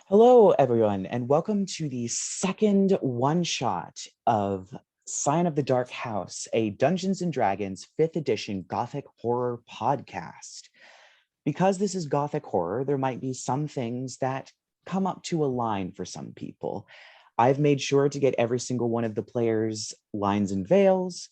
Hello, everyone, and welcome to the second one-shot of Scion of the Dark House, a Dungeons & Dragons 5th edition Gothic horror podcast. Because this is Gothic horror, there might be some things that come up to a line for some people. I've made sure to get every single one of the players' lines and veils,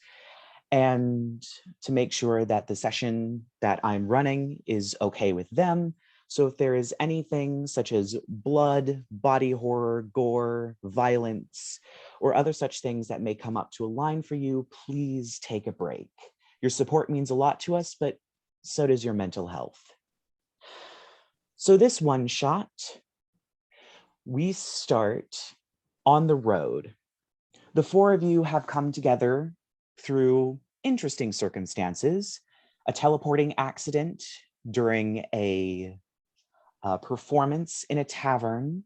and to make sure that the session that I'm running is okay with them. So if there is anything such as blood, body horror, gore, violence, or other such things that may come up to a line for you, please take a break. Your support means a lot to us, but so does your mental health. So this one shot, we start on the road. The four of you have come together through interesting circumstances, a teleporting accident during a performance in a tavern,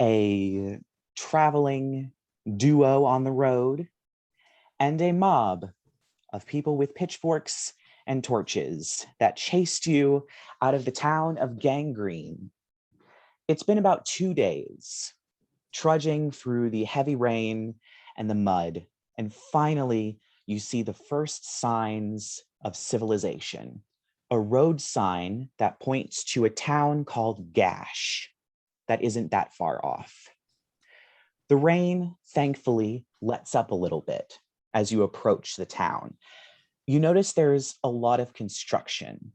a traveling duo on the road, and a mob of people with pitchforks and torches that chased you out of the town of Gangrene. It's been about 2 days, trudging through the heavy rain and the mud, and finally you see the first signs of civilization. A road sign that points to a town called Gash that isn't that far off. The rain, thankfully, lets up a little bit as you approach the town. You notice there's a lot of construction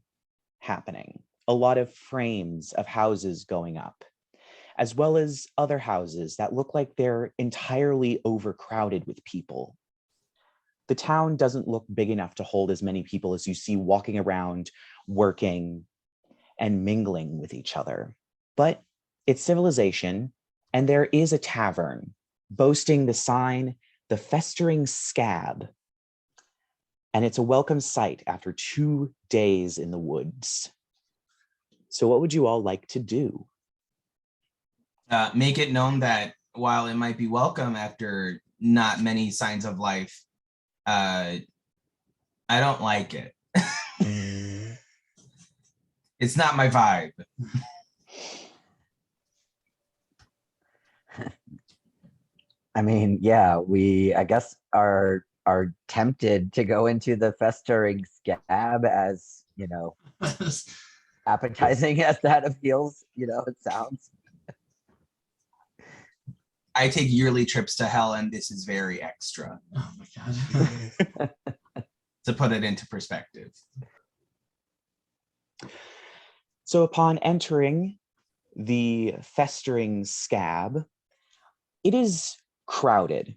happening, a lot of frames of houses going up, as well as other houses that look like they're entirely overcrowded with people. The town doesn't look big enough to hold as many people as you see walking around, working, and mingling with each other. But it's civilization, and there is a tavern boasting the sign, the Festering Scab. And it's a welcome sight after 2 days in the woods. So what would you all like to do? Make it known that while it might be welcome after not many signs of life, I don't like it. It's not my vibe. I mean, yeah, I guess are tempted to go into the festering scab, as you know, appetizing as that feels, it sounds. I take yearly trips to hell, and this is very extra. Oh my god. To put it into perspective. So upon entering the Festering Scab, it is crowded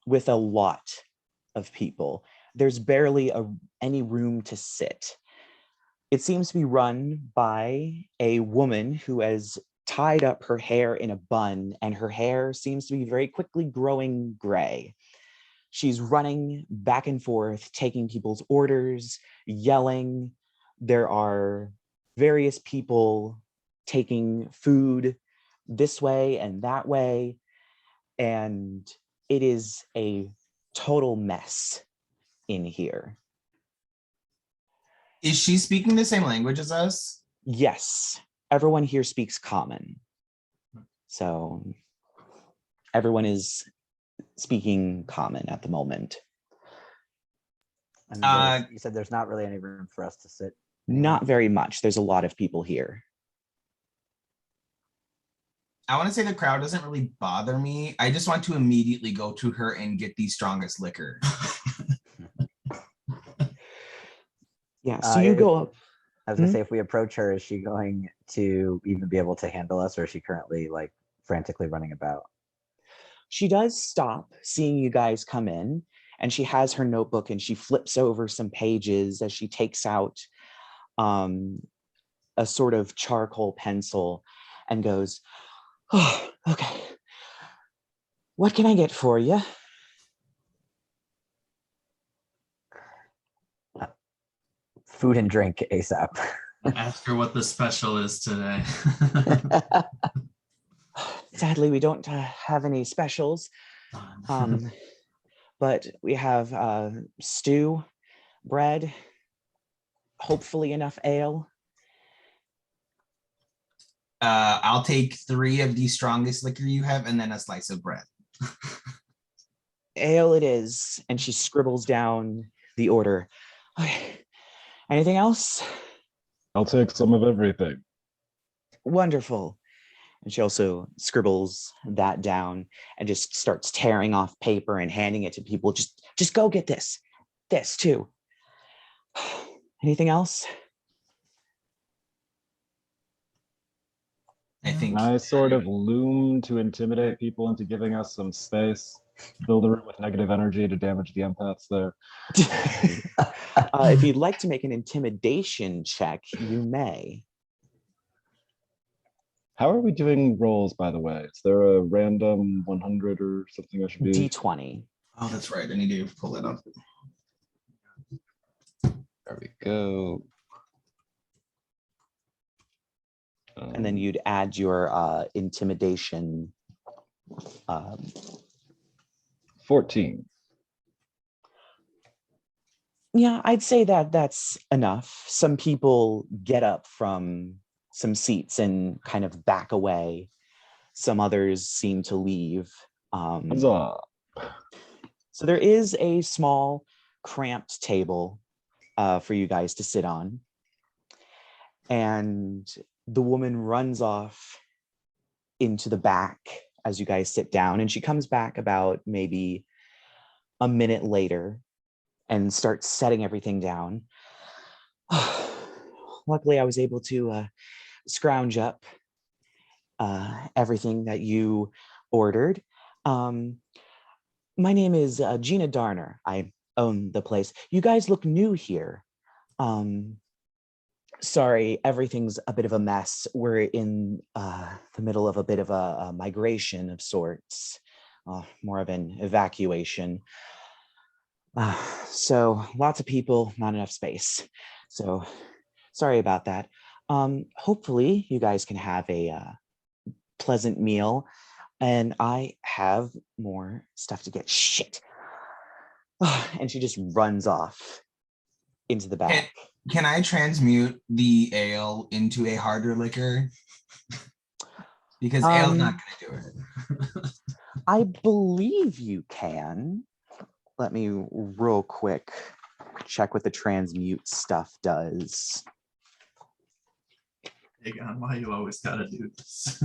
with a lot of people. There's barely any room to sit. It seems to be run by a woman who has tied up her hair in a bun, and her hair seems to be very quickly growing gray. She's running back and forth, taking people's orders, yelling. There are various people taking food this way and that way, and it is a total mess in here. Is she speaking the same language as us? Yes, everyone here speaks common. So everyone is speaking common at the moment. And you said there's not really any room for us to sit. Not very much. There's a lot of people here. I want to say the crowd doesn't really bother me. I just want to immediately go to her and get the strongest liquor. Yeah, so you go up. I was gonna say, if we approach her, is she going to even be able to handle us, or is she currently like frantically running about? She does stop seeing you guys come in, and she has her notebook and she flips over some pages as she takes out a sort of charcoal pencil and goes, "Oh, okay. What can I get for you?" Food and drink ASAP. Ask her what the special is today. Sadly, we don't have any specials, but we have stew, bread, hopefully enough ale. I'll take 3 of the strongest liquor you have and then a slice of bread. Ale it is. And she scribbles down the order. Okay. Anything else? I'll take some of everything. Wonderful. And she also scribbles that down and just starts tearing off paper and handing it to people. Just go get this. This too. Anything else? I think I sort of loom to intimidate people into giving us some space. Build a room with negative energy to damage the empaths there. If you'd like to make an intimidation check, you may. How are we doing rolls, by the way? Is there a random 100 or something I should be? D20. Oh, that's right. I need to pull it up. There we go. And then you'd add your intimidation. 14. Yeah, I'd say that that's enough. Some people get up from some seats and kind of back away. Some others seem to leave. Huzzah. So there is a small, cramped table for you guys to sit on. And the woman runs off into the back as you guys sit down. And she comes back about maybe a minute later and starts setting everything down. Luckily, I was able to scrounge up everything that you ordered. My name is Gina Darner. I own the place. You guys look new here. Sorry, everything's a bit of a mess. We're in the middle of a bit of a migration of sorts, more of an evacuation. So lots of people, not enough space. So sorry about that. Hopefully you guys can have a pleasant meal, and I have more stuff to get. Shit. And she just runs off into the back. Can I transmute the ale into a harder liquor? Because ale's not going to do it. I believe you can. Let me real quick check what the transmute stuff does. Dagon, why you always gotta do this?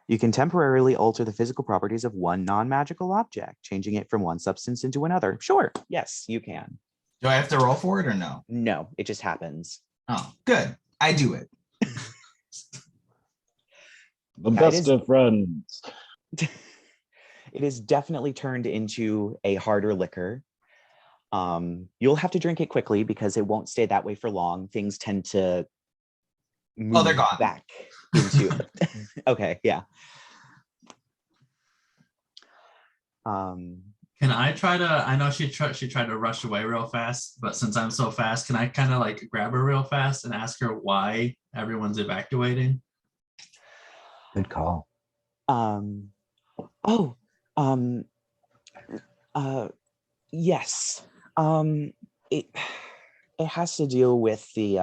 You can temporarily alter the physical properties of one non-magical object, changing it from one substance into another. Sure, yes, you can. Do I have to roll for it or no? No, it just happens. Oh, good. I do it. The best of friends. It is definitely turned into a harder liquor. You'll have to drink it quickly because it won't stay that way for long. Things tend to move they're gone. back into okay, yeah. Can I try to, I know she tried to rush away real fast, but since I'm so fast, can I kind of like grab her real fast and ask her why everyone's evacuating? Good call. Yes. It has to deal with the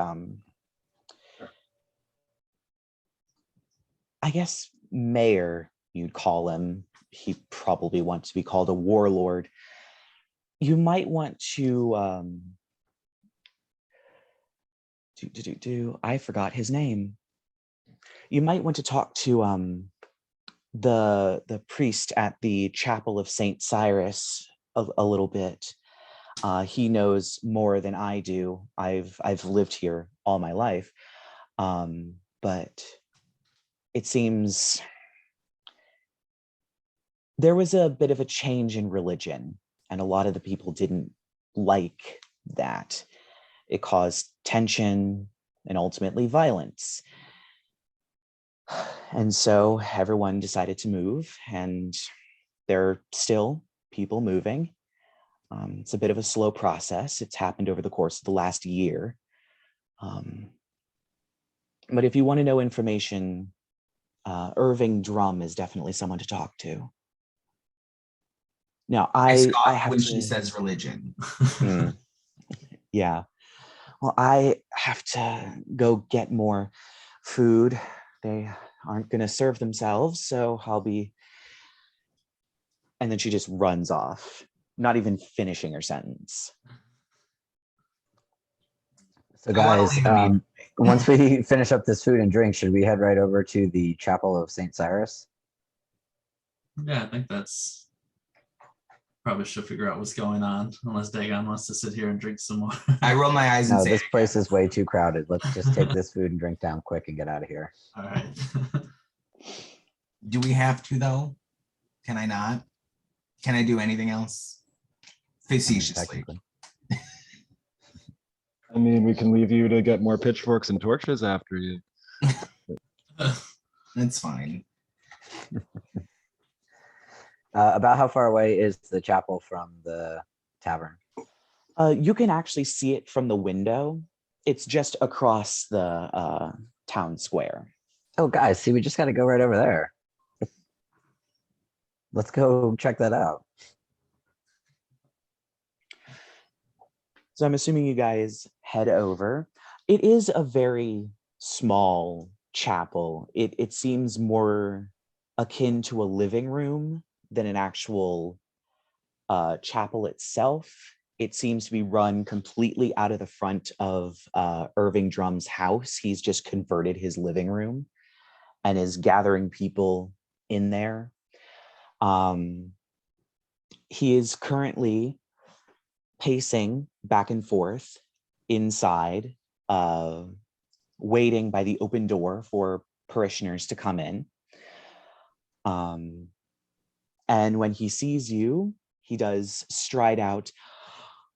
I guess mayor, you'd call him. He probably wants to be called a warlord. You might want to I forgot his name. You might want to talk to the priest at the chapel of Saint Cyrus a little bit. He knows more than I do. I've lived here all my life, but it seems there was a bit of a change in religion, and a lot of the people didn't like that. It caused tension and ultimately violence. And so everyone decided to move, and there are still people moving. It's a bit of a slow process. It's happened over the course of the last year. But if you want to know information, Irving Drum is definitely someone to talk to. Now, I scoff have when to, she says religion. Yeah. Well, I have to go get more food. They aren't going to serve themselves, so I'll be. And then she just runs off, not even finishing her sentence. So I wanna guys, leave immediately. once we finish up this food and drink, should we head right over to the Chapel of St. Cyrus? Yeah, I think that's probably should figure out what's going on, unless Dagon wants to sit here and drink some more. I roll my eyes and No, say, this place is way too crowded. Let's just take this food and drink down quick and get out of here. All right. do we have to though? Can I not? Can I do anything else? Facetiously. Technically. I mean, we can leave you to get more pitchforks and torches after you. That's fine. About how far away is the chapel from the tavern? You can actually see it from the window. It's just across the town square. Oh, guys, see, we just got to go right over there. Let's go check that out. So I'm assuming you guys head over. It is a very small chapel. It seems more akin to a living room than an actual chapel itself. It seems to be run completely out of the front of Irving Drum's house. He's just converted his living room and is gathering people in there. He is currently pacing back and forth inside, waiting by the open door for parishioners to come in. And when he sees you, he does stride out.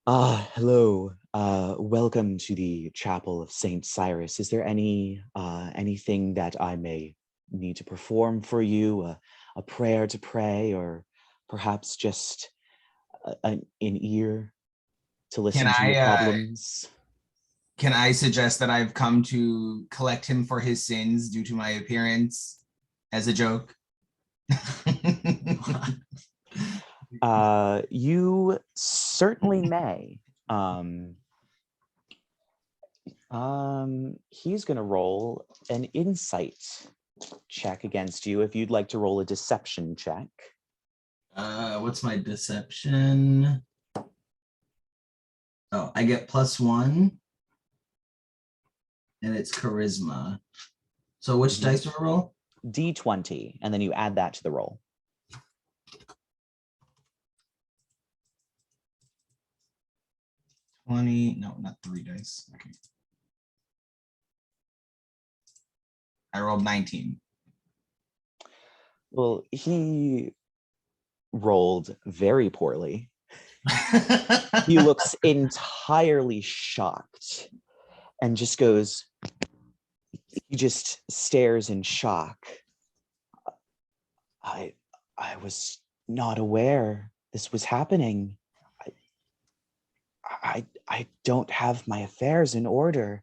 Hello, welcome to the Chapel of St. Cyrus. Is there anything that I may need to perform for you? A prayer to pray, or perhaps just an ear to listen to your problems? Can I suggest that I've come to collect him for his sins due to my appearance as a joke? You certainly may. He's gonna roll an insight check against you if you'd like to roll a deception check. What's my deception? Oh, I get +1. And it's charisma. So which dice do I roll? D20, and then you add that to the roll. No, not 3 dice. Okay. I rolled 19. Well, he rolled very poorly. He looks entirely shocked and just goes, he just stares in shock. I was not aware this was happening. I don't have my affairs in order.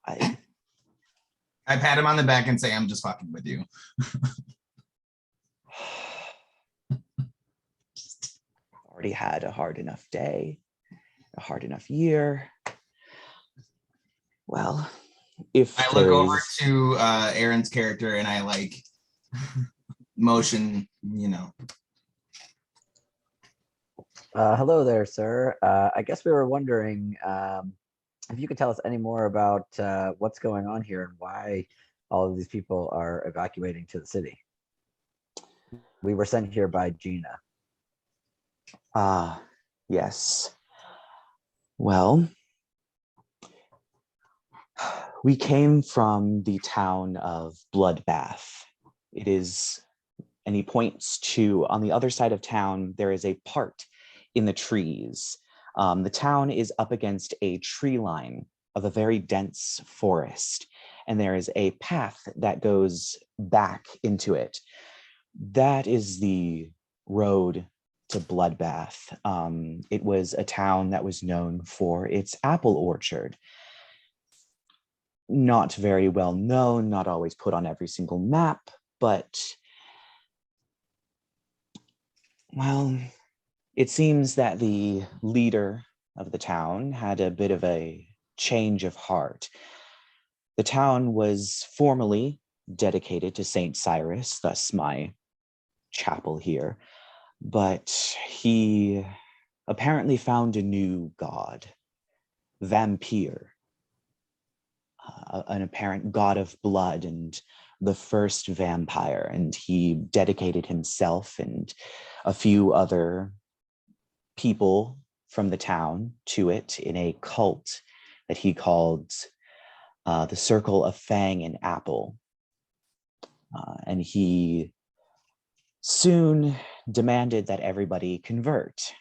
I pat him on the back and say, I'm just fucking with you. Already had a hard enough day, a hard enough year. Well, if I look over to Aaron's character and I like motion, you know. Hello there, sir. I guess we were wondering if you could tell us any more about what's going on here and why all of these people are evacuating to the city. We were sent here by Gina. Yes. Well, we came from the town of Bloodbath. It is, and he points to, on the other side of town, there is a part in the trees. The town is up against a tree line of a very dense forest, and there is a path that goes back into it. That is the road to Bloodbath. It was a town that was known for its apple orchard. Not very well known, not always put on every single map, but, well, it seems that the leader of the town had a bit of a change of heart. The town was formerly dedicated to Saint Cyrus, thus my chapel here, but he apparently found a new god, Vampire, an apparent god of blood and the first vampire, and he dedicated himself and a few other people from the town to it in a cult that he called the Circle of Fang and Apple. And he soon demanded that everybody convert.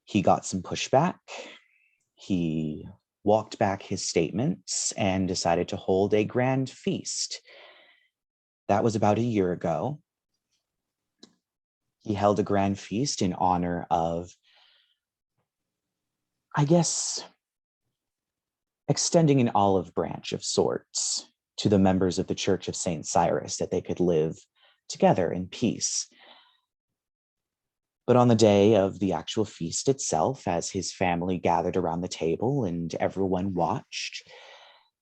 He got some pushback. He walked back his statements and decided to hold a grand feast. That was about a year ago. He held a grand feast in honor of, I guess, extending an olive branch of sorts to the members of the Church of Saint Cyrus, that they could live together in peace. But on the day of the actual feast itself, as his family gathered around the table and everyone watched,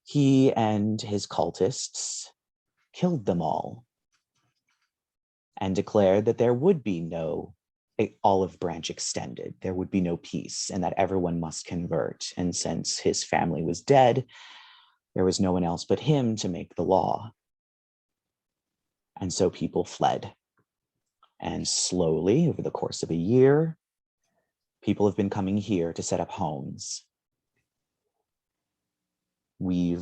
he and his cultists killed them all and declared that there would be no olive branch extended, there would be no peace, and that everyone must convert. And since his family was dead, there was no one else but him to make the law. And so people fled. And slowly, over the course of a year, people have been coming here to set up homes. We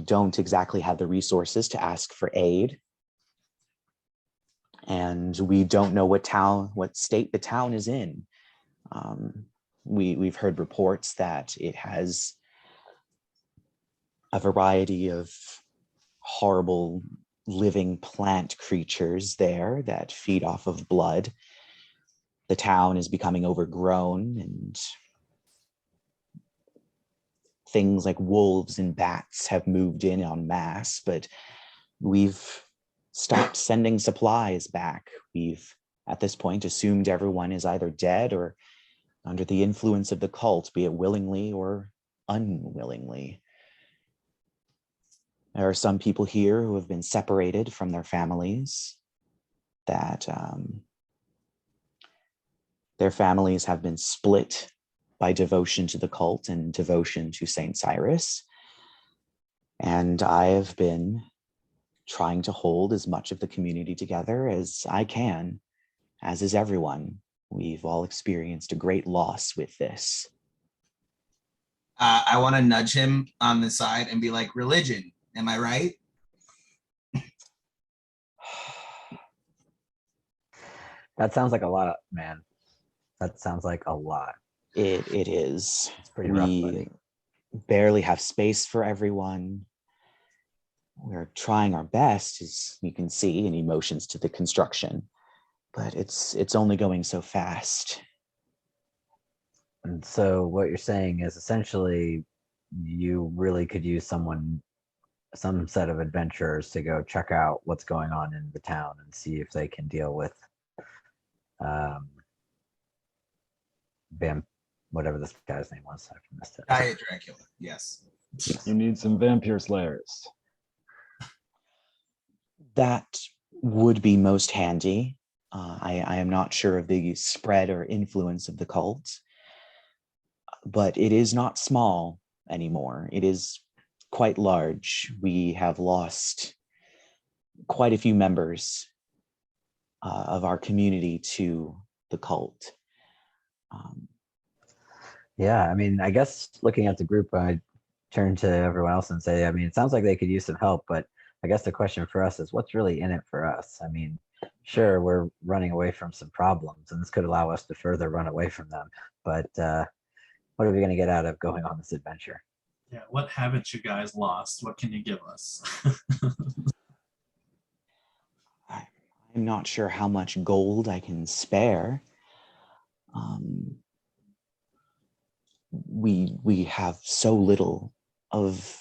don't exactly have the resources to ask for aid. And we don't know what state the town is in. We've heard reports that it has a variety of horrible living plant creatures there that feed off of blood. The town is becoming overgrown, and things like wolves and bats have moved in en masse, but we've stopped sending supplies back. We've, at this point, assumed everyone is either dead or under the influence of the cult, be it willingly or unwillingly. There are some people here who have been separated from their families, that their families have been split by devotion to the cult and devotion to Saint Cyrus. And I have been trying to hold as much of the community together as I can, as is everyone. We've all experienced a great loss with this. I want to nudge him on the side and be like, religion. Am I right? That sounds like a lot, man. That sounds like a lot. It is. It's pretty rough, buddy. Barely have space for everyone. We're trying our best, as you can see, in emotions to the construction, but it's only going so fast. And so what you're saying is essentially you really could use some set of adventurers to go check out what's going on in the town and see if they can deal with whatever this guy's name was. I missed it. Diet Dracula, yes. You need some vampire slayers. That would be most handy. I am not sure of the spread or influence of the cult, but it is not small anymore. It is quite large. We have lost quite a few members of our community to the cult. Yeah, I mean, I guess looking at the group, I turn to everyone else and say, I mean, it sounds like they could use some help, but I guess the question for us is what's really in it for us? I mean, sure, we're running away from some problems, and this could allow us to further run away from them, but what are we going to get out of going on this adventure? Yeah, what haven't you guys lost? What can you give us? I'm not sure how much gold I can spare. We have so little of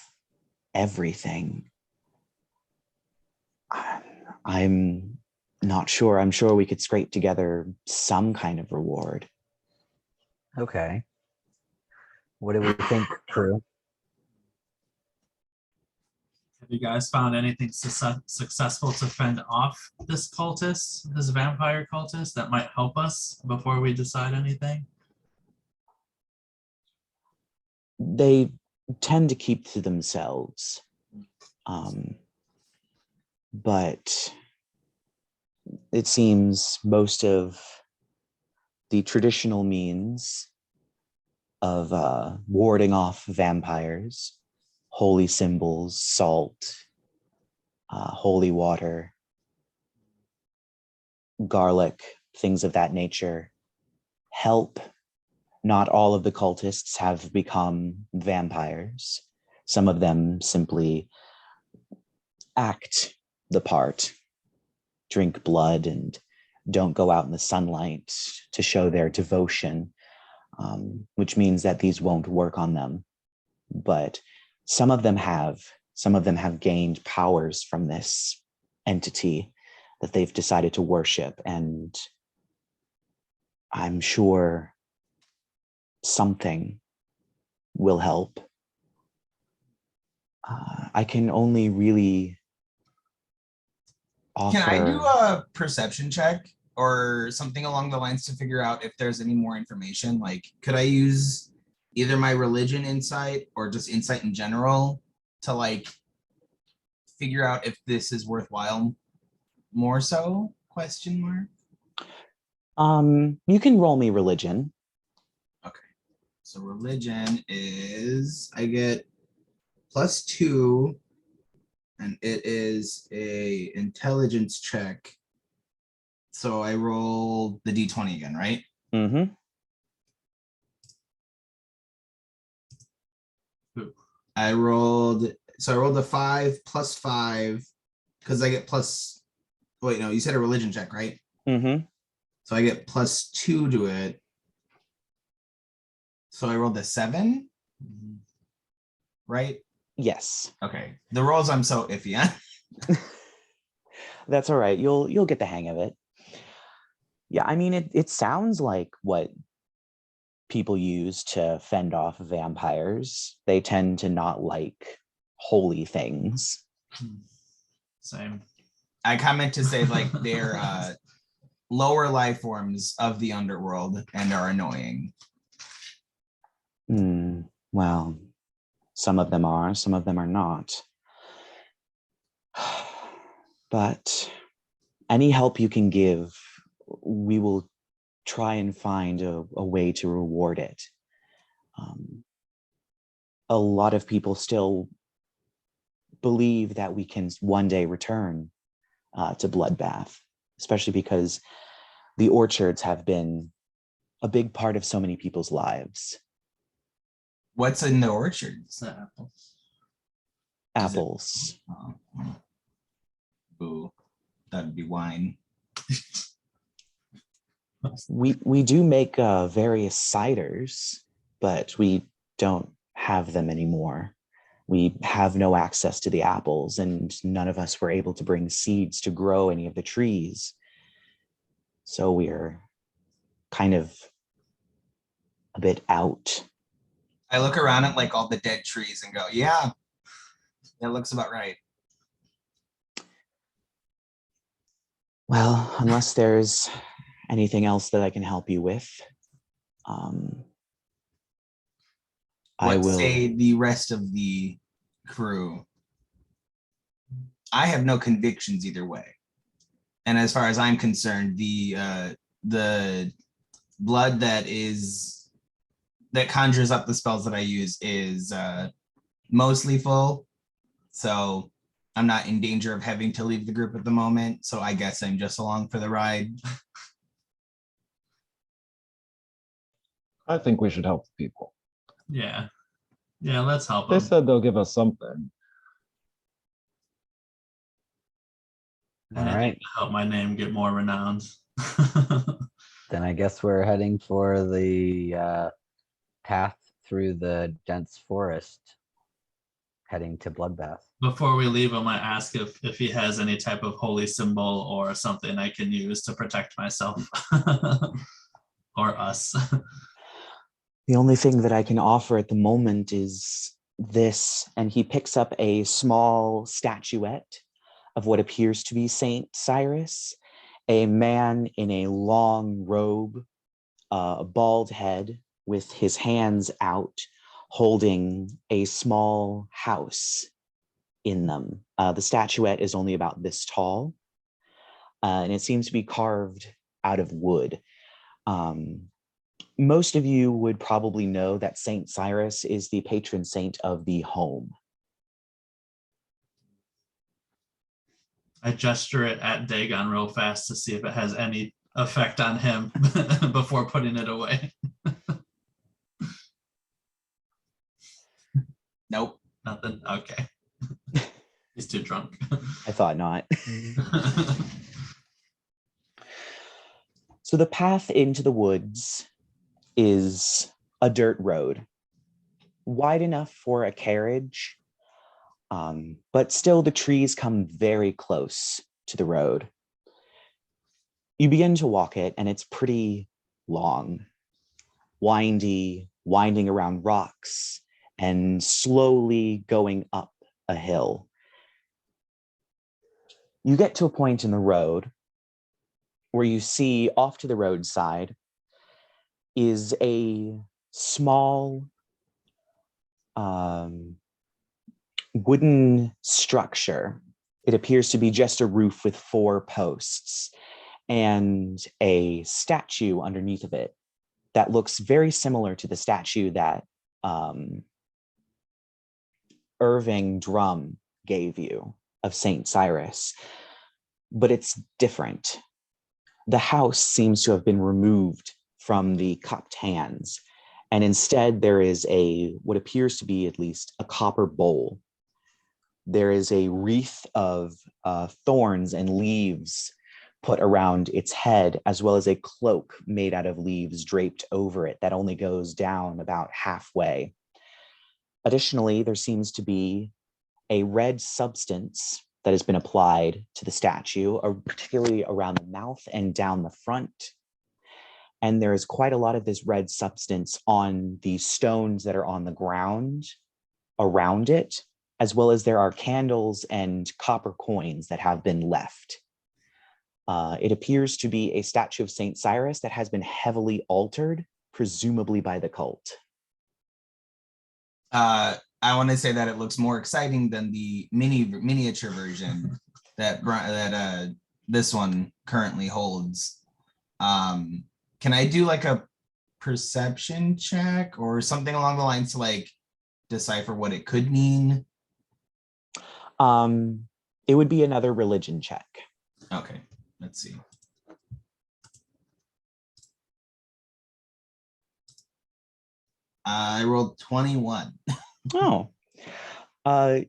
everything. I'm not sure. I'm sure we could scrape together some kind of reward. Okay. What do we think, crew? Have you guys found anything successful to fend off this cultist, this vampire cultist, that might help us before we decide anything? They tend to keep to themselves. But it seems most of the traditional means of warding off vampires, holy symbols, salt, holy water, garlic, things of that nature, help. Not all of the cultists have become vampires. Some of them simply act the part, drink blood, and don't go out in the sunlight to show their devotion, which means that these won't work on them. But some of them have gained powers from this entity that they've decided to worship, and I'm sure something will help. I can only really offer... Can I do a perception check or something along the lines to figure out if there's any more information? Like, could I use either my religion insight or just insight in general to like figure out if this is worthwhile more so? Question mark. You can roll me religion. Okay. So religion is, I get +2, and it is a intelligence check. So I roll the d20 again, right? Mm-hmm. I rolled a 5 +5 because I get plus. Wait, no, you said a religion check, right? Mm-hmm. So I get +2 to it. So I rolled a 7, right? Yes. Okay. The rolls I'm so iffy on. That's all right. You'll get the hang of it. Yeah, I mean, it sounds like what people use to fend off vampires. They tend to not like holy things. Same. I meant to say like they're lower life forms of the underworld and are annoying. Well, some of them are, some of them are not. But any help you can give, we will try and find a way to reward it. A lot of people still believe that we can one day return to Bloodbath, especially because the orchards have been a big part of so many people's lives. What's in the orchards? The apples. Apples. Ooh, that'd be wine. We do make various ciders, but we don't have them anymore. We have no access to the apples, and none of us were able to bring seeds to grow any of the trees. So we're kind of a bit out. I look around at like all the dead trees and go, yeah, that looks about right. Well, unless there's anything else that I can help you with, I What will say the rest of the crew? I have no convictions either way. And as far as I'm concerned, the blood that conjures up the spells that I use is mostly full. So I'm not in danger of having to leave the group at the moment. So I guess I'm just along for the ride. I think we should help the people. Yeah. Yeah, let's help They them. said they'll give us something. All Anything right. to help my name get more renowned. Then I guess we're heading for the path through the dense forest, heading to Bloodbath. Before we leave, I might ask if he has any type of holy symbol or something I can use to protect myself or us. The only thing that I can offer at the moment is this. And he picks up a small statuette of what appears to be Saint Cyrus, a man in a long robe, a bald head with his hands out, holding a small house in them. The statuette is only about this tall, and it seems to be carved out of wood. Most of you would probably know that Saint Cyrus is the patron saint of the home. I gesture it at Dagon real fast to see if it has any effect on him before putting it away. Nope. Nothing? Okay. He's too drunk. I thought not. So the path into the woods is a dirt road, wide enough for a carriage, but still the trees come very close to the road. You begin to walk it, and it's pretty long, windy, winding around rocks, and slowly going up a hill. You get to a point in the road where you see off to the roadside is a small wooden structure. It appears to be just a roof with 4 posts and a statue underneath of it that looks very similar to the statue that Irving Drum gave you of Saint Cyrus, but it's different. The house seems to have been removed from the cupped hands, and instead there is what appears to be at least a copper bowl. There is a wreath of thorns and leaves put around its head, as well as a cloak made out of leaves draped over it that only goes down about halfway. Additionally, there seems to be a red substance that has been applied to the statue, particularly around the mouth and down the front. And there is quite a lot of this red substance on the stones that are on the ground around it, as well as there are candles and copper coins that have been left. It appears to be a statue of Saint Cyrus that has been heavily altered, presumably by the cult. I want to say that it looks more exciting than the miniature version that this one currently holds. Can I do like a perception check or something along the lines to like decipher what it could mean? It would be another religion check. Okay, let's see. I rolled 21. Oh,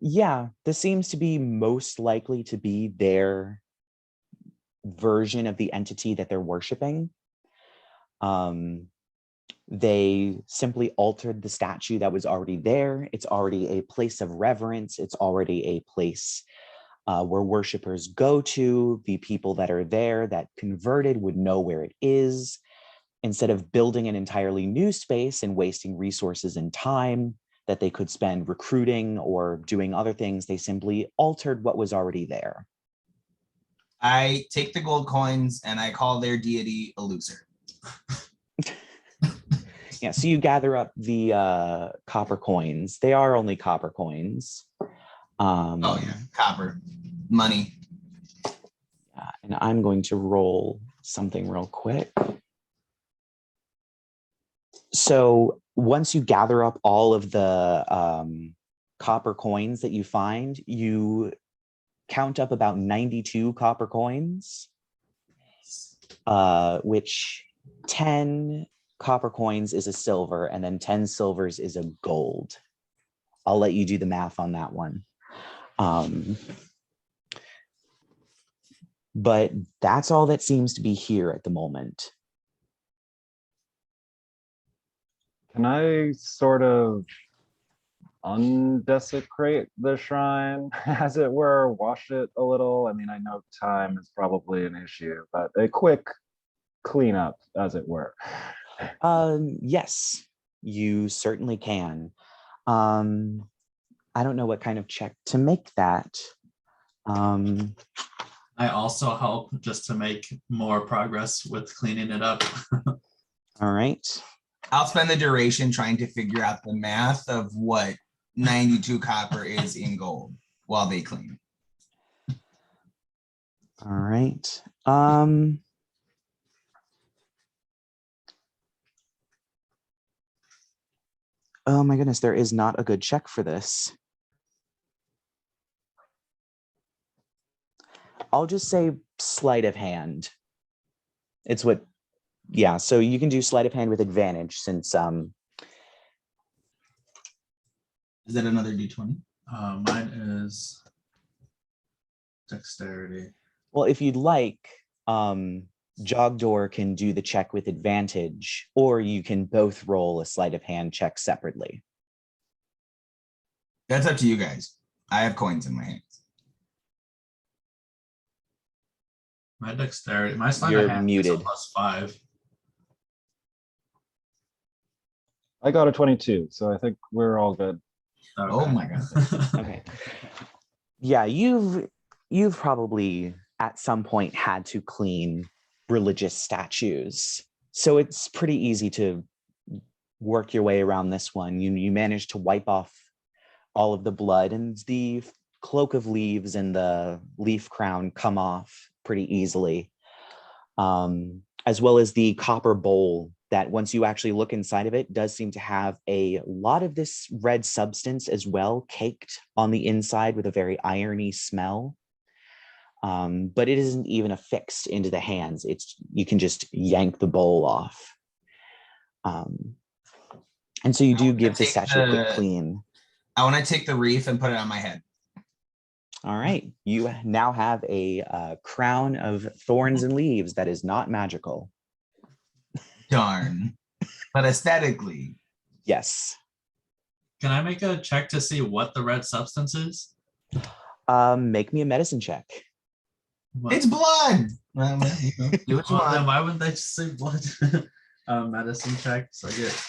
yeah, this seems to be most likely to be their version of the entity that they're worshiping. They simply altered the statue that was already there. It's already a place of reverence. It's already a place where worshipers go to. The people that are there that converted would know where it is. Instead of building an entirely new space and wasting resources and time that they could spend recruiting or doing other things, they simply altered what was already there. I take the gold coins and I call their deity a loser. Yeah, so you gather up the copper coins. They are only copper coins. Oh yeah, copper, money. And I'm going to roll something real quick. So once you gather up all of the copper coins that you find, you count up about 92 copper coins, which 10 copper coins is a silver, and then 10 silvers is a gold. I'll let you do the math on that one. But that's all that seems to be here at the moment. Can I sort of undesecrate the shrine, as it were, wash it a little? I mean, I know time is probably an issue, but a quick cleanup, as it were. Yes, you certainly can. I don't know what kind of check to make that. I also help just to make more progress with cleaning it up. All right. I'll spend the duration trying to figure out the math of what 92 copper is in gold while they clean. All right. Oh my goodness, there is not a good check for this. I'll just say sleight of hand. It's what, yeah, so you can do sleight of hand with advantage since Is that another D20? Mine is dexterity. well, if you'd like, Jogdor can do the check with advantage, or you can both roll a sleight of hand check separately. That's up to you guys. I have coins in my hands. My dexterity, my sleight You're of hand muted. is a +5. I got a 22, so I think we're all good. Okay. Oh my god. Okay. Yeah, you've probably at some point had to clean religious statues. So it's pretty easy to work your way around this one. You managed to wipe off all of the blood, and the cloak of leaves and the leaf crown come off pretty easily. As well as the copper bowl that once you actually look inside of it does seem to have a lot of this red substance as well, caked on the inside with a very irony smell. But it isn't even affixed into the hands. You can just yank the bowl off. And so you do give the statue a quick clean. I want to take the wreath and put it on my head. All right, you now have a crown of thorns and leaves that is not magical. Darn. But aesthetically. Yes. Can I make a check to see what the red substance is? Make me a medicine check. What? It's blood. Well, you know, do what you Well, then want. why wouldn't they just say blood? Medicine check, so I get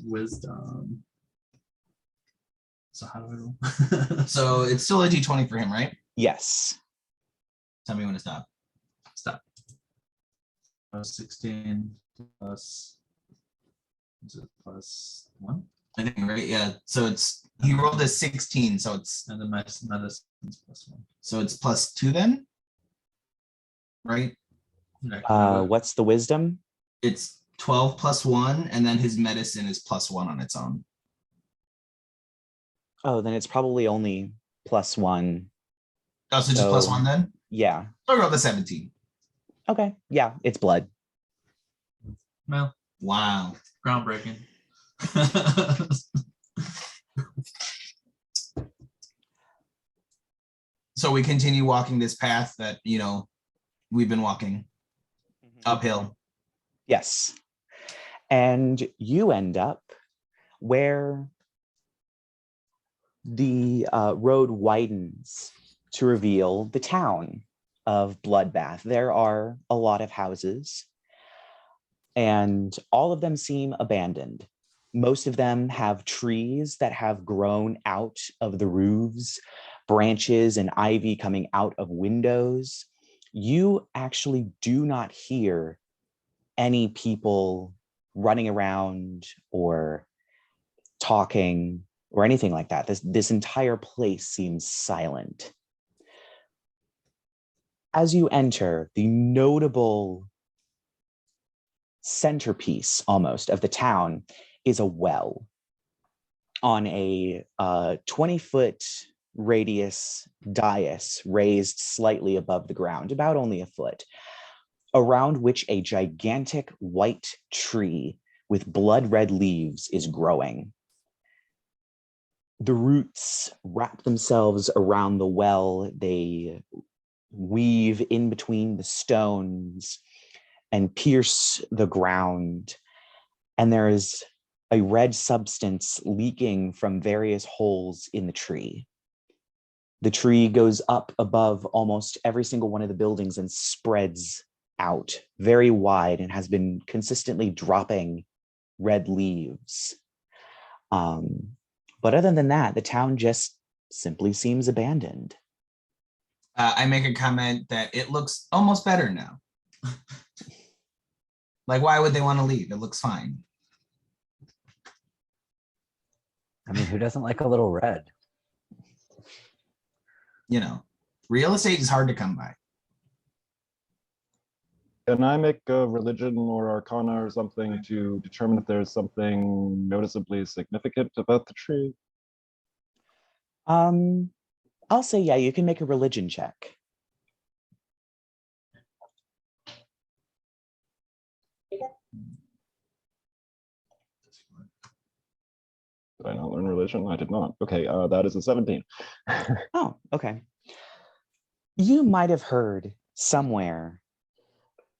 wisdom. So how do I roll? So it's still a D20 for him, right? Yes. Tell me when to stop. Stop. 16 plus, is it +1? I think, right? Yeah. So it's, he rolled a 16, so it's, And then my medicine's +1. so it's +2 then? Right? Yeah, What's the wisdom? It's 12 plus 1, and then his medicine is +1 on its own. Oh, then it's probably only +1. Oh, so just So- +1 then? Yeah. I'll roll the 17. Okay. Yeah, it's blood. well, Wow. groundbreaking. So we continue walking this path that, you know, we've been walking uphill. Yes. And you end up where the road widens to reveal the town of Bloodbath. There are a lot of houses, and all of them seem abandoned. Most of them have trees that have grown out of the roofs, branches and ivy coming out of windows. You actually do not hear any people running around or talking or anything like that. This entire place seems silent. As you enter, the notable centerpiece almost of the town is a well on a 20-foot radius dais raised slightly above the ground, about only a foot, around which a gigantic white tree with blood red leaves is growing. The roots wrap themselves around the well. They weave in between the stones and pierce the ground. And there is a red substance leaking from various holes in the tree. The tree goes up above almost every single one of the buildings and spreads out very wide and has been consistently dropping red leaves. But other than that, the town just simply seems abandoned. I make a comment that it looks almost better now. Like, why would they want to leave? It looks fine. I mean, who doesn't like a little red? You know, real estate is hard to come by. Can I make a religion or arcana or something to determine if there's something noticeably significant about the tree? I'll say, yeah, you can make a religion check. Did I not learn religion? I did not. Okay, that is a 17. Oh, okay. You might have heard somewhere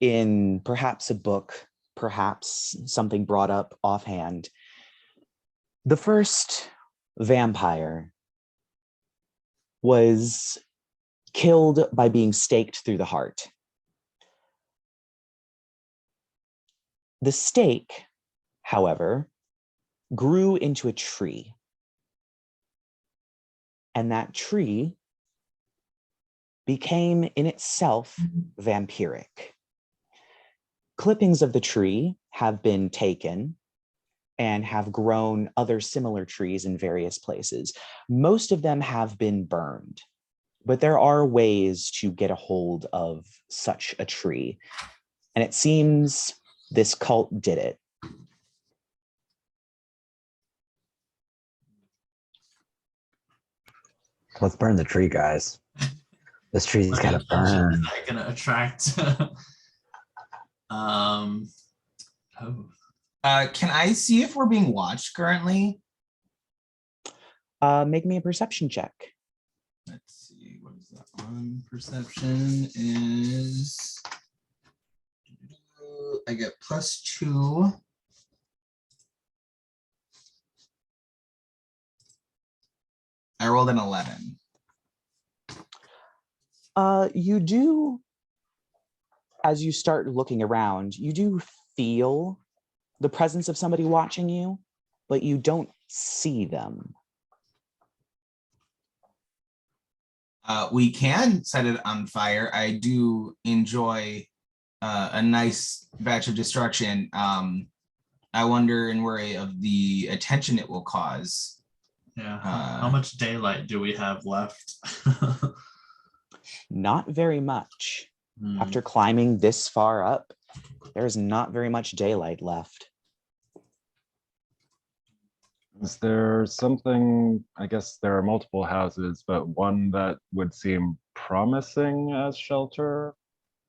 in perhaps a book, perhaps something brought up offhand, the first vampire was killed by being staked through the heart. The stake, however, grew into a tree. And that tree became in itself vampiric. Clippings of the tree have been taken and have grown other similar trees in various places. Most of them have been burned, but there are ways to get a hold of such a tree. And it seems this cult did it. Let's burn the tree, guys. This tree's gotta burn. Gonna attract. Oh. Can I see if we're being watched currently? Make me a perception check. Let's see, what is that one? Perception is, I get +2. I rolled an 11. You do, as you start looking around, you do feel the presence of somebody watching you, but you don't see them. We can set it on fire. I do enjoy a nice batch of destruction. I wonder and worry of the attention it will cause. Yeah. How much daylight do we have left? Not very much. After climbing this far up, there's not very much daylight left. Is there something, I guess there are multiple houses, but one that would seem promising as shelter,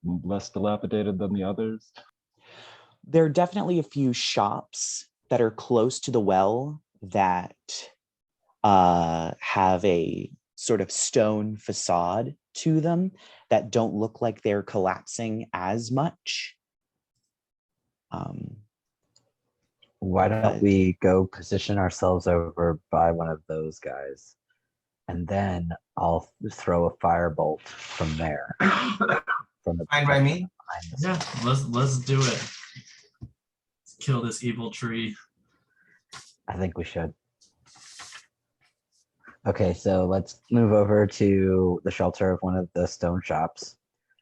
less dilapidated than the others? There are definitely a few shops that are close to the well that have a sort of stone facade to them that don't look like they're collapsing as much. Why don't we go position ourselves over by one of those guys? And then I'll throw a firebolt from there. From the Fine by me. Yeah, let's do it. Let's kill this evil tree. I think we should. Okay, so let's move over to the shelter of one of the stone shops.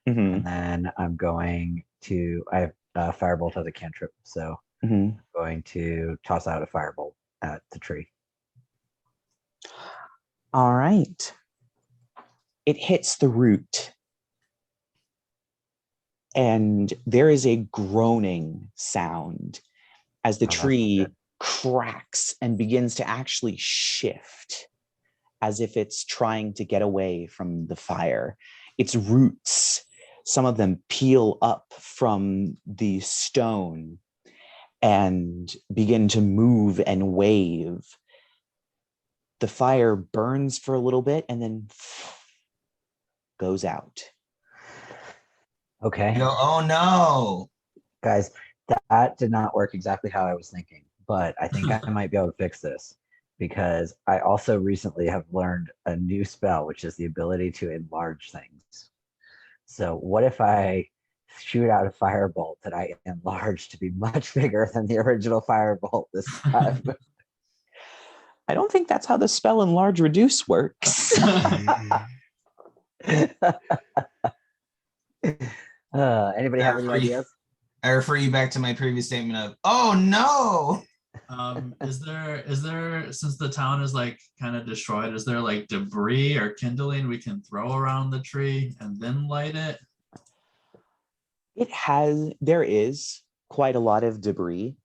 And then I'm going to, I have a firebolt as a cantrip, so I'm going to toss out a firebolt at the tree. All right. It hits the root. And there is a groaning sound as the tree cracks and begins to actually shift, as if it's trying to get away from the fire. Its roots, some of them peel up from the stone and begin to move and wave. The fire burns for a little bit and then goes out. Okay. Oh no. Guys, that did not work exactly how I was thinking, but I think I might be able to fix this, because I also recently have learned a new spell, which is the ability to enlarge things. So what if I shoot out a firebolt that I enlarge to be much bigger than the original firebolt this time? I don't think that's how the spell enlarge reduce works. Anybody have any ideas? I refer you back to my previous statement of, oh no. Is there, since the town is like kind of destroyed, is there like debris or kindling we can throw around the tree and then light it? There is quite a lot of debris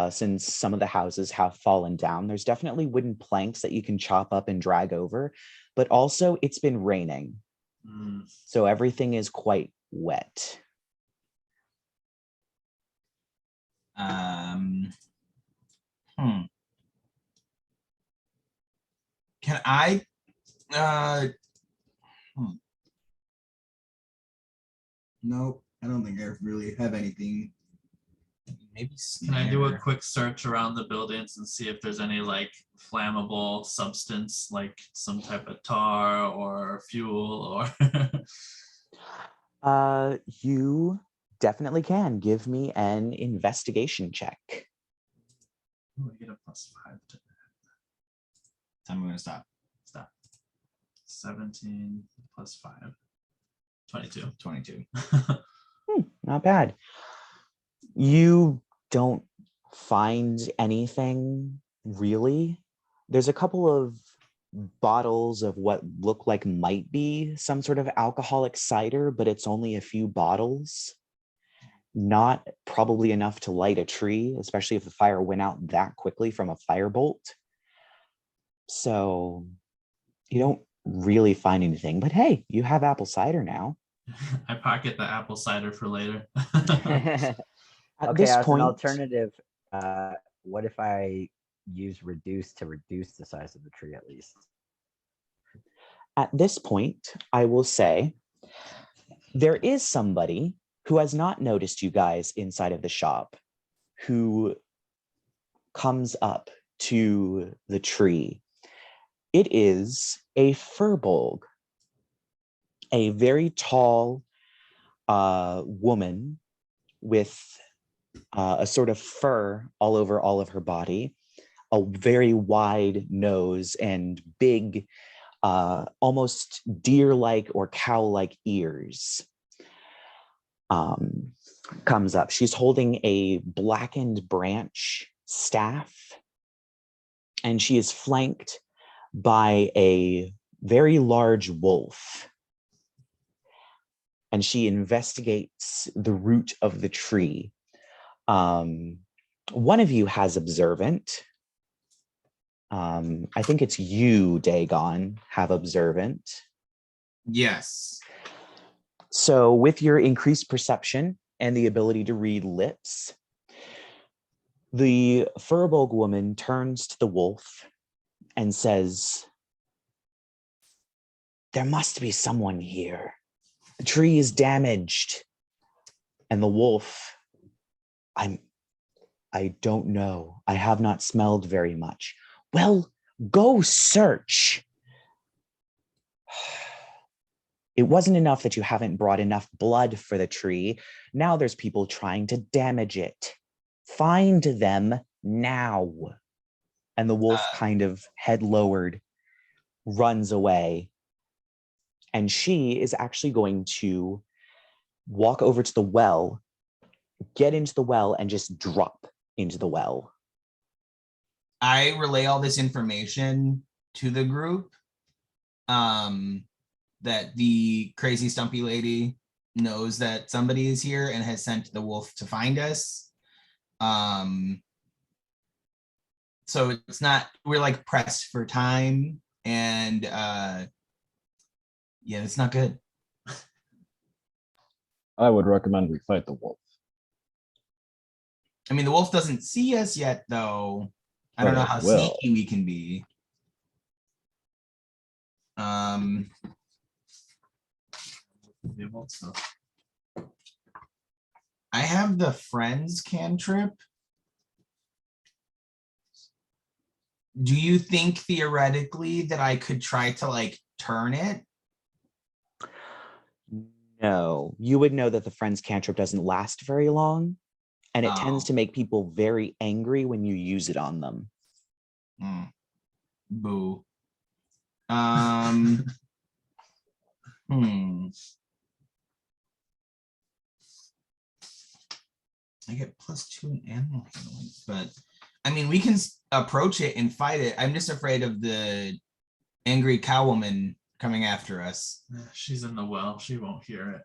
since some of the houses have fallen down. There's definitely wooden planks that you can chop up and drag over, but also it's been raining. So everything is quite wet. Can I nope, I don't think I really have anything. Maybe Can I do a quick search around the buildings and see if there's any like flammable substance, like some type of tar or fuel or You definitely can. Give me an investigation check. Ooh, I get a +5 to that. I'm going to stop. 17 + 5. 22. Not bad. You don't find anything really. There's a couple of bottles of what look like might be some sort of alcoholic cider, but it's only a few bottles. Not probably enough to light a tree, especially if the fire went out that quickly from a firebolt. So you don't really find anything, but hey, you have apple cider now. I pocket the apple cider for later. At Okay, this as point, an alternative, what if I use reduce to reduce the size of the tree at least? At this point, I will say there is somebody who has not noticed you guys inside of the shop who comes up to the tree. It is a furbolg, a very tall woman with a sort of fur all over all of her body, a very wide nose and big, almost deer-like or cow-like ears. Comes up. She's holding a blackened branch staff, and she is flanked by a very large wolf. And she investigates the root of the tree. One of you has observant. I think it's you, Dagon, have observant. Yes. So with your increased perception and the ability to read lips, the Furbolg woman turns to the wolf and says, "There must be someone here. The tree is damaged." And the wolf, I don't know. I have not smelled very much. Well, go search. It wasn't enough that you haven't brought enough blood for the tree. Now there's people trying to damage it. Find them now. And the wolf kind of head lowered, runs away. And she is actually going to walk over to the well, get into the well, and just drop into the well. I relay all this information to the group. That the crazy stumpy lady knows that somebody is here and has sent the wolf to find us. So it's not, we're like pressed for time, and yeah, it's not good. I would recommend we fight the wolf. I mean, the wolf doesn't see us yet, though. I don't know how sneaky we can be. I have the friends cantrip. Do you think theoretically that I could try to like turn it? No, you would know that the friend's cantrip doesn't last very long, and it tends to make people very angry when you use it on them. Boo. I get +2 in animal handling, but I mean, we can approach it and fight it. I'm just afraid of the angry cow woman coming after us. She's in the well. She won't hear it.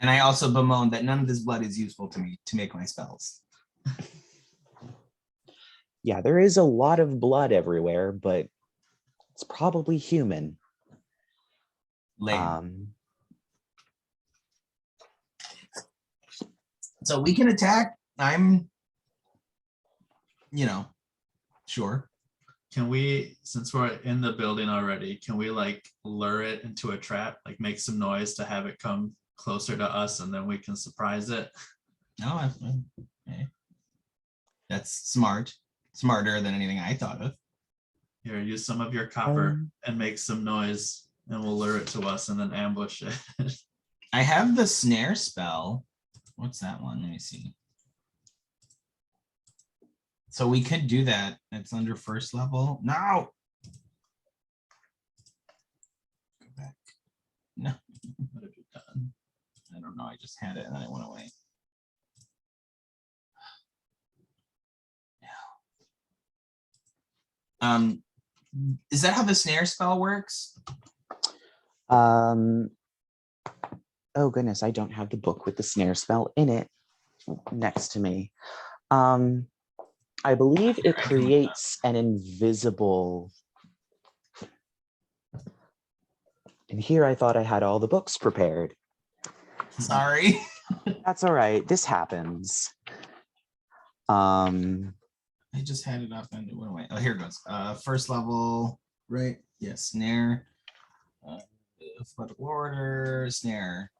And I also bemoan that none of this blood is useful to me to make my spells. Yeah, there is a lot of blood everywhere, but it's probably human. Lame. So we can attack. I'm, sure. Can we, since we're in the building already, can we like lure it into a trap, like make some noise to have it come closer to us, and then we can surprise it? No, okay. That's smart. Smarter than anything I thought of. Here, use some of your copper and make some noise, and we'll lure it to us and then ambush it. I have the snare spell. What's that one? Let me see. So we could do that. It's under first level. No. Go back. No. What have you done? I don't know. I just had it and then it went away. No. Is that how the snare spell works? Oh goodness, I don't have the book with the snare spell in it next to me. I believe it creates an invisible. And here I thought I had all the books prepared. Sorry. That's all right. This happens. I just had it up and it went away. Oh, here it goes. First level, right? Yes, snare. Alphabetical order, snare.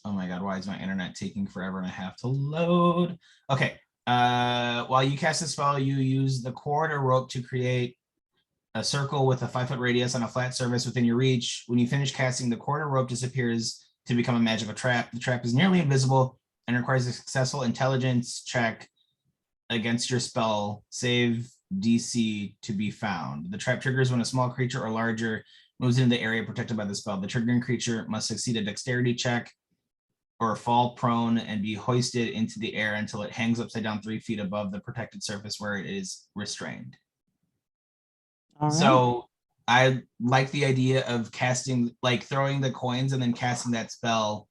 Oh my god, why is my internet taking forever and I have to load? Okay. While you cast a spell, you use the cord or rope to create a circle with a 5-foot radius on a flat surface within your reach. When you finish casting, the cord or rope disappears to become a magical trap. The trap is nearly invisible and requires a successful intelligence check against your spell save DC to be found. The trap triggers when a small creature or larger moves into the area protected by the spell. The triggering creature must succeed a dexterity check or fall prone and be hoisted into the air until it hangs upside down 3 feet above the protected surface where it is restrained. All right. So I like the idea of casting, like throwing the coins and then casting that spell.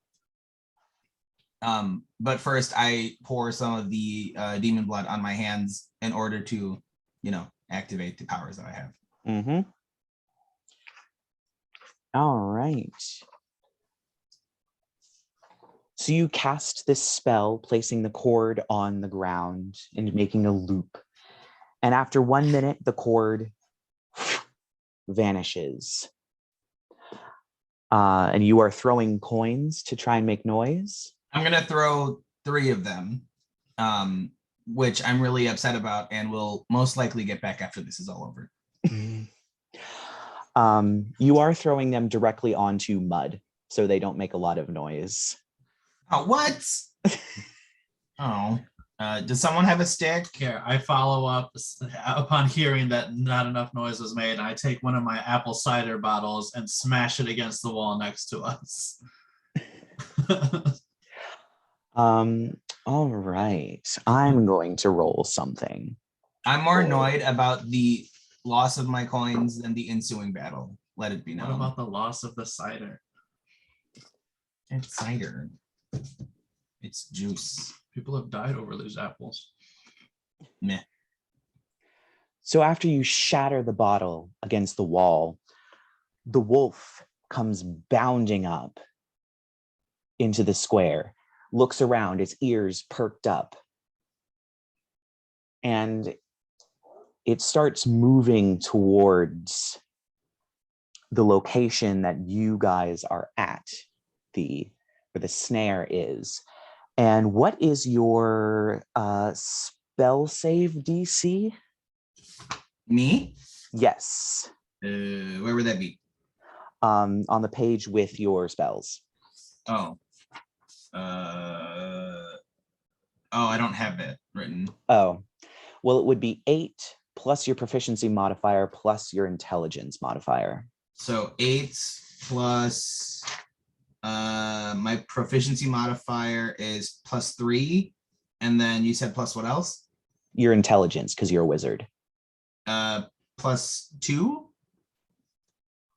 But first I pour some of the demon blood on my hands in order to, activate the powers that I have. Mm-hmm. All right. So you cast this spell, placing the cord on the ground and making a loop. And after 1 minute, the cord vanishes. And you are throwing coins to try and make noise. I'm going to throw 3 of them, which I'm really upset about and will most likely get back after this is all over. You are throwing them directly onto mud, so they don't make a lot of noise. Oh, what? Oh, does someone have a stick? Here, I follow up upon hearing that not enough noise was made. I take one of my apple cider bottles and smash it against the wall next to us. All right. I'm going to roll something. I'm more annoyed about the loss of my coins than the ensuing battle. Let it be known. What about the loss of the cider? It's cider. It's juice. People have died over these apples. Meh. So after you shatter the bottle against the wall, the wolf comes bounding up into the square, looks around, its ears perked up, and it starts moving towards the location that you guys are at, where the snare is. And what is your spell save DC? Me? Yes. Where would that be? On the page with your spells. Oh. I don't have that written. Oh. Well, it would be 8 plus your proficiency modifier plus your intelligence modifier. So 8 plus my proficiency modifier is +3. And then you said plus what else? Your intelligence, because you're a wizard. +2?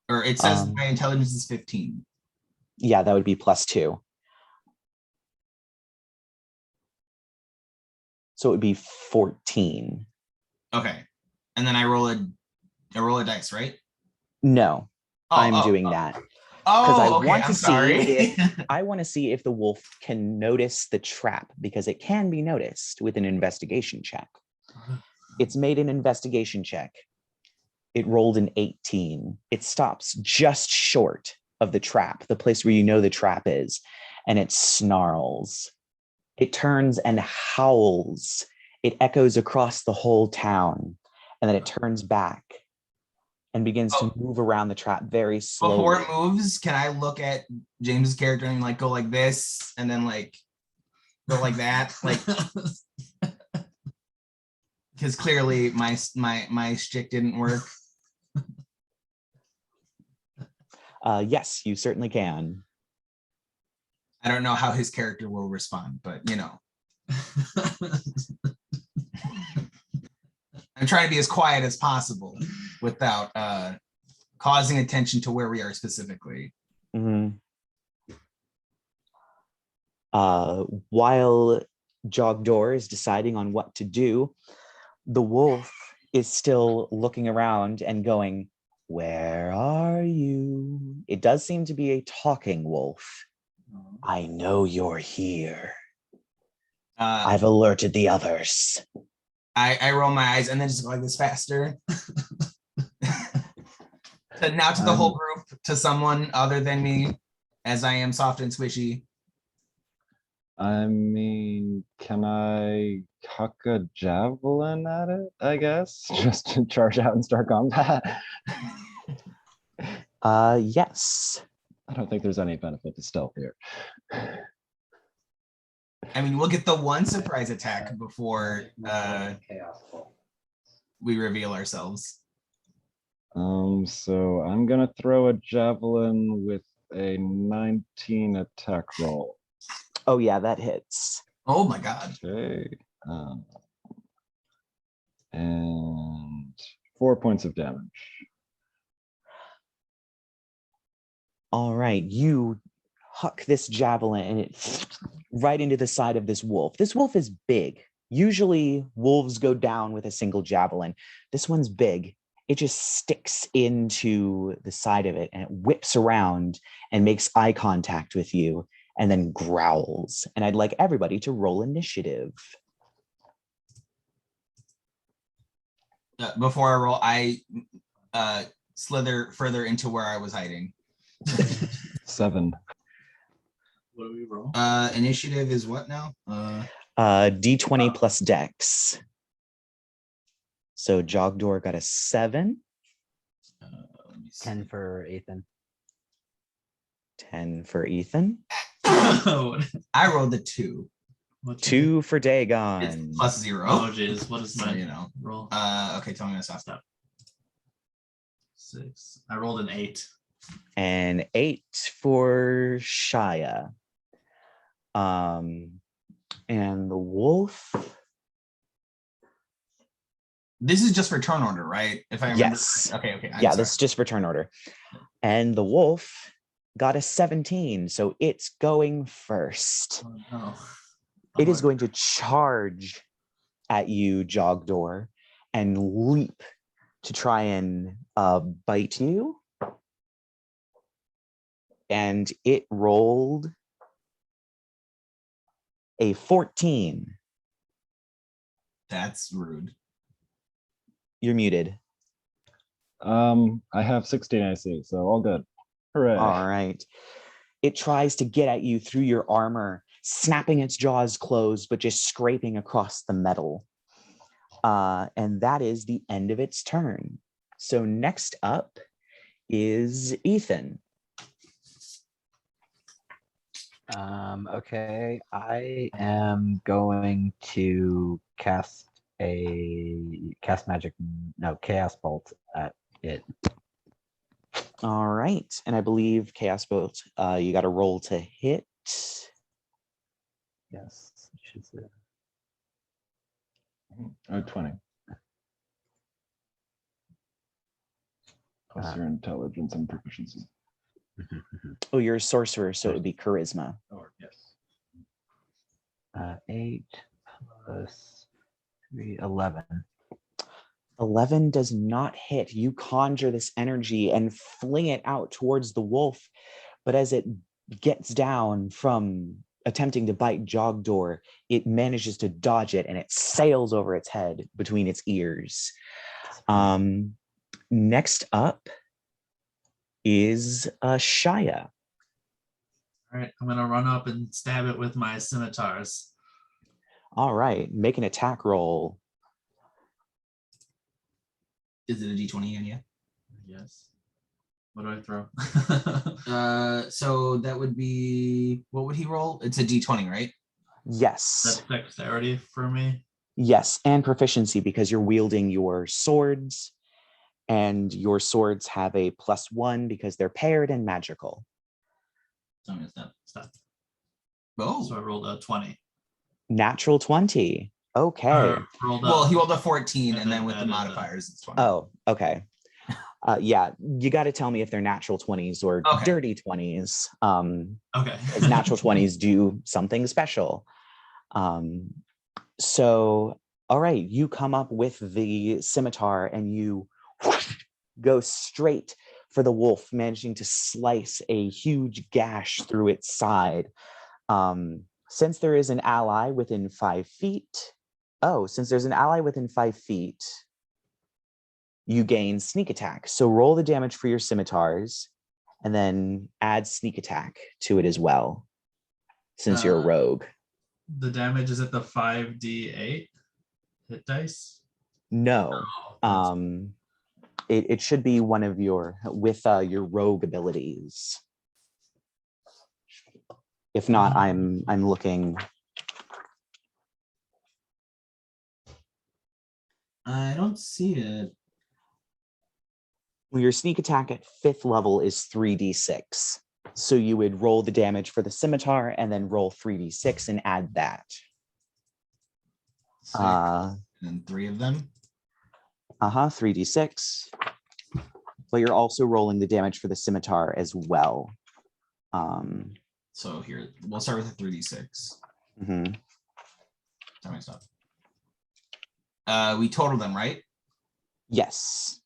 Or it says my intelligence is 15. Yeah, that would be +2. So it would be 14. Okay. And then I roll a dice, right? No, I'm doing that. Because I okay, want I'm to sorry. see I want to see if the wolf can notice the trap, because it can be noticed with an investigation check. It's made an investigation check. It rolled an 18. It stops just short of the trap, the place where you know the trap is, and it snarls. It turns and howls. It echoes across the whole town, and then it turns back and begins to move around the trap very slowly. Before it moves, can I look at James's character and like go like this and then like go like that? Like, because clearly my shtick didn't work. Yes, you certainly can. I don't know how his character will respond, but you know. I'm trying to be as quiet as possible without causing attention to where we are specifically. Mm-hmm. While Jogdor is deciding on what to do, the wolf is still looking around and going, "Where are you?" It does seem to be a talking wolf. "I know you're here. I've alerted the others." I roll my eyes and then just go like this faster. Now to the whole group, to someone other than me, as I am soft and squishy. I mean, can I huck a javelin at it, I guess? Just to charge out and start combat? Yes. I don't think there's any benefit to stealth here. I mean, we'll get the one surprise attack before we reveal ourselves. So I'm gonna throw a javelin with a 19 attack roll. Oh yeah, that hits. Oh my god. Okay. And 4 points of damage. All right, you huck this javelin and it right into the side of this wolf. This wolf is big. Usually wolves go down with a single javelin. This one's big. It just sticks into the side of it and it whips around and makes eye contact with you and then growls. And I'd like everybody to roll initiative. Before I roll, I slither further into where I was hiding. 7. What do we roll? Initiative is what now? D20 plus Dex. So Jogdor got a 7. 10 for Aethan. 10 for Aethan. I rolled the 2. 2 for It's Dagon. +0. Oh jeez, what is So, my you know. roll? Okay, tell me to stop. 6. I rolled an 8. And 8 for Shia. And the wolf. This is just for turn order, right? If I remember. Yes. Okay. I'm Yeah, sorry. this is just for turn order. And the wolf got a 17, so it's going first. Oh, no. It is going to charge at you, Jogdor, and leap to try and bite you. And it rolled a 14. That's rude. You're muted. I have 16 AC, so all good. Hooray. All right. It tries to get at you through your armor, snapping its jaws closed, but just scraping across the metal. And that is the end of its turn. So next up is Aethan. Okay, I am going to cast a cast magic, no, chaos bolt at it. All right. And I believe Chaos Bolt, you got to roll to hit. Yes. Which is it? 20. Plus your intelligence and proficiency. Oh, you're a sorcerer, so it would be charisma. Oh, yes. 8 plus 3, 11. 11 does not hit. You conjure this energy and fling it out towards the wolf. But as it gets down from attempting to bite Jogdor, it manages to dodge it and it sails over its head between its ears. Next up is Shia. All right, I'm gonna run up and stab it with my scimitars. All right, make an attack roll. Is it a D20 again? Yeah. Yes. What do I throw? So that would be, what would he roll? It's a D20, right? Yes. That's dexterity for me. Yes, and proficiency because you're wielding your swords, and your swords have a +1 because they're paired and magical. So I'm gonna stop. Oh. So I rolled a 20. Natural 20. Okay. Well, he rolled a 14, and then with the added modifiers, it's 20. Oh, okay. Yeah, you got to tell me if they're natural 20s or Okay. dirty 20s. Okay. As natural 20s do something special. So, all right, you come up with the scimitar and you go straight for the wolf, managing to slice a huge gash through its side. Since there is an ally within 5 feet, since there's an ally within 5 feet, you gain sneak attack. So roll the damage for your scimitars and then add sneak attack to it as well, since you're a rogue. The damage is at the 5d8 hit dice? No. Oh, It should be one of your rogue abilities. If not, I'm looking. I don't see it. Well, your sneak attack at 5th level is 3d6. So you would roll the damage for the scimitar and then roll 3d6 and add that. 6, and then 3 of them. 3d6. But you're also rolling the damage for the scimitar as well. So here, we'll start with the 3d6. Mhm. Tell me stop. We totaled them, right? Yes.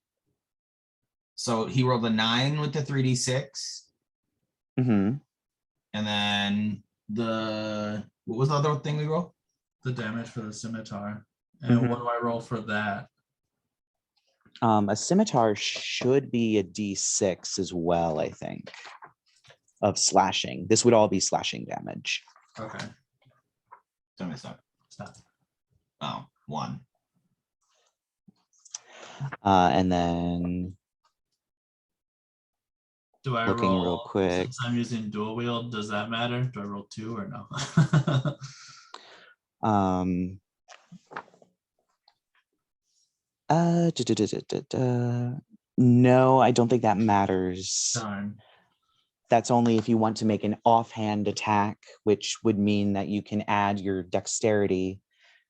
So he rolled a 9 with the 3d6. Mm-hmm. And then what was the other thing we rolled? The damage for the scimitar. And what do I roll for that? A scimitar should be a d6 as well, I think, of slashing. This would all be slashing damage. Okay. Tell me stop. Stop. Oh, 1. And then Do I looking roll real quick. Since I'm using dual wield, does that matter? Do I roll 2 or no? No, I don't think that matters. Darn. That's only if you want to make an offhand attack, which would mean that you can add your dexterity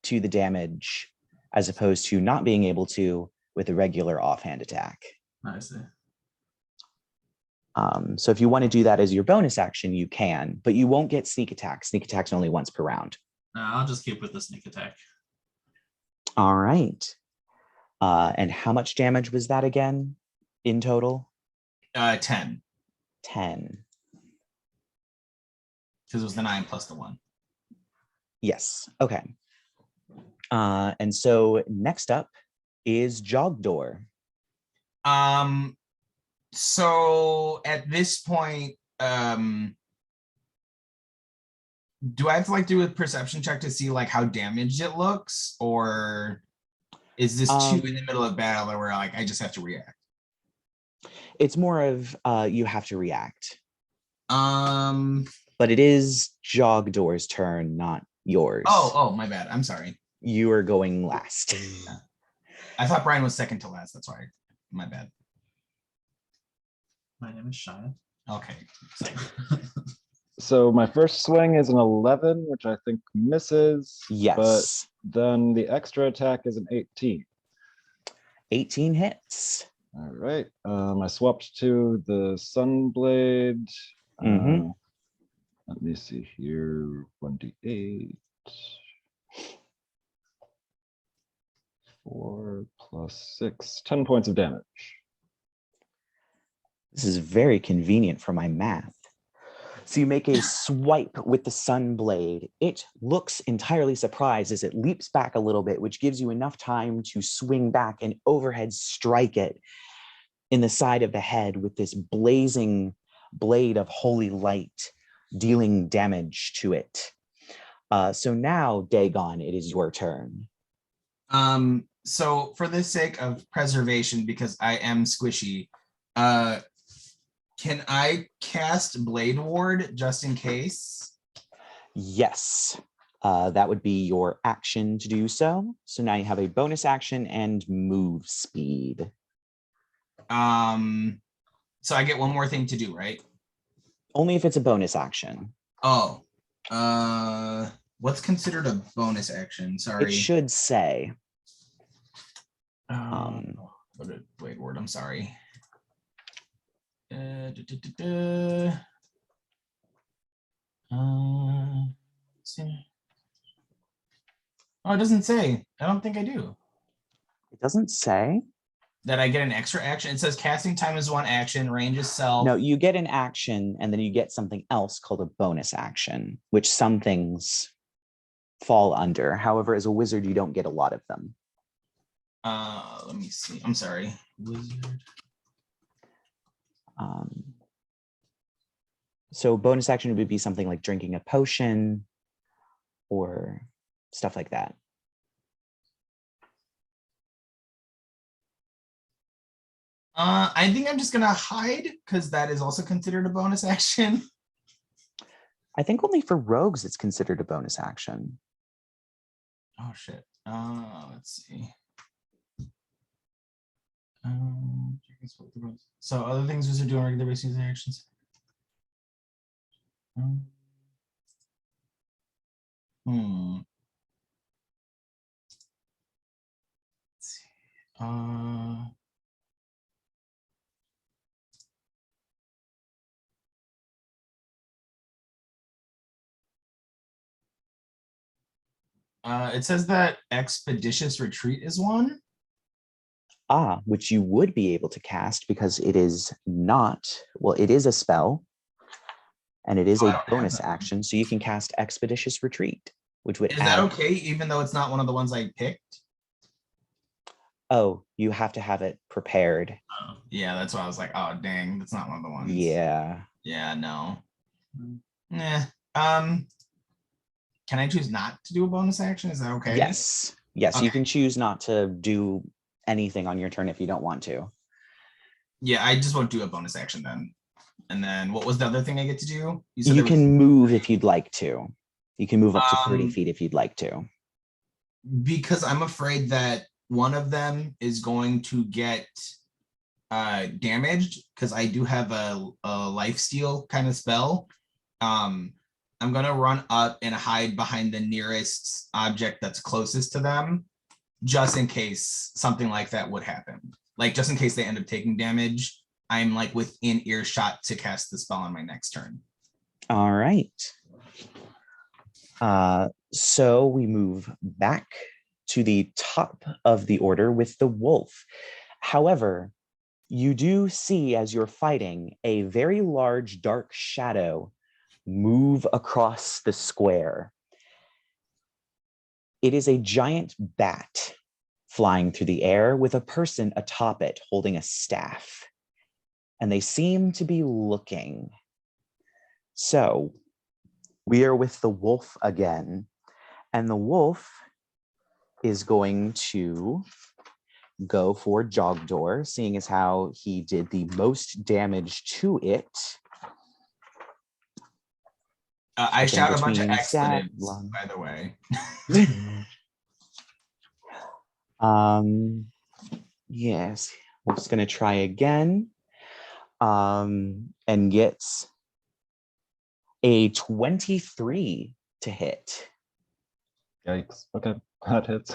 to the damage, as opposed to not being able to with a regular offhand attack. I see. So if you want to do that as your bonus action, you can, but you won't get sneak attack. Sneak attack's only once per round. No, I'll just keep with the sneak attack. All right. And how much damage was that again in total? 10. 10. Because it was the 9 plus the 1. Yes. Okay. And so next up is Jogdor. So at this point, do I have to do a perception check to see how damaged it looks, or is this too in the middle of battle where I just have to react? It's more of you have to react. But it is Jogdor's turn, not yours. Oh, my bad. I'm sorry. You are going last. I thought Bryan was second to last. That's why. My bad. My name is Shia. Okay. So, So my first swing is an 11, which I think misses. Yes. But then the extra attack is an 18. 18 hits. All right. I swapped to the Sunblade. Mhm. Let me see here. 1d8. 4 plus 6. 10 points of damage. This is very convenient for my math. So you make a swipe with the Sunblade. It looks entirely surprised as it leaps back a little bit, which gives you enough time to swing back and overhead strike it in the side of the head with this blazing blade of holy light, dealing damage to it. So now, Dagon, it is your turn. So for the sake of preservation, because I am squishy, can I cast Blade Ward just in case? Yes, that would be your action to do so. So now you have a bonus action and move speed. So I get one more thing to do, right? Only if it's a bonus action. Oh, what's considered a bonus action? Sorry. It should say. What did Blade Ward? I'm sorry. Oh, it doesn't say. I don't think I do. It doesn't say. That I get an extra action. It says casting time is 1 action, range is self. No, you get an action and then you get something else called a bonus action, which some things fall under. However, as a wizard, you don't get a lot of them. Let me see. I'm sorry. Wizard. So bonus action would be something like drinking a potion or stuff like that. I think I'm just gonna hide because that is also considered a bonus action. I think only for rogues it's considered a bonus action. Oh shit. Let's see. So other things wizards do on regular basis actions. Let's see. It says that expeditious retreat is one. Which you would be able to cast because it is not, well, it is a spell and it is a bonus action. So you can cast expeditious retreat, which would Is that okay, even though it's not one of the ones I picked? Oh, you have to have it prepared. Yeah, that's why I was like, oh dang, that's not one of the ones. Yeah. Yeah, no. Yeah. Can I choose not to do a bonus action? Is that okay? Yes. Yes, okay. You can choose not to do anything on your turn if you don't want to. Yeah, I just won't do a bonus action then. And then what was the other thing I get to do? You can move if you'd like to. You can move up to 30 feet if you'd like to. Because I'm afraid that one of them is going to get damaged because I do have a lifesteal kind of spell. I'm gonna run up and hide behind the nearest object that's closest to them, just in case something like that would happen. Like just in case they end up taking damage, I'm like within earshot to cast the spell on my next turn. All right. So we move back to the top of the order with the wolf. However, you do see as you're fighting a very large dark shadow move across the square. It is a giant bat flying through the air with a person atop it holding a staff. And they seem to be looking. So we are with the wolf again. And the wolf is going to go for Jogdor, seeing as how he did the most damage to it. I shout a bunch of expletives, by the way. Yes, we're just gonna try again. And gets a 23 to hit. Yikes. Okay, that hits.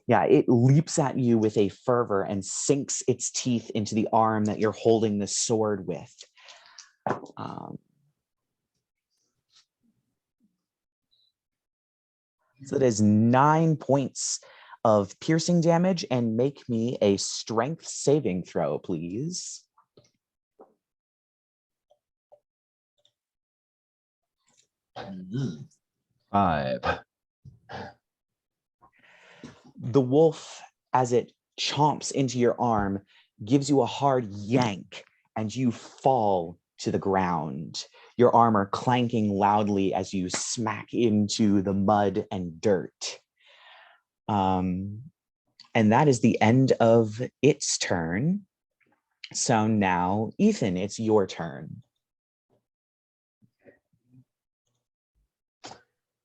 Yeah, it leaps at you with a fervor and sinks its teeth into the arm that you're holding the sword with. So that is 9 points of piercing damage, and make me a strength saving throw, please. Mm. 5. The wolf, as it chomps into your arm, gives you a hard yank, and you fall to the ground, your armor clanking loudly as you smack into the mud and dirt. And that is the end of its turn. So now, Aethan, it's your turn.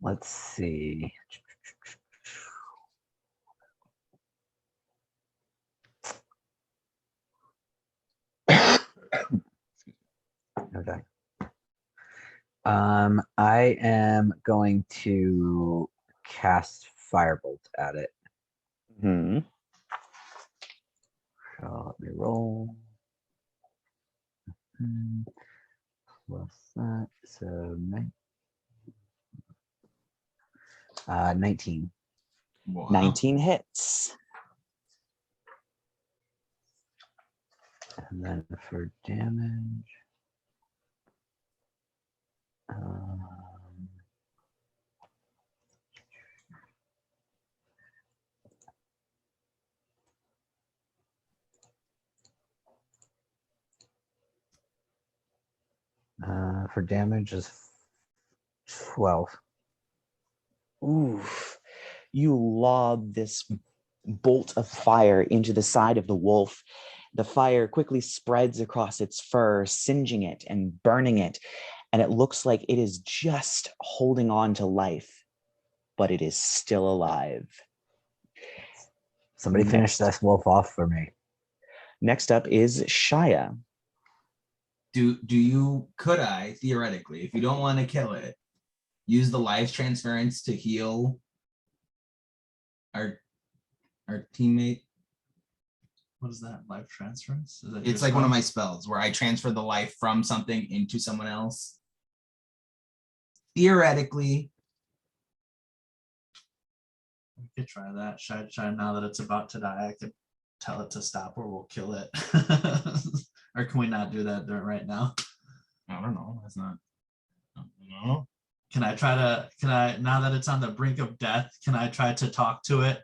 Let's see. Okay. I am going to cast Firebolt at it. Hmm. So let me roll. Plus that, so 19. Wow. 19 hits. And then for damage, for damage is 12. Oof. You lob this bolt of fire into the side of the wolf. The fire quickly spreads across its fur, singeing it and burning it. And it looks like it is just holding on to life, but it is still alive. Somebody finish this wolf off for me. Next up is Shia. Could I, theoretically, if you don't want to kill it, use the life transference to heal our teammate? What is that? Life transference? Is that It's like one of my spells where I transfer the life from something into someone else. Theoretically. We could try that. Should I try now that it's about to die? I could tell it to stop or we'll kill it. Or can we not do that right now? I don't know. That's not. No. Can I, now that it's on the brink of death, can I try to talk to it?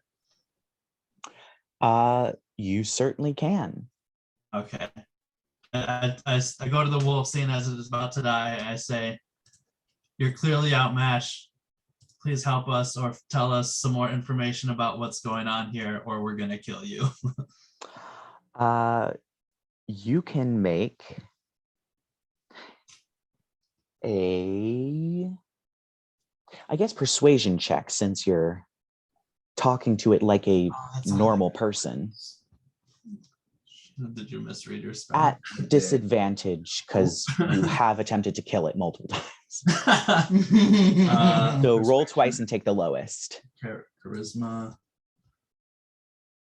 You certainly can. Okay. I go to the wolf scene as it is about to die. I say, "You're clearly outmatched. Please help us or tell us some more information about what's going on here, or we're gonna kill you." You can make a, I guess, persuasion check, since you're talking to it like a normal person. Did you misread your spell? At disadvantage, because you have attempted to kill it multiple times. So roll twice and take the lowest. Charisma.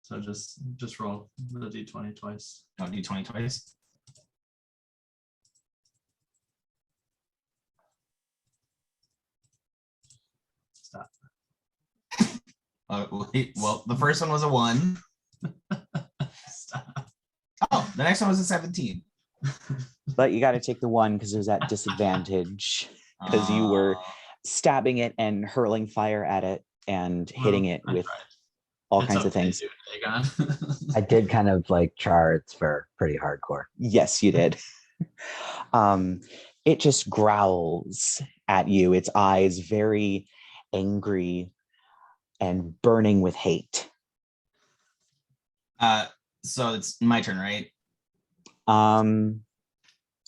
So just roll the d20 twice. Oh, d20 twice. Stop. Wait, well, the first one was a 1. Stop. Oh, the next one was a 17. But you got to take the 1 because it was at disadvantage, because you were stabbing it and hurling fire at it and hitting it with all kinds of things. Dagon. I did kind of like char its fur pretty hardcore. Yes, you did. It just growls at you, its eyes very angry and burning with hate. So it's my turn, right?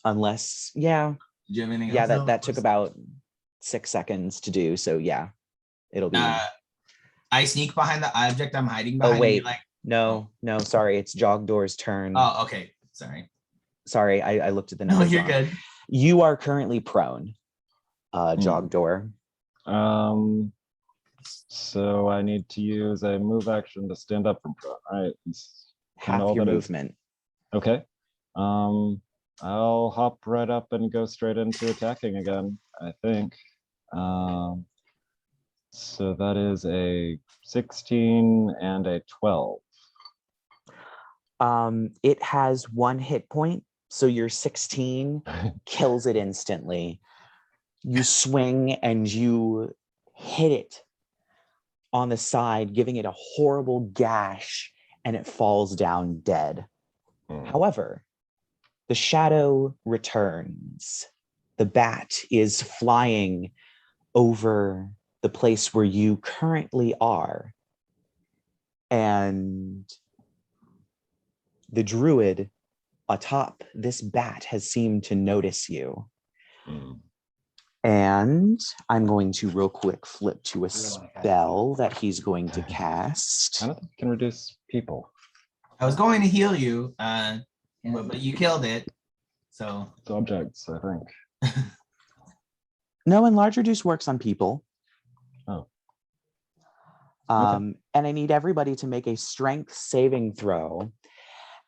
Unless, yeah. Did you have anything Yeah, else? that took about 6 seconds to do. So yeah, it'll be. I sneak behind the object I'm hiding behind. Oh wait, and be like, no, sorry, it's Jogdor's turn. oh, okay. Sorry, I looked at the No, numbers. you're wrong. good. You are currently prone, Jogdor. So I need to use a move action to stand up from prone, right? Half all your that is- movement. Okay. I'll hop right up and go straight into attacking again, I think. So that is a 16 and a 12. It has 1 hit point, so your 16 kills it instantly. You swing and you hit it on the side, giving it a horrible gash, and it falls down dead. However, the shadow returns. The bat is flying over the place where you currently are. And the druid atop this bat has seemed to notice you. And I'm going to real quick flip to a spell that he's going to cast. I don't think it can reduce people. I was going to heal you, but you killed it. So It's objects, I think. No, Enlarge Reduce works on people. Oh. And I need everybody to make a strength saving throw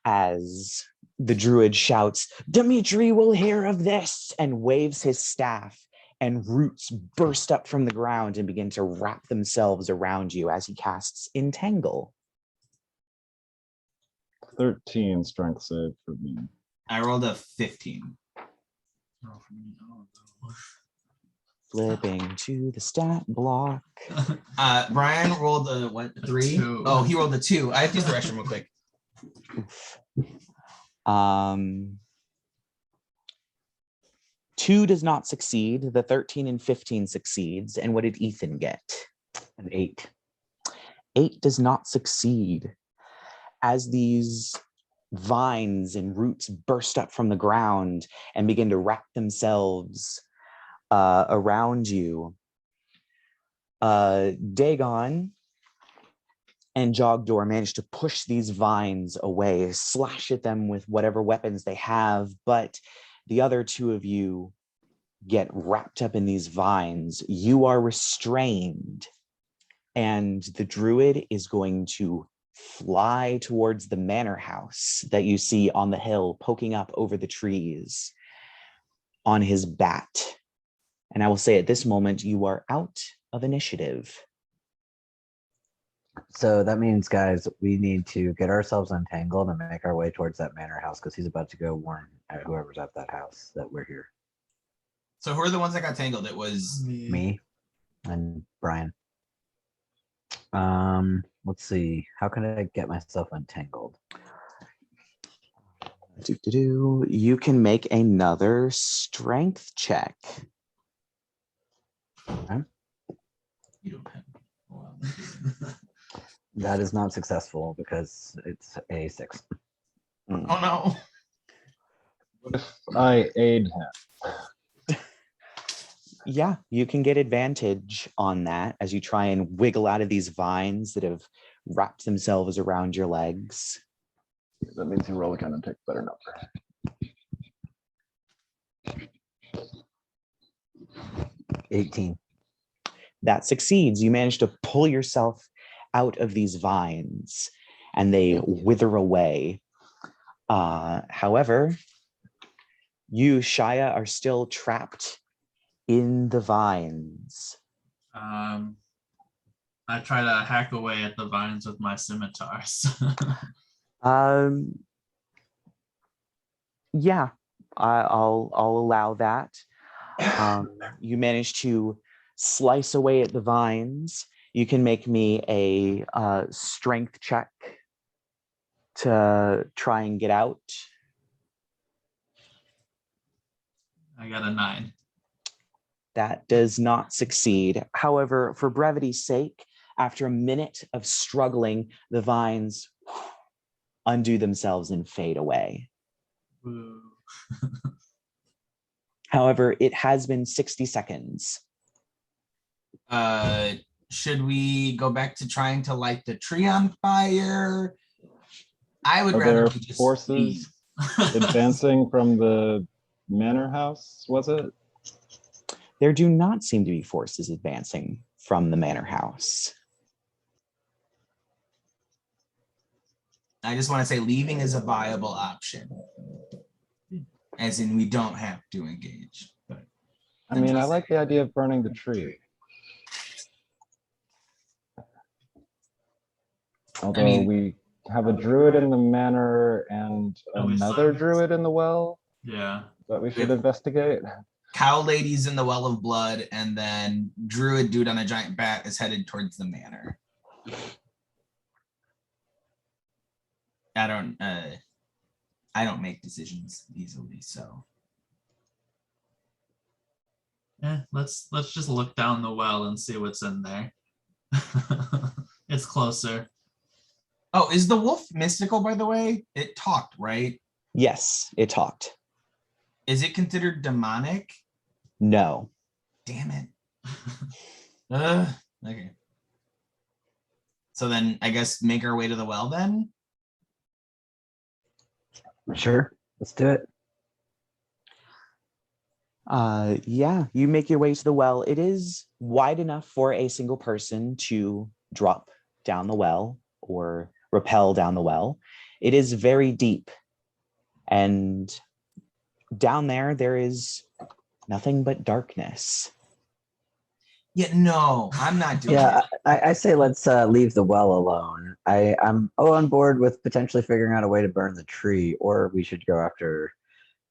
as the druid shouts, "Dimitri will hear of this," and waves his staff, and roots burst up from the ground and begin to wrap themselves around you as he casts Entangle. 13 strength save for me. I rolled a 15. Flipping to the stat block. Bryan rolled a what? 3? 2. Oh, he rolled a 2. I have to use the restroom real quick. Oof. 2 does not succeed. The 13 and 15 succeeds. And what did Aethan get? An 8. 8 does not succeed. As these vines and roots burst up from the ground and begin to wrap themselves around you, Dagon and Jogdor manage to push these vines away, slash at them with whatever weapons they have, but the other 2 of you get wrapped up in these vines. You are restrained, and the druid is going to fly towards the manor house that you see on the hill poking up over the trees on his bat. And I will say at this moment, you are out of initiative. So that means, guys, we need to get ourselves untangled and make our way towards that manor house because he's about to go warn whoever's at that house that we're here. So who are the ones that got tangled? It was Me and Bryan. Let's see. How can I get myself untangled? You can make another strength check. Okay. You don't have. Wow. That is not successful because it's a 6. oh no. What if I aid him? Yeah, you can get advantage on that as you try and wiggle out of these vines that have wrapped themselves around your legs. That means you roll again and take a better number. 18. That succeeds. You manage to pull yourself out of these vines and they wither away. However, you, Shia, are still trapped in the vines. I try to hack away at the vines with my scimitars. Yeah, I'll allow that. You manage to slice away at the vines. You can make me a strength check to try and get out. I got a 9. That does not succeed. However, for brevity's sake, after a minute of struggling, the vines undo themselves and fade away. Woo. However, it has been 60 seconds. Shia should we go back to trying to light the tree on fire? I would Are rather there we just forces leave. advancing from the manor house, was it? There do not seem to be forces advancing from the manor house. I just want to say leaving is a viable option. As in, we don't have to engage. But I mean, I like the idea of burning the tree. Although we have a druid in the manor and And we another saw- druid in the well Yeah. that we should investigate. cow ladies in the well of blood, and then druid dude on a giant bat is headed towards the manor. I don't make decisions easily, so Let's just look down the well and see what's in there. It's closer. oh, is the wolf mystical, by the way? It talked, right? Yes, it talked. Is it considered demonic? No. Damn it. Okay. So then I guess make our way to the well then? Sure, let's do it. Yeah, you make your way to the well. It is wide enough for a single person to drop down the well or rappel down the well. It is very deep. And down there is nothing but darkness. Yeah, no, I'm not doing Yeah, it. I say let's leave the well alone. I'm on board with potentially figuring out a way to burn the tree, or we should go after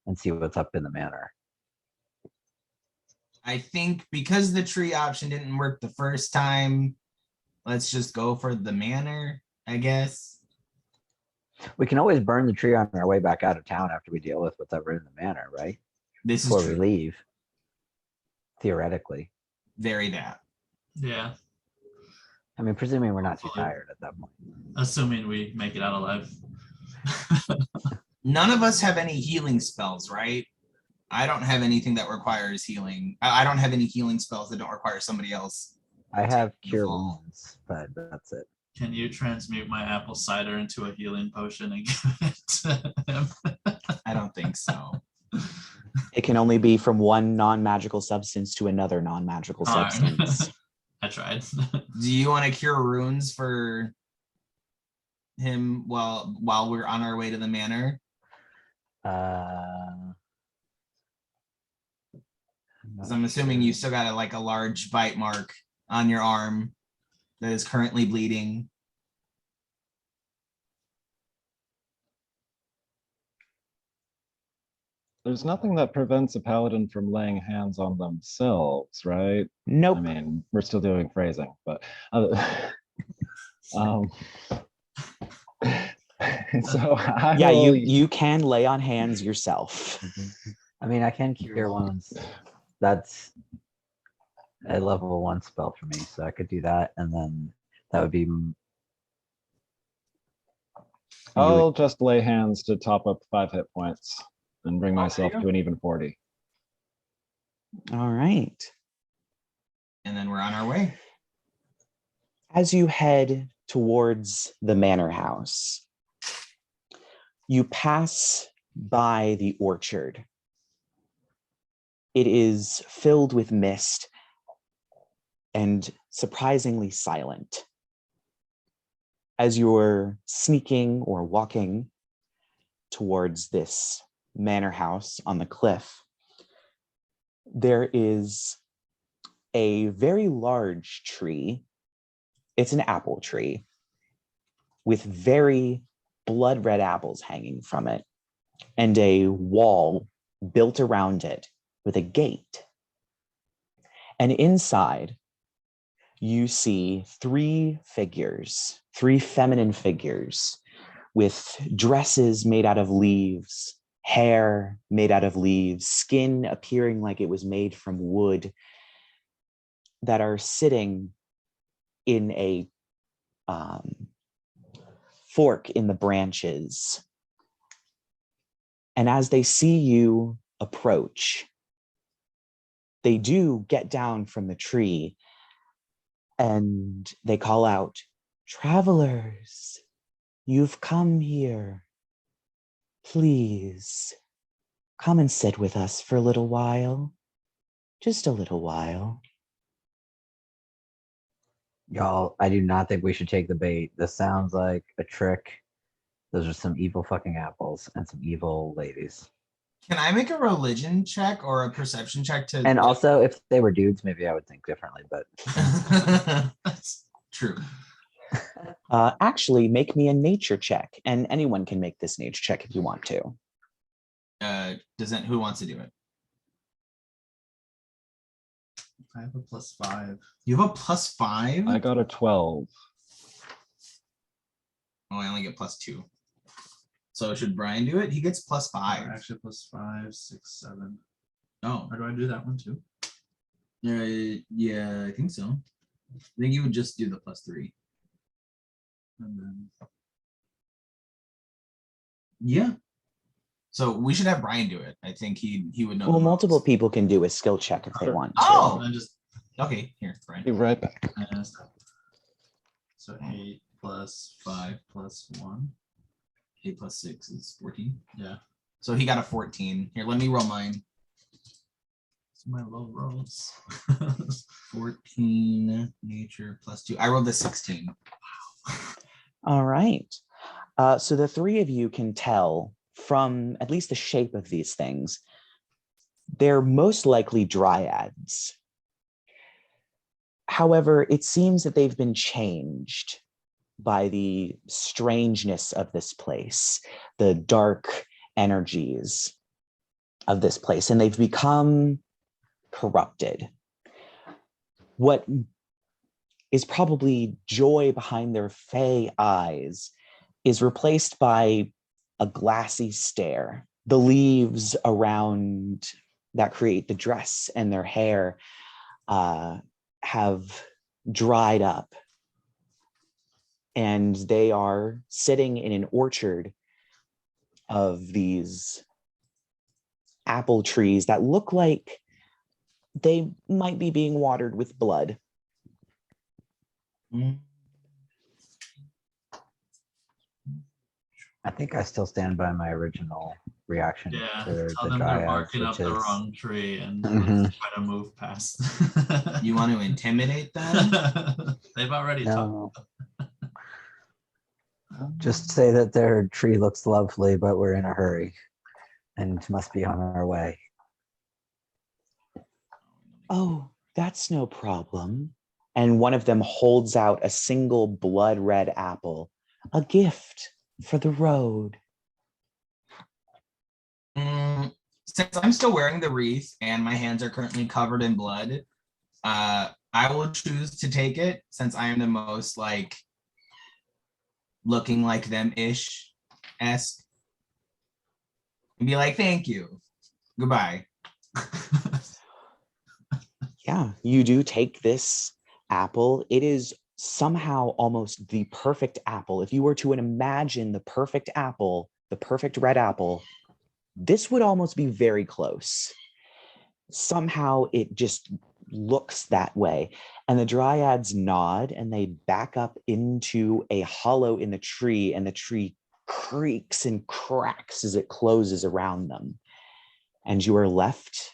and see what's up in the manor. I think because the tree option didn't work the first time, let's just go for the manor, I guess. We can always burn the tree on our way back out of town after we deal with whatever in the manor, right? This Before is we true. leave, theoretically. Very that. Yeah. I mean, presuming we're not too tired at that point. Assuming we make it out alive. None of us have any healing spells, right? I don't have anything that requires healing. I don't have any healing spells that don't require somebody else. I have cure Fall. wounds, but that's it. Can you transmute my apple cider into a healing potion and give it to him? I don't think so. It can only be from one non-magical substance to another non-magical Darn. substance. I tried. Do you want to cure runes for him while we're on our way to the manor? Because I'm assuming you still got a large bite mark on your arm that is currently bleeding. There's nothing that prevents a paladin from laying hands on themselves, right? Nope. I mean, we're still doing phrasing, but so Yeah, you can lay on hands yourself. I mean, I can cure wounds. That's a level 1 spell for me, so I could do that, and then that would be. I'll just lay hands to top up 5 hit points and bring myself there you to an even 40. All right. And then we're on our way. As you head towards the manor house, you pass by the orchard. It is filled with mist and surprisingly silent. As you're sneaking or walking towards this manor house on the cliff, there is a very large tree. It's an apple tree with very blood red apples hanging from it, and a wall built around it with a gate. And inside, you see 3 figures, 3 feminine figures with dresses made out of leaves, hair made out of leaves, skin appearing like it was made from wood, that are sitting in a fork in the branches. And as they see you approach, they do get down from the tree And they call out, "Travelers, you've come here. Please come and sit with us for a little while. Just a little while." Y'all, I do not think we should take the bait. This sounds like a trick. Those are some evil fucking apples and some evil ladies. Can I make a religion check or a perception check to? And also, if they were dudes, maybe I would think differently, but That's true. Actually, make me a nature check, and anyone can make this nature check if you want to. Who wants to do it? I have a +5. You have a +5? I got a 12. Oh, I only get +2. So should Bryan do it? He gets +5. Actually, +5, 6, 7. Oh, Or do I do that one too? yeah, I think so. I think you would just do the +3. And then Yeah. So we should have Bryan do it. I think he would know. Well, the multiple most. people can do a skill check if they Sure. want to. Oh! and then just Okay, here, Bryan. Be right back. so 8 + 5 + 1. 8 + 6 is 14. Yeah, So he got a 14. Here, let me roll mine. it's my low rolls. 14 nature +2. I rolled a 16. All right. So the three of you can tell from at least the shape of these things, they're most likely dryads. However, it seems that they've been changed by the strangeness of this place, the dark energies of this place, and they've become corrupted. What is probably joy behind their fey eyes is replaced by a glassy stare. The leaves around that create the dress and their hair have dried up, and they are sitting in an orchard of these apple trees that look like they might be being watered with blood. I think I still stand by my original reaction Yeah, to tell the them they're dryads, barking up which the is wrong tree and Mhm. try to move past. You want to intimidate them? They've already talked. no. Just say that their tree looks lovely, but we're in a hurry and must be on our way. "Oh, that's no problem." And one of them holds out a single blood red apple, "A gift for the road." Since I'm still wearing the wreath and my hands are currently covered in blood, I will choose to take it since I am the most like looking like them-ish esque. And be like, "Thank you. Goodbye." Yeah, you do take this apple. It is somehow almost the perfect apple. If you were to imagine the perfect apple, the perfect red apple, this would almost be very close. Somehow it just looks that way. And the dryads nod and they back up into a hollow in the tree, and the tree creaks and cracks as it closes around them. And you are left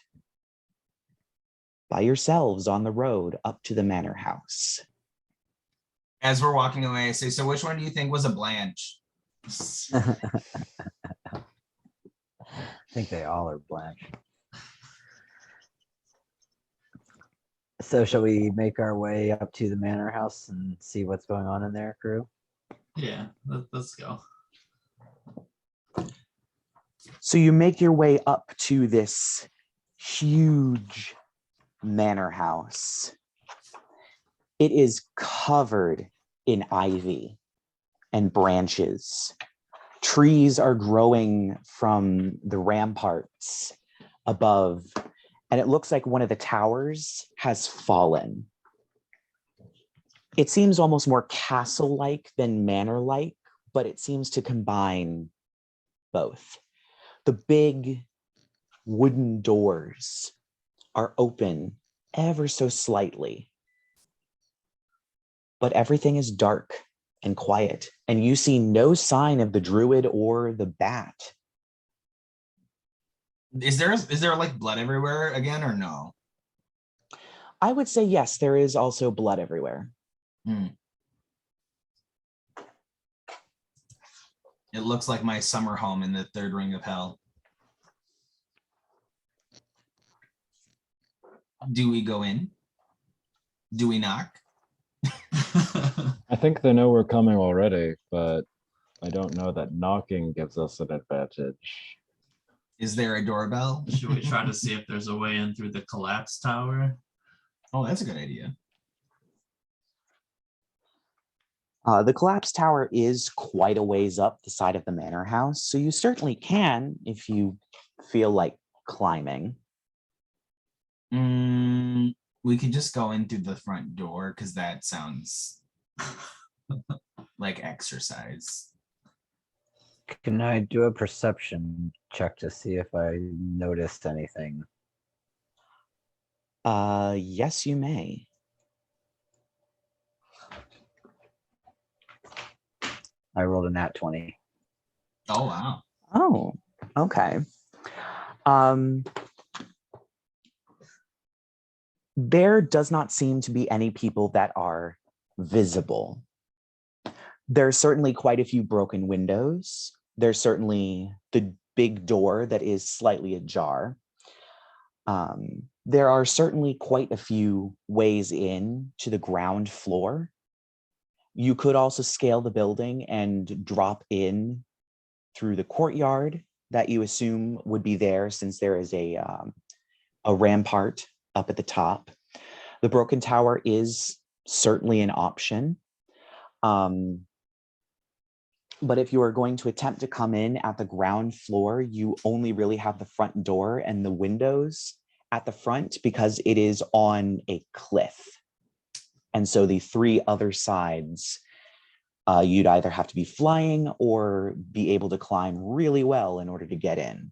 by yourselves on the road up to the manor house. As we're walking away, I say, "So which one do you think was a Blanche?" I think they all are Blanche. So shall we make our way up to the manor house and see what's going on in there, crew? Yeah, let's go. So you make your way up to this huge manor house. It is covered in ivy and branches. Trees are growing from the ramparts above, and it looks like one of the towers has fallen. It seems almost more castle-like than manor-like, but it seems to combine both. The big wooden doors are open ever so slightly. but everything is dark and quiet, and you see no sign of the druid or the bat. Is there like blood everywhere again or no? I would say yes, there is also blood everywhere. It looks like my summer home in the third ring of hell. Do we go in? Do we knock? I think they know we're coming already, but I don't know that knocking gives us an advantage. Is there a doorbell? Should we try to see if there's a way in through the collapsed tower? Oh, that's a good idea. The collapsed tower is quite a ways up the side of the manor house, so you certainly can if you feel like climbing. We could just go in through the front door because that sounds like exercise. Can I do a perception check to see if I noticed anything? Yes, you may. I rolled a nat 20. Oh, wow. Oh, okay. There does not seem to be any people that are visible. There's certainly quite a few broken windows. There's certainly the big door that is slightly ajar. There are certainly quite a few ways in to the ground floor. You could also scale the building and drop in through the courtyard that you assume would be there, since there is a rampart up at the top. The broken tower is certainly an option. But if you are going to attempt to come in at the ground floor, you only really have the front door and the windows at the front because it is on a cliff. And so the three other sides, you'd either have to be flying or be able to climb really well in order to get in.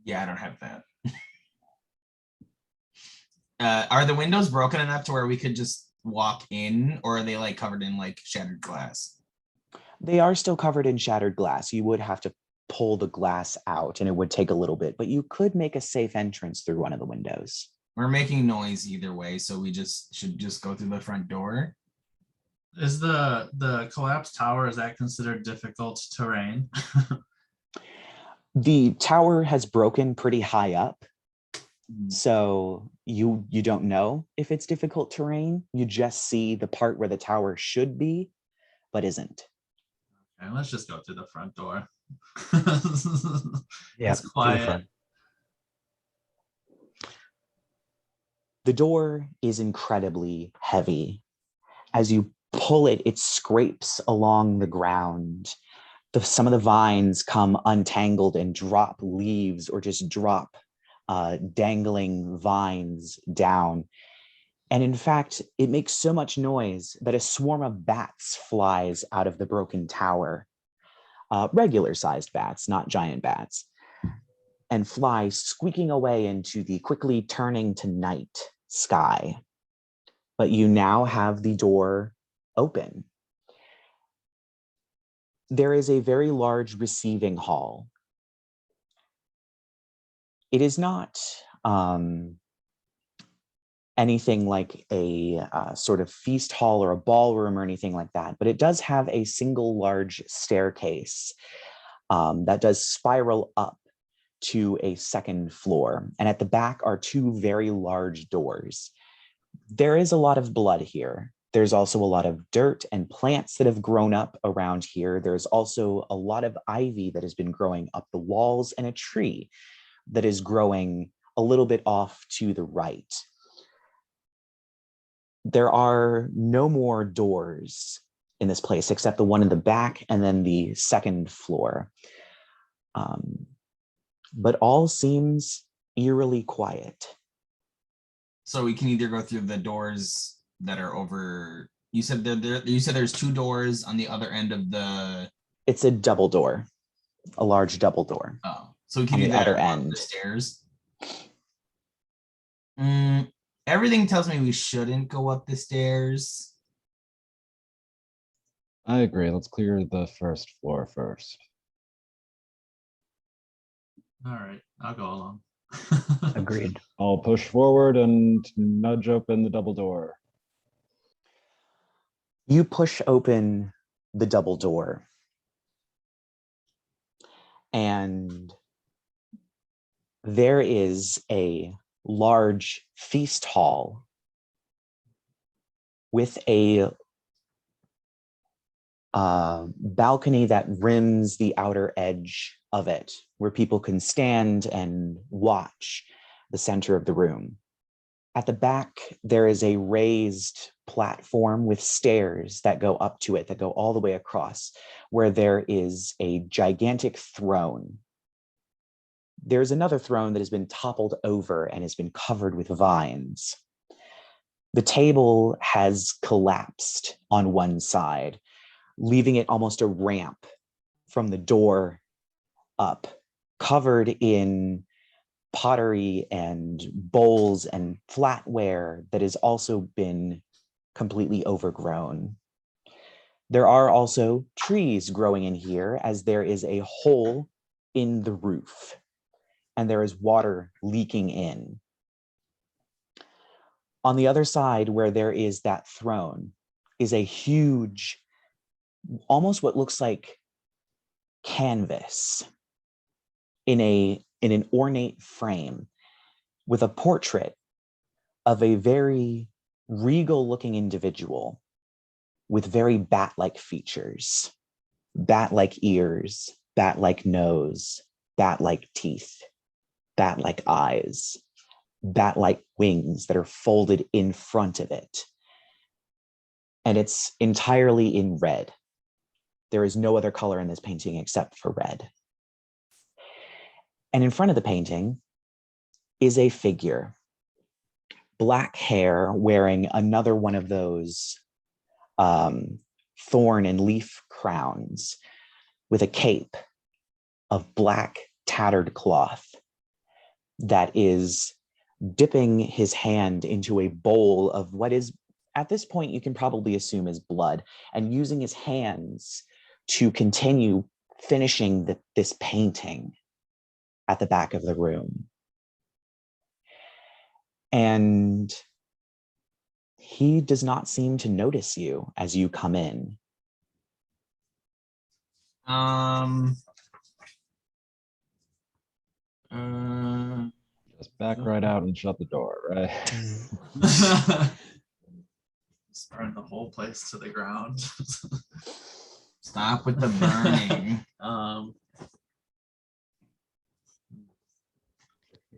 Yeah, I don't have that. Are the windows broken enough to where we could just walk in, or are they like covered in like shattered glass? They are still covered in shattered glass. You would have to pull the glass out and it would take a little bit, but you could make a safe entrance through one of the windows. We're making noise either way, so we should just go through the front door. Is the collapsed tower, is that considered difficult terrain? The tower has broken pretty high up, so you don't know if it's difficult terrain. You just see the part where the tower should be, but isn't. Okay, let's just go through the front door. Yeah, It's to the quiet. front. The door is incredibly heavy. As you pull it, it scrapes along the ground. Some of the vines come untangled and drop leaves or just drop dangling vines down. And in fact, it makes so much noise that a swarm of bats flies out of the broken tower. Regular-sized bats, not giant bats, and fly squeaking away into the quickly turning to night sky. But you now have the door open. There is a very large receiving hall. It is not anything like a sort of feast hall or a ballroom or anything like that, but it does have a single large staircase that does spiral up to a second floor. And at the back are two very large doors. There is a lot of blood here. There's also a lot of dirt and plants that have grown up around here. There's also a lot of ivy that has been growing up the walls and a tree that is growing a little bit off to the right. There are no more doors in this place except the one in the back and then the second floor. But all seems eerily quiet. So we can either go through the doors that are over. You said you said there's two doors on the other end of the. It's a double door, a large double door. Oh, so we can On do the that other or up end. the stairs. Everything tells me we shouldn't go up the stairs. I agree. Let's clear the first floor first. All right, I'll go along. Agreed. I'll push forward and nudge open the double door. You push open the double door, and there is a large feast hall with a balcony that rims the outer edge of it, where people can stand and watch the center of the room. At the back, there is a raised platform with stairs that go up to it, that go all the way across, where there is a gigantic throne. There's another throne that has been toppled over and has been covered with vines. The table has collapsed on one side, leaving it almost a ramp from the door up, covered in pottery and bowls and flatware that has also been completely overgrown. There are also trees growing in here, as there is a hole in the roof and there is water leaking in. On the other side, where there is that throne, is a huge, almost what looks like canvas in an ornate frame with a portrait of a very regal looking individual with very bat-like features, bat-like ears, bat-like nose, bat-like teeth, bat-like eyes, bat-like wings that are folded in front of it. And it's entirely in red. There is no other color in this painting except for red. And in front of the painting is a figure, black hair, wearing another one of those thorn and leaf crowns with a cape of black tattered cloth that is dipping his hand into a bowl of what is, at this point, you can probably assume is blood, and using his hands to continue finishing this painting at the back of the room. And he does not seem to notice you as you come in. Just back right out and shut the door, right? Just burn the whole place to the ground. Stop with the burning.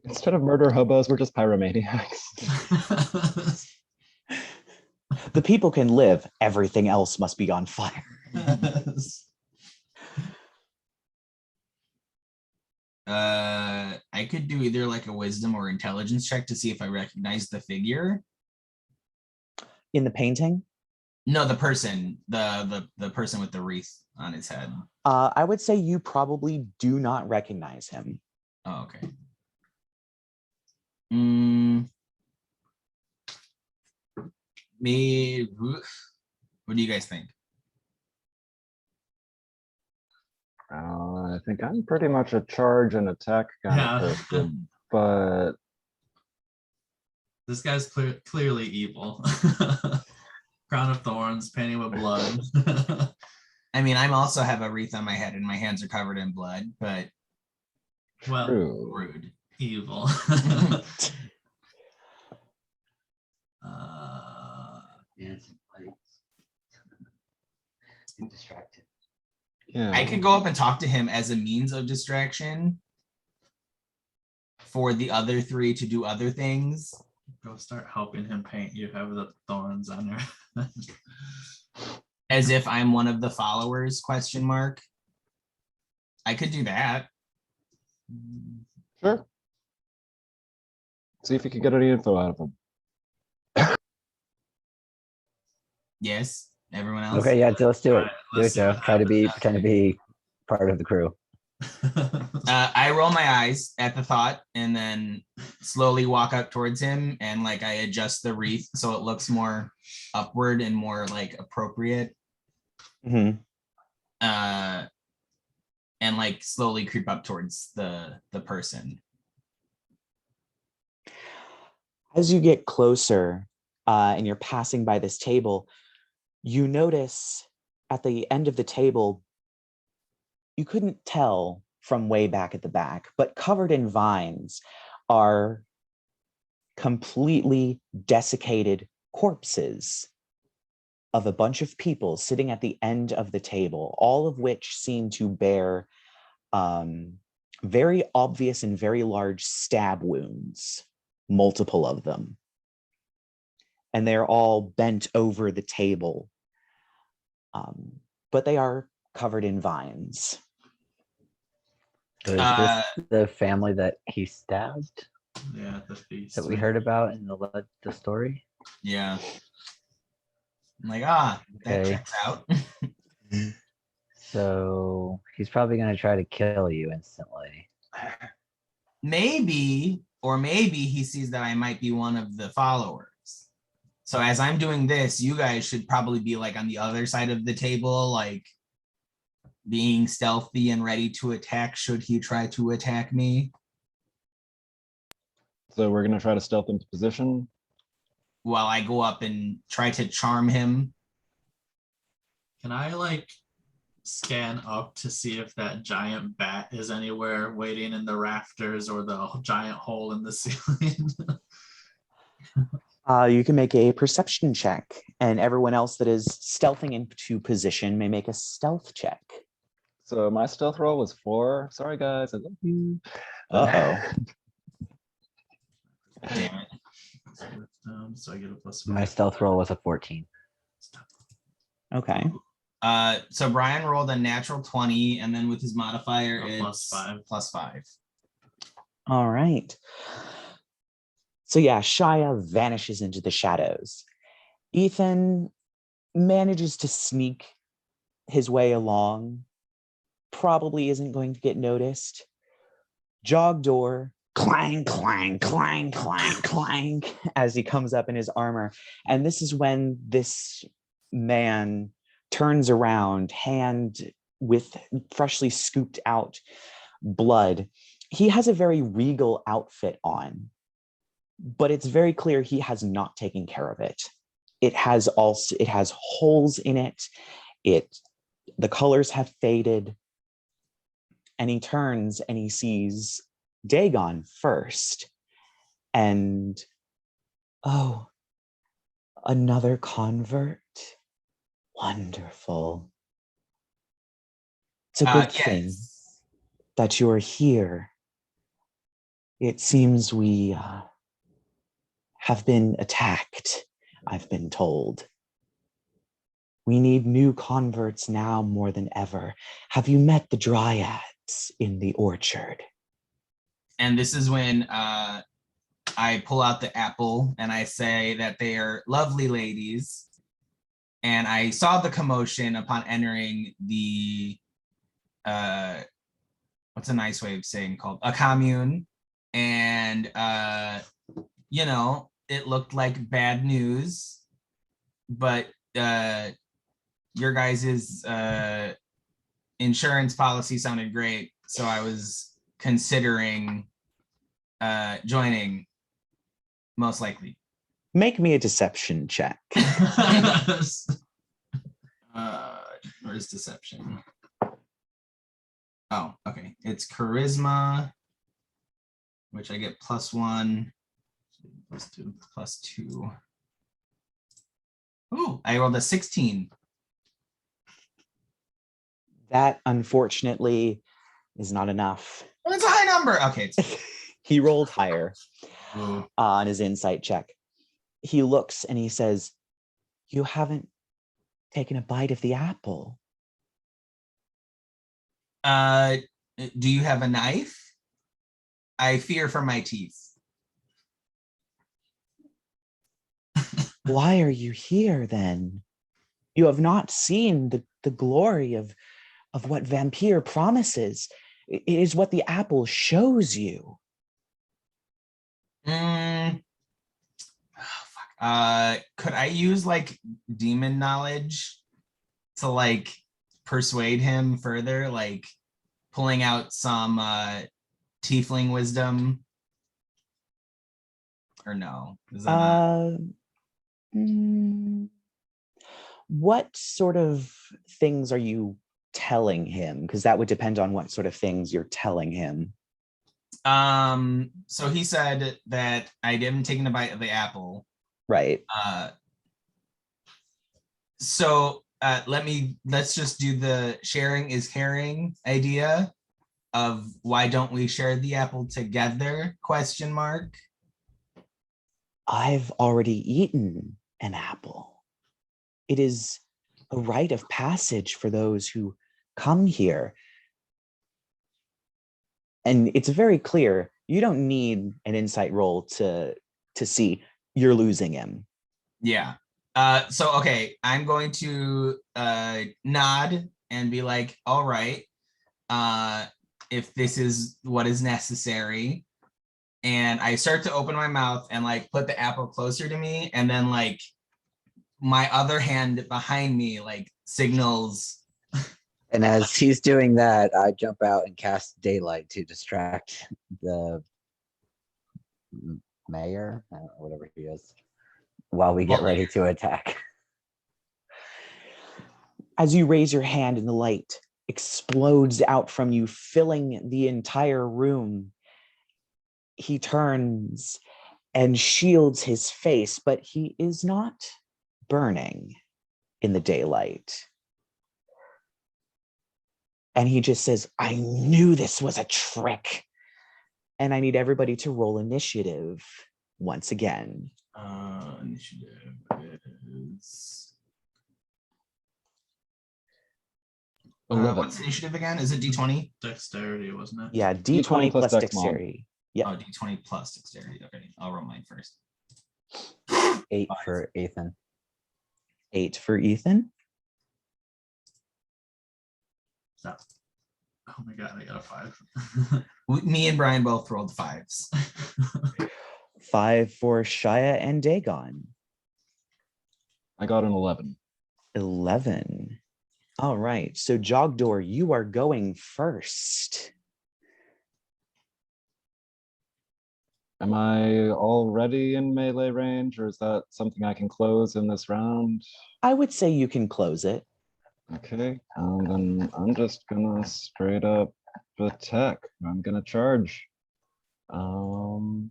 Instead of murder hobos, we're just pyromaniacs. The people can live, everything else must be on fire. I could do either like a wisdom or intelligence check to see if I recognize the figure. In the painting? No, the person, the person with the wreath on his head. I would say you probably do not recognize him. Oh, okay. Me, what do you guys think? I think I'm pretty much a charge and attack kind of person, but this guy's clearly evil. Crown of thorns, painting with blood. I mean, I also have a wreath on my head and my hands are covered in blood, but well, rude. Evil. Distracted. yeah. I could go up and talk to him as a means of distraction for the other three to do other things. Go start helping him paint. You have the thorns on your As if I'm one of the followers, question mark. I could do that. Sure. See if you can get any info out of him. Yes, everyone else. Okay, yeah, so let's do it. Alright, Do let's it, Joe. see what Pretend to be part of the crew. I roll my eyes at the thought and then slowly walk up towards him and like I adjust the wreath so it looks more upward and more like appropriate. Mhm. And like slowly creep up towards the person. As you get closer and you're passing by this table, you notice at the end of the table, you couldn't tell from way back at the back, but covered in vines are completely desiccated corpses of a bunch of people sitting at the end of the table, all of which seem to bear very obvious and very large stab wounds, multiple of them. And they're all bent over the table, but they are covered in vines. So is this the family that he stabbed Yeah, the feast. that we heard about in the story? Yeah. I'm like, that Okay. checks out. So he's probably going to try to kill you instantly. Maybe he sees that I might be one of the followers. So as I'm doing this, you guys should probably be like on the other side of the table, like being stealthy and ready to attack should he try to attack me. So we're gonna try to stealth into position. While I go up and try to charm him. Can I like scan up to see if that giant bat is anywhere waiting in the rafters or the giant hole in the ceiling? You can make a perception check, and everyone else that is stealthing into position may make a stealth check. So my stealth roll was 4. Sorry guys, I love you. Uh-oh. Damn it. So I get a +5. My stealth roll was a 14. Okay. So Bryan rolled a natural 20, and then with his modifier, it's +5. +5. All right. So yeah, Shia vanishes into the shadows. Aethan manages to sneak his way along. Probably isn't going to get noticed. Jogdor, clang, clang, clang, clang, clang, as he comes up in his armor. And this is when this man turns around, hand with freshly scooped out blood. He has a very regal outfit on, but it's very clear he has not taken care of it. It has holes in it. The colors have faded. And he turns and he sees Dagon first. And oh, another convert. Wonderful. It's a good thing that you are here. It seems we have been attacked, I've been told. We need new converts now more than ever. Have you met the Dryads in the orchard? And this is when I pull out the apple and I say that they are lovely ladies. And I saw the commotion upon entering the, what's a nice way of saying called? A commune. And, you know, it looked like bad news, but your guys's insurance policy sounded great. So I was considering joining, most likely. Make me a deception check. Where's deception? Oh, okay. It's charisma, which I get +1, +2, +2. Ooh, I rolled a 16. That, unfortunately, is not enough. Well, it's a high number. Okay. He rolled higher Ooh. on his insight check. He looks and he says, "You haven't taken a bite of the apple." Do you have a knife? I fear for my teeth. Why are you here then? You have not seen the glory of what Vampire promises. It is what the apple shows you. Oh, fuck. Could I use like demon knowledge to like persuade him further, like pulling out some tiefling wisdom? Or no? Is that not? What sort of things are you telling him? Because that would depend on what sort of things you're telling him. So he said that I didn't take a bite of the apple. Right. So let's just do the sharing is caring idea of why don't we share the apple together? ? I've already eaten an apple. It is a rite of passage for those who come here. And it's very clear, you don't need an insight roll to see you're losing him. Yeah. So okay, I'm going to nod and be like, all right, if this is what is necessary. And I start to open my mouth and like put the apple closer to me, and then like my other hand behind me like signals. And as he's doing that, I jump out and cast daylight to distract the mayor, whatever he is, while we get ready to attack. As you raise your hand and the light explodes out from you, filling the entire room, he turns and shields his face, but he is not burning in the daylight. And he just says, I knew this was a trick. And I need everybody to roll initiative once again. Initiative is... what's initiative again? Is it D20? Dexterity, wasn't it? Yeah, D20 plus dexterity. Yeah. Oh, D20 plus dexterity. Okay, I'll roll mine first. 8 for Aethan. 8 for Aethan. Oh my god, I got a 5. Me and Bryan both rolled 5s. 5 for Shia and Dagon. I got an 11. 11. All right. So Jogdor, you are going first. Am I already in melee range, or is that something I can close in this round? I would say you can close it. Okay, then I'm just gonna straight up attack. I'm gonna charge. 2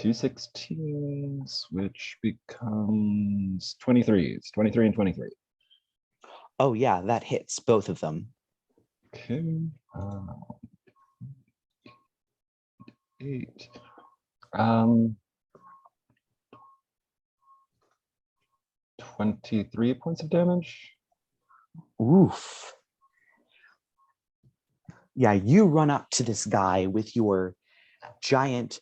16s, which becomes 23s, 23 and 23. Oh yeah, that hits both of them. Okay. 8. 23 points of damage. Oof. Yeah, you run up to this guy with your giant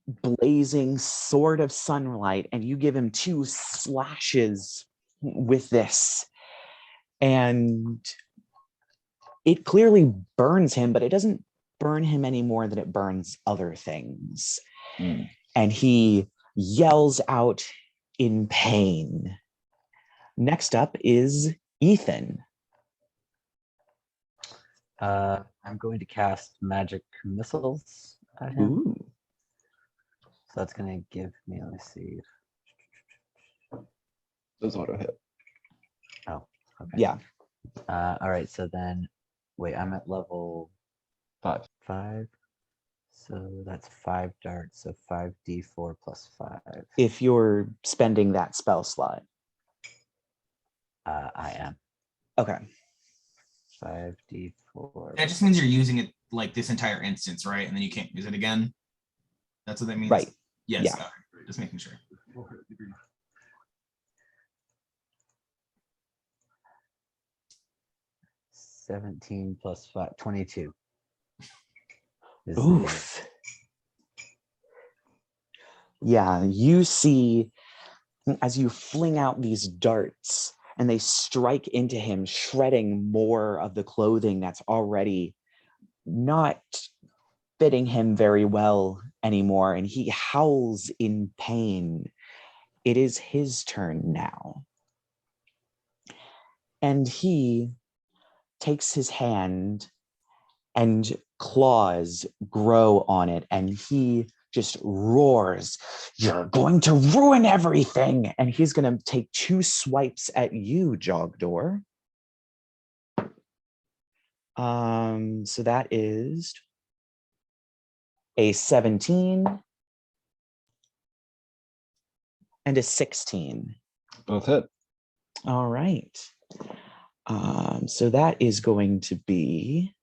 blazing sword of sunlight and you give him 2 slashes with this. And it clearly burns him, but it doesn't burn him any more than it burns other things. And he yells out in pain. Next up is Aethan. I'm going to cast magic missiles at him. Ooh. So that's going to give me, let me see. Those auto hit. Oh, okay. Yeah. All right, so then, wait, I'm at level 5. 5. So that's 5 darts, so 5d4 plus 5. If you're spending that spell slot. I am. Okay. 5d4. That just means you're using it like this entire instance, right? And then you can't use it again. That's what that means? Right. Yes. Yeah. Okay. Just making sure. 17 plus 5, 22. Oof. Yeah, you see as you fling out these darts and they strike into him, shredding more of the clothing that's already not fitting him very well anymore. And he howls in pain. it is his turn now. And he takes his hand and claws grow on it, and he just roars, "You're going to ruin everything!" And he's going to take 2 swipes at you, Jogdor. So that is a 17 and a 16. Both hit. All right. So that is going to be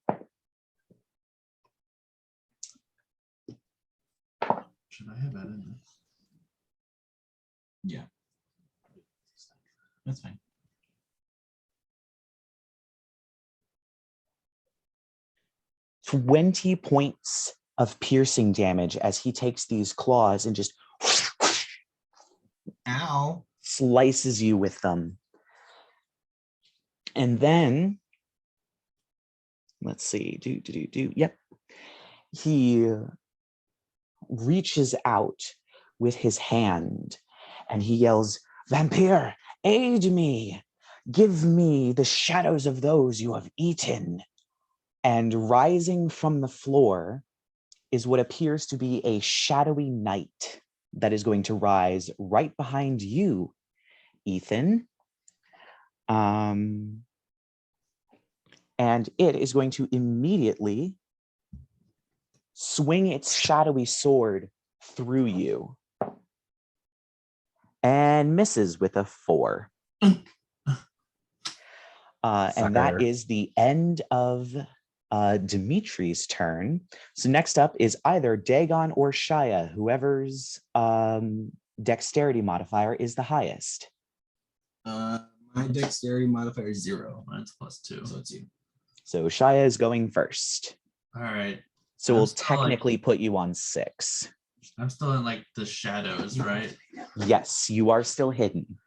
Should I have that in there? Yeah. That's fine. 20 points of piercing damage as he takes these claws and just Ow. slices you with them. And then, let's see, yep. He reaches out with his hand and he yells, "Vampire, aid me! Give me the shadows of those you have eaten." And rising from the floor is what appears to be a shadowy knight that is going to rise right behind you, Aethan. And it is going to immediately swing its shadowy sword through you and misses with a 4. And that Sucker. is the end of Dimitri's turn. So next up is either Dagon or Shia, whoever's dexterity modifier is the highest. My dexterity modifier is 0. Mine's +2. So it's you. So Shia is going first. All right. So I'm we'll still, like- technically put you on 6. I'm still in like the shadows, right? Yes, you are still hidden.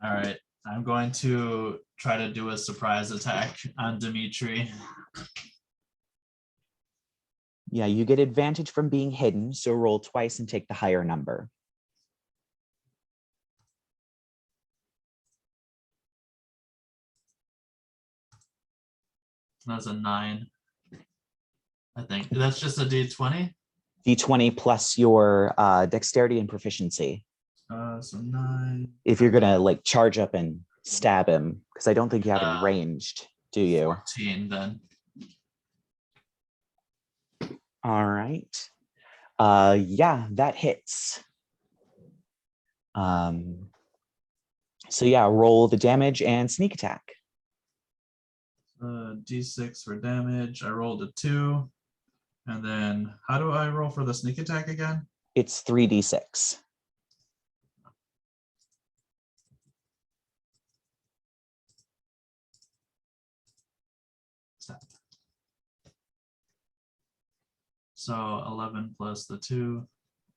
All right. I'm going to try to do a surprise attack on Dimitri. Yeah, you get advantage from being hidden, so roll twice and take the higher number. That's a 9. I think that's just a D20. D20 plus your dexterity and proficiency. So 9. If you're gonna like charge up and stab him, because I don't think you have him ranged, do you? 14 then. All right. Yeah, that hits. So yeah, roll the damage and sneak attack. D6 for damage. I rolled a 2. And then how do I roll for the sneak attack again? It's 3d6. Stop. So 11 plus the 2.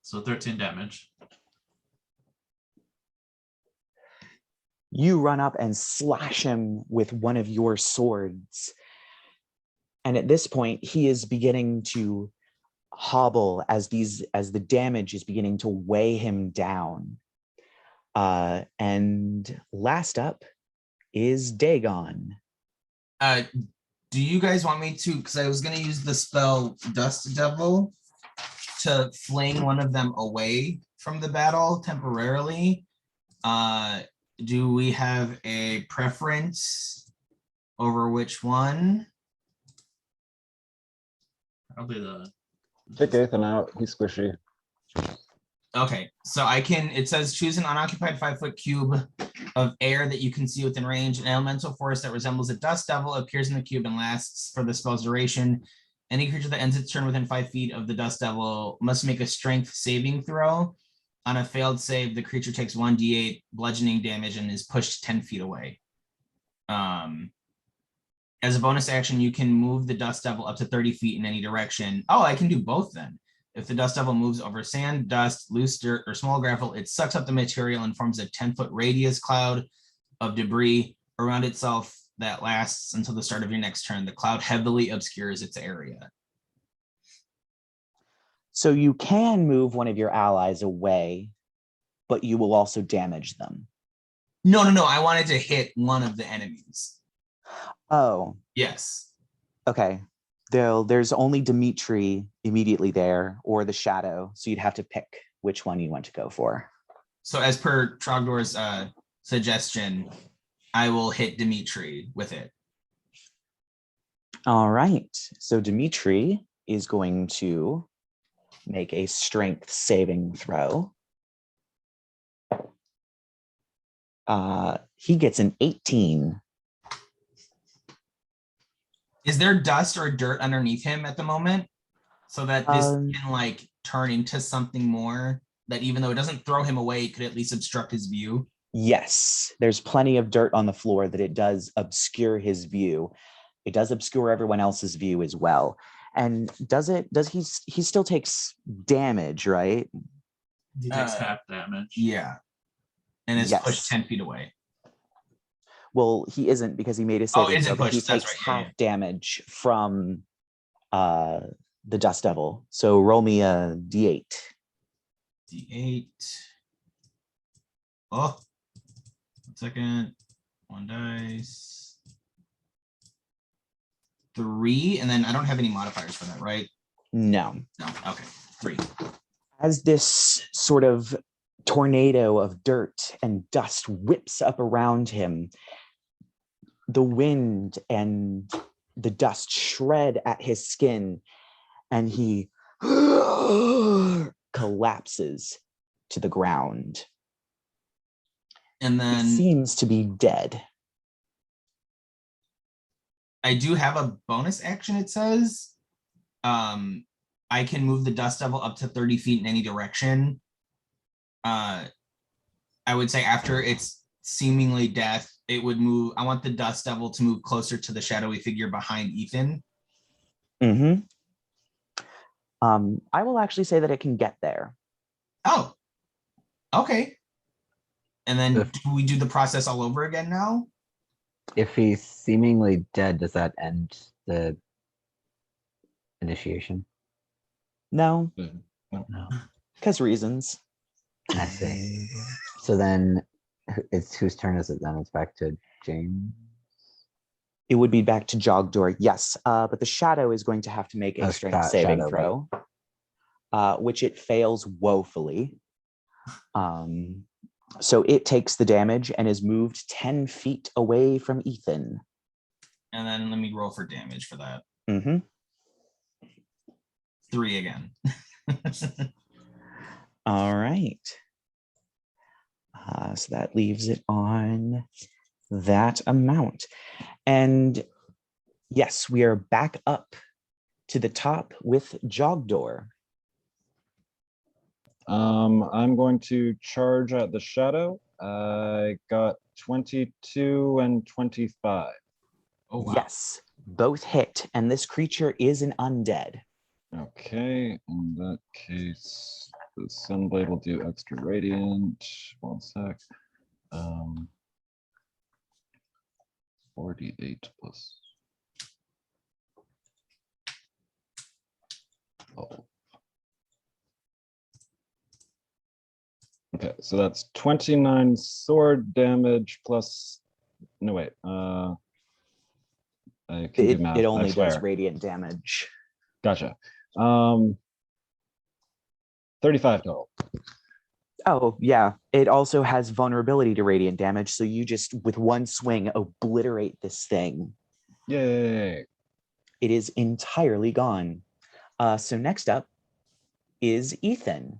So 13 damage. You run up and slash him with one of your swords. And at this point, he is beginning to hobble as the damage is beginning to weigh him down. And last up is Dagon. Do you guys want me to, because I was going to use the spell Dust Devil to fling one of them away from the battle temporarily. Do we have a preference over which one? Probably the. Take Aethan out. He's squishy. Okay, so I can, it says choose an unoccupied 5-foot cube of air that you can see within range. An elemental force that resembles a dust devil appears in the cube and lasts for the spell's duration. Any creature that ends its turn within 5 feet of the dust devil must make a strength saving throw. On a failed save, the creature takes 1d8 bludgeoning damage and is pushed 10 feet away. As a bonus action, you can move the dust devil up to 30 feet in any direction. Oh, I can do both then. If the dust devil moves over sand, dust, loose dirt, or small gravel, it sucks up the material and forms a 10-foot radius cloud of debris around itself that lasts until the start of your next turn. The cloud heavily obscures its area. So you can move one of your allies away but you will also damage them. No. I wanted to hit one of the enemies. Oh, Yes. okay. There's only Dimitri immediately there, or the shadow. So you'd have to pick which one you want to go for. So as per Jogdor's suggestion, I will hit Dimitri with it. All right. So Dimitri is going to make a strength saving throw. He gets an 18. Is there dust or dirt underneath him at the moment? So that this can like turn into something more that even though it doesn't throw him away, it could at least obstruct his view? Yes, there's plenty of dirt on the floor that it does obscure his view. It does obscure everyone else's view as well. And he still takes damage, right? He takes half damage. Yeah. And is pushed 10 feet away. Well, he isn't because he made a saving throw, but he takes half damage from the Dust Devil. So roll me a D8. D8. Oh, 1 second. 1 dice. 3, and then I don't have any modifiers for that, right? No. No. Okay. 3. As this sort of tornado of dirt and dust whips up around him, the wind and the dust shred at his skin, and he collapses to the ground. And then he seems to be dead. I do have a bonus action, it says. I can move the Dust Devil up to 30 feet in any direction. I would say after its seemingly death, it would move. I want the Dust Devil to move closer to the shadowy figure behind Aethan. Mm-hmm. I will actually say that it can get there. Oh, okay. And then do we do the process all over again now? If he's seemingly dead, does that end the initiation? No. No. Because reasons. I see. So then it's whose turn is it then? It's back to James. It would be back to Jogdor, yes. But the shadow is going to have to make a strength saving throw, which it fails woefully. So it takes the damage and is moved 10 feet away from Aethan. And then let me roll for damage for that. Mm-hmm. 3 again. All right. So that leaves it on that amount. And yes, we are back up to the top with Jogdor. I'm going to charge at the shadow. I got 22 and 25. Oh, wow. Yes, both hit, and this creature is an undead. Okay, in that case, the Sunblade will do extra radiant. 1 sec. 48 plus. Oh. Okay, so that's 29 sword damage plus. No wait. I can do math. It only does radiant damage. Gotcha. 35 total. Oh, yeah. It also has vulnerability to radiant damage, so you just, with one swing, obliterate this thing. Yay. It is entirely gone. So next up is Aethan.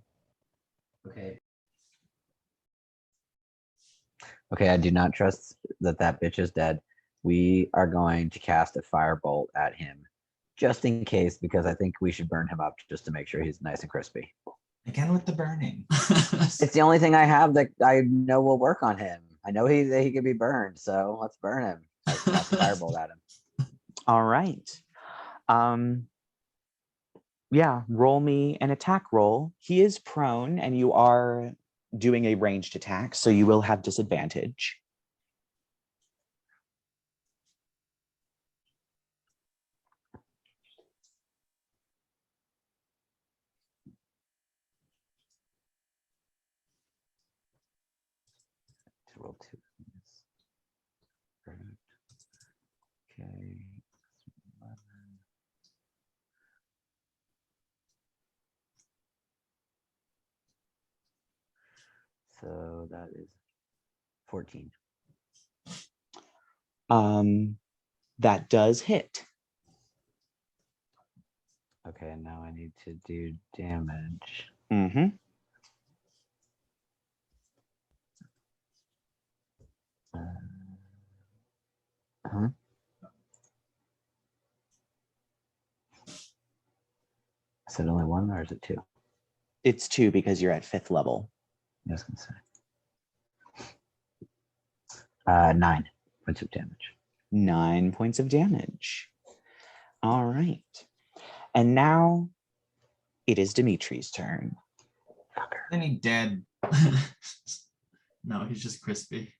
Okay, I do not trust that bitch is dead. We are going to cast a firebolt at him, just in case, because I think we should burn him up just to make sure he's nice and crispy. Again with the burning. It's the only thing I have that I know will work on him. I know he can be burned, so let's burn him. Let's cast a firebolt at him. All right. Yeah, roll me an attack roll. He is prone, and you are doing a ranged attack, so you will have disadvantage. roll 2. Perfect. Okay. 11. So that is 14. That does hit. Okay, and now I need to do damage. Mm-hmm. Huh? Is it only 1 or is it 2? It's 2 because you're at 5th level. I was gonna say. 9 points of damage. 9 points of damage. All right. And now it is Dimitri's turn. Then he dead. No, he's just crispy.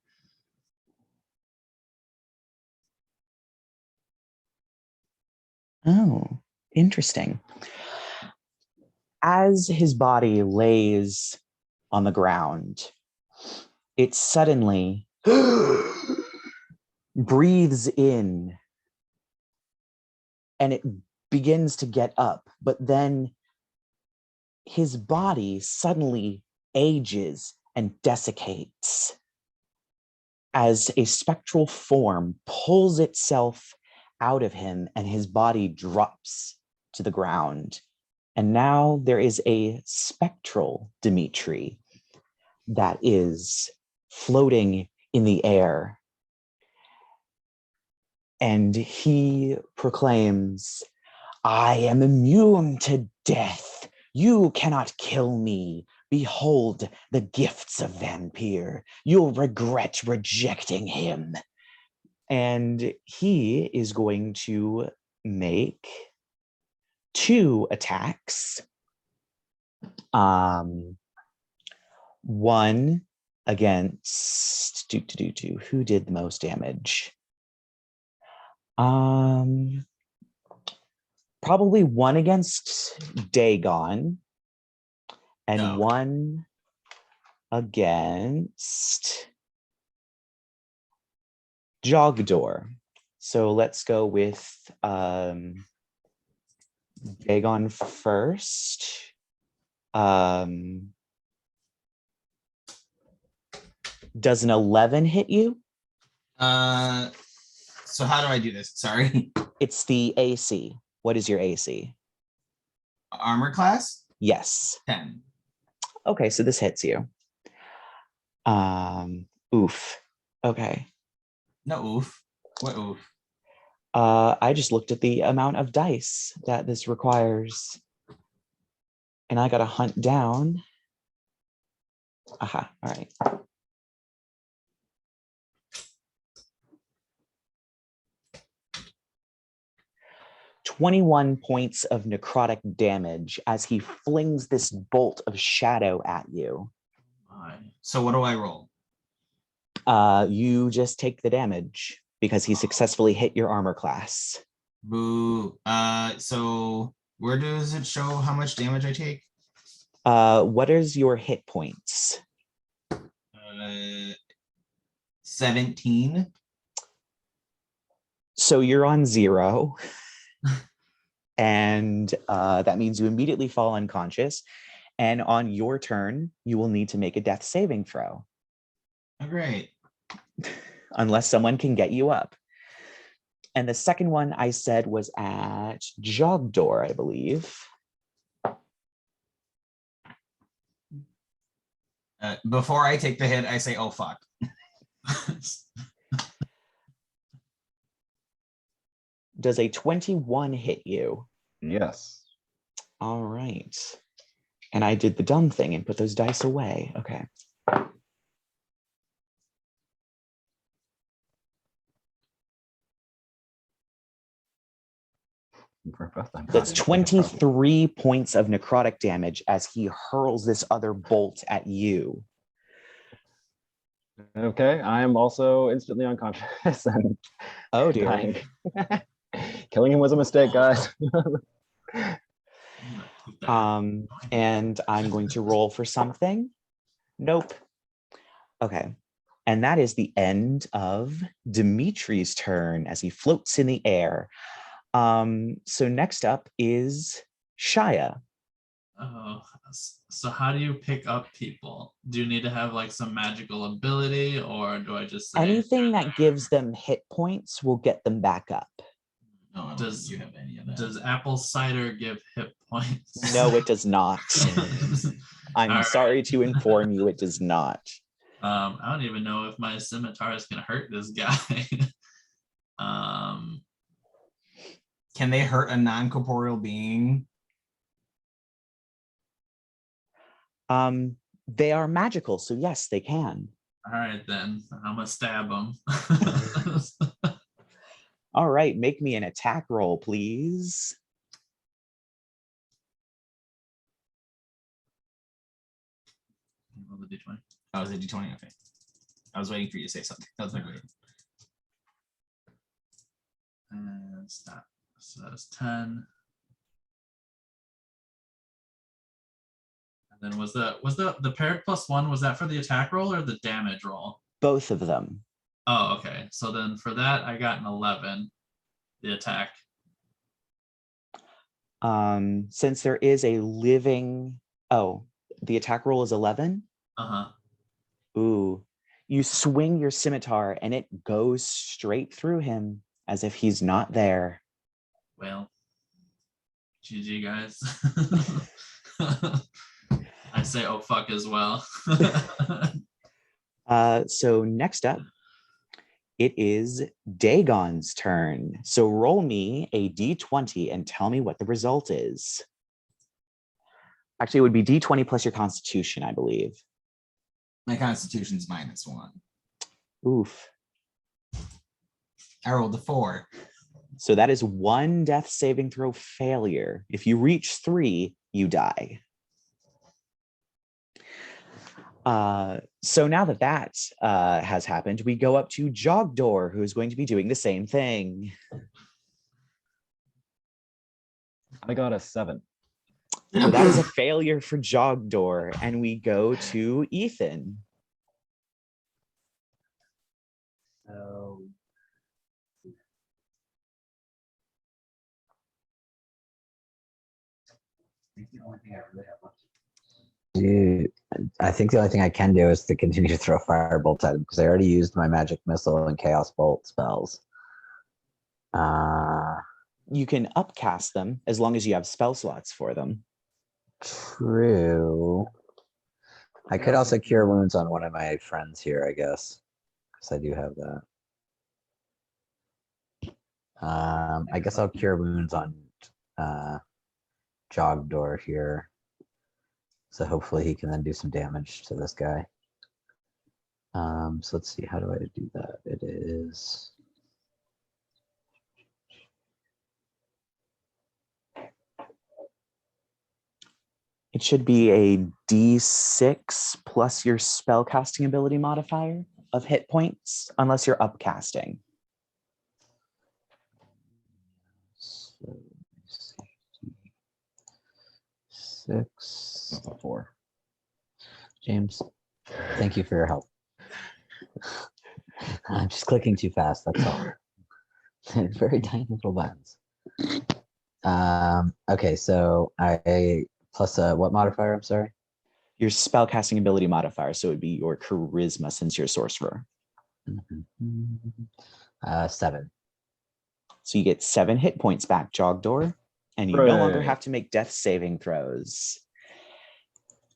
Oh, interesting. As his body lays on the ground, it suddenly breathes in and it begins to get up, but then his body suddenly ages and desiccates as a spectral form pulls itself out of him and his body drops to the ground. And now there is a spectral Dimitri that is floating in the air. And he proclaims, I am immune to death. You cannot kill me. Behold the gifts of Vampire. You'll regret rejecting him. And he is going to make 2 attacks. One against who did the most damage? Probably one against Dagon and one against Jogdor. So let's go with Dagon first. Does an 11 hit you? So how do I do this? Sorry. It's the AC. What is your AC? Armor class? Yes. 10. Okay, so this hits you. Oof. Okay. No oof. What oof? I just looked at the amount of dice that this requires. And I gotta hunt down. Aha, all right. "21 points of necrotic damage as he flings this bolt of shadow at you. So what do I roll? You just take the damage because he successfully hit your armor class. Boo. So where does it show how much damage I take? What is your hit points? 17. So you're on 0. And that means you immediately fall unconscious. And on your turn, you will need to make a death saving throw. Oh, great. Unless someone can get you up. And the second one I said was at Jogdor, I believe. Before I take the hit, I say, oh, fuck. Does a 21 hit you? Yes. All right. And I did the dumb thing and put those dice away. Okay. That's 23 points of necrotic damage as he hurls this other bolt at you. Okay, I am also instantly unconscious and Oh dear. dying. Killing him was a mistake, guys. And I'm going to roll for something. Nope. Okay. And that is the end of Dimitri's turn as he floats in the air. So next up is Shia. Oh, so how do you pick up people? Do you need to have like some magical ability, or do I just say Anything that gives them hit points will get them back up. No, I don't Does- think you have any of that. does apple cider give hit points? No, it does not. I'm All sorry to inform you, it does not. I don't even know if my scimitar is gonna hurt this guy. Can they hurt a non-corporeal being? They are magical, so yes, they can. All right, then I'm gonna stab him. All right, make me an attack roll, please. Roll the d20. Oh, was it D20? Okay. I was waiting for you to say something. I was like, wait. And stop. So that's 10. And then was the paired +1, was that for the attack roll or the damage roll? Both of them. Oh, okay. So then for that, I got an 11, the attack. Since there is a living, oh, the attack roll is 11. Uh-huh. Ooh, you swing your scimitar and it goes straight through him as if he's not there. Well, GG, guys. I say, oh, fuck as well. So next up, it is Dagon's turn. So roll me a d20 and tell me what the result is. Actually, it would be d20 plus your constitution, I believe. My constitution's -1. Oof. I rolled a 4. So that is one death saving throw failure. If you reach 3, you die. So now that has happened, we go up to Jogdor, who is going to be doing the same thing. I got a 7. So that is a failure for Jogdor, and we go to Aethan. So dude, I think the only thing I can do is to continue to throw firebolt at him because I already used my magic missile and chaos bolt spells. You can upcast them as long as you have spell slots for them. True. I could also cure wounds on one of my friends here, I guess, because I do have that. I guess I'll cure wounds on Jogdor here. So hopefully he can then do some damage to this guy. So let's see, how do I do that? It is It should be a d6 plus your spell casting ability modifier of hit points, unless you're upcasting. so, let me see. 6. That's a 4. James, thank you for your help. I'm just clicking too fast, that's all. Very tiny little buttons. Okay, so I plus what modifier? I'm sorry. Your spell casting ability modifier, so it would be your charisma since you're a sorcerer. 7. So you get 7 hit points back, Jogdor, and you no longer have to make death saving throws.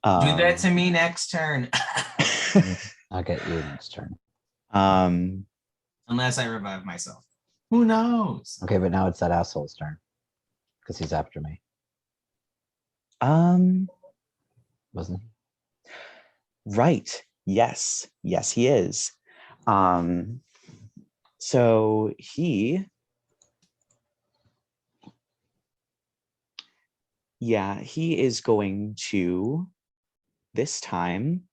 Do that to me next turn. I'll get you next turn. Unless I revive myself. Who knows? Okay, but now it's that asshole's turn because he's after me, wasn't he? Right. Yes, he is. So he is going to this time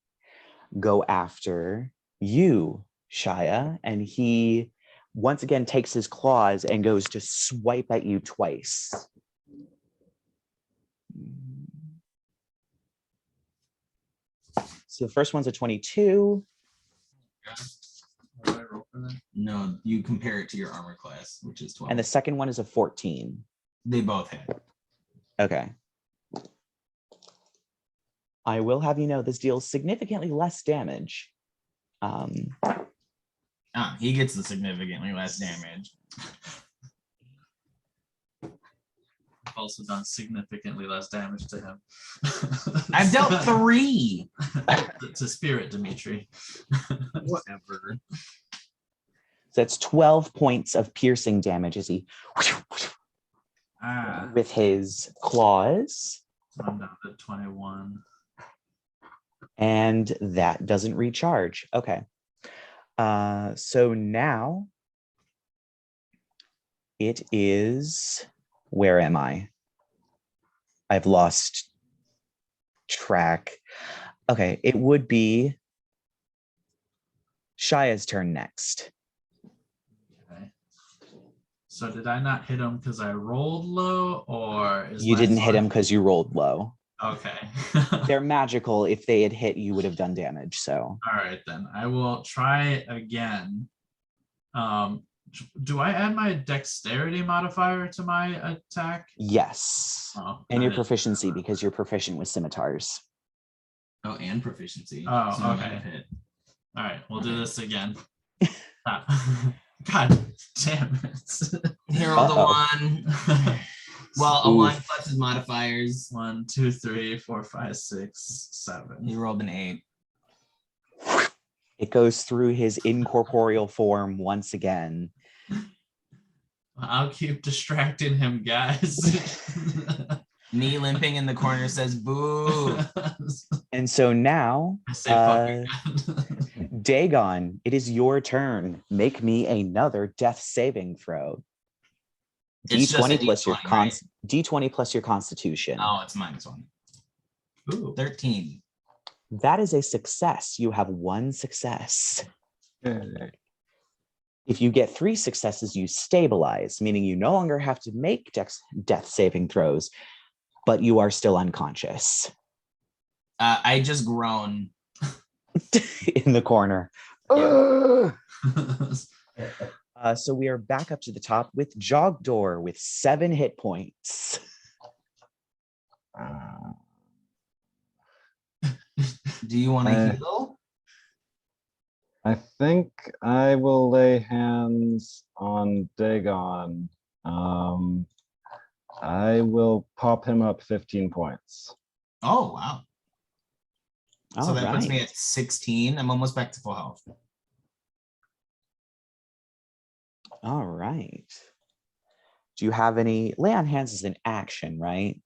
go after you, Shia, and he once again takes his claws and goes to swipe at you twice. So the first one's a 22. What do I roll for that? No, you compare it to your armor class, which is 12. And the second one is a 14. They both hit. Okay. I will have you know this deals significantly less damage. He gets the significantly less damage. I've also done significantly less damage to him. I've dealt 3. It's a spirit, Dimitri. Whatever. So that's 12 points of piercing damage as he with his claws. I'm down to 21. And that doesn't recharge. Okay. So now it is, where am I? I've lost track. Okay, it would be Shia's turn next. Okay. So did I not hit him because I rolled low, or is You my didn't hit sword- him because you rolled low. Okay. They're magical. If they had hit, you would have done damage. So All right, then I will try again. Do I add my dexterity modifier to my attack? yes. Oh, And I your didn't- proficiency because you're proficient with scimitars. Oh, and proficiency. Oh, So no okay. benefit. All right, we'll do Okay. this again. God damn it. Here, roll the Uh-oh. 1. Well, a 1 Oof. plus his modifiers. 1, 2, 3, 4, 5, 6, 7. He rolled an 8. It goes through his incorporeal form once again. I'll keep distracting him, guys. Me limping in the corner says boo. And so now, I say fucking Dagon, it is your turn. Make me another death saving throw. It's just a D20 plus your D20, right? D20 plus your constitution. Oh, it's -1. Ooh. 13. That is a success. You have 1 success. Yay. If you get 3 successes, you stabilize, meaning you no longer have to make death saving throws, but you are still unconscious I just groan. in the corner. Yeah. So we are back up to the top with Jogdor with 7 hit points. Do you want to heal? I think I will lay hands on Dagon. I will pop him up 15 points. Oh, wow. So All that puts me right. at 16. I'm almost back to full health. All right. Do you have any lay on hands as an action, right?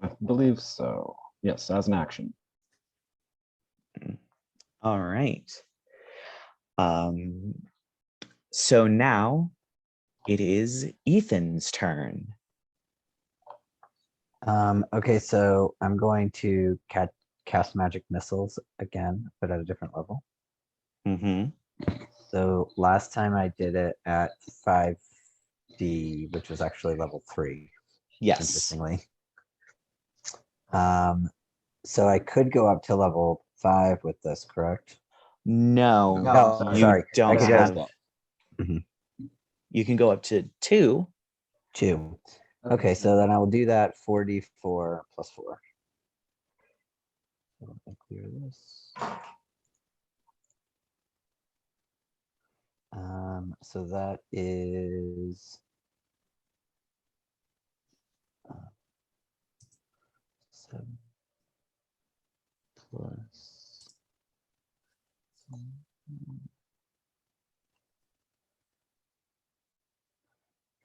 I believe so. Yes, as an action. All right. So now it is Aethan's turn. Okay, so I'm going to cast magic missiles again, but at a different level. Mm-hmm. So last time I did it at 5D, which was actually level 3. Yes. Interestingly. So I could go up to level 5 with this, correct? No, No, you sorry. I don't could have. just- Mhm. You can go up to 2. 2. Okay, so then I will do that 4D4 plus 4. So let me clear this. So that is 7 plus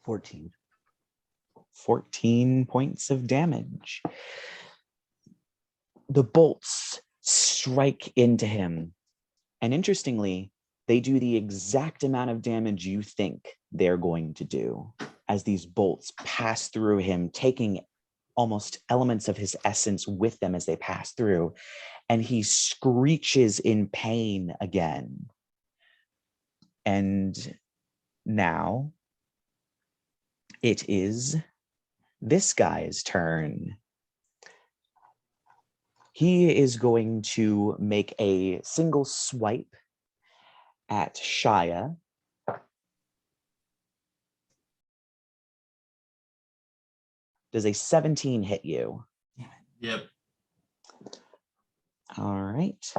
14. 14 points of damage. The bolts strike into him. And interestingly, they do the exact amount of damage you think they're going to do as these bolts pass through him, taking almost elements of his essence with them as they pass through. And he screeches in pain again. And now it is this guy's turn. He is going to make a single swipe at Shia. Does a 17 hit you? Yep. All right.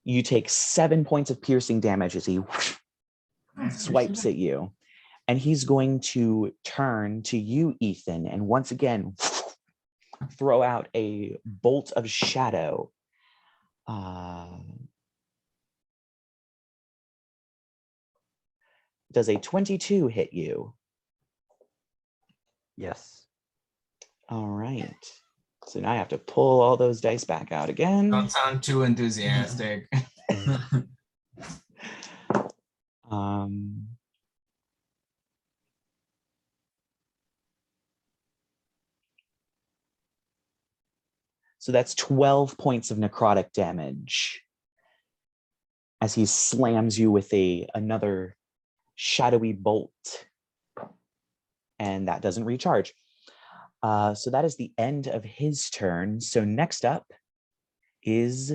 You take 7 points of piercing damage as he swipes at you. And he's going to turn to you, Aethan, and once again throw out a bolt of shadow. Does a 22 hit you? Yes. All right. So now I have to pull all those dice back out again. Don't sound too enthusiastic. So that's 12 points of necrotic damage as he slams you with another shadowy bolt. And that doesn't recharge. So that is the end of his turn. So next up is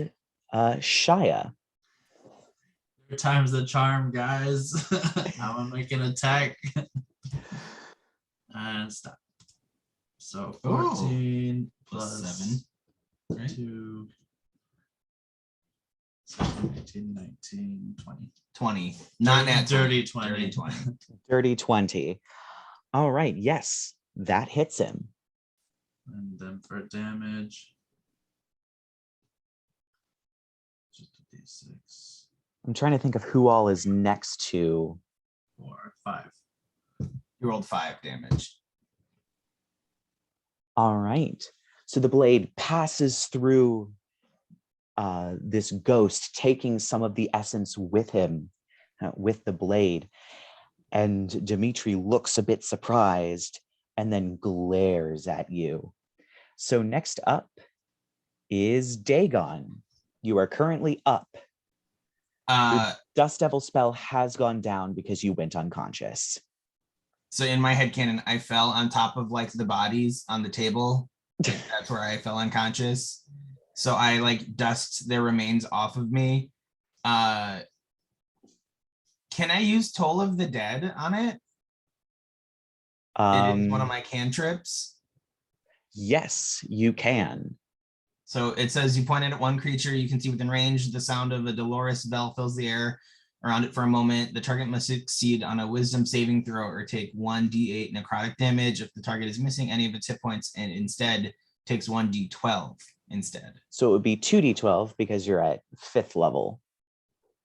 Shia. Times the charm, guys. I'm gonna make an attack. And stop. So 14 plus 7. Right? 2, 17, 18, 19, 20. 20. Not nat Dirty 20. 20. Dirty 20. Dirty 20. All right, yes, that hits him. And then for damage, just a d6. I'm trying to think of who all is next to. 4, 5. You rolled 5 damage. All right. So the blade passes through this ghost, taking some of the essence with him, with the blade. And Dimitri looks a bit surprised and then glares at you. So next up is Dagon. You are currently up. Your Dust Devil spell has gone down because you went unconscious. So in my headcanon, I fell on top of like the bodies on the table. That's where I fell unconscious. So I like dust their remains off of me. Can I use Toll of the Dead on it? It is one of my cantrips. Yes, you can. So it says you point it at one creature you can see within range. The sound of a dolorous bell fills the air around it for a moment. The target must succeed on a wisdom saving throw or take 1d8 necrotic damage if the target is missing any of its hit points and instead takes 1d12 instead. So it would be 2d12 because you're at 5th level.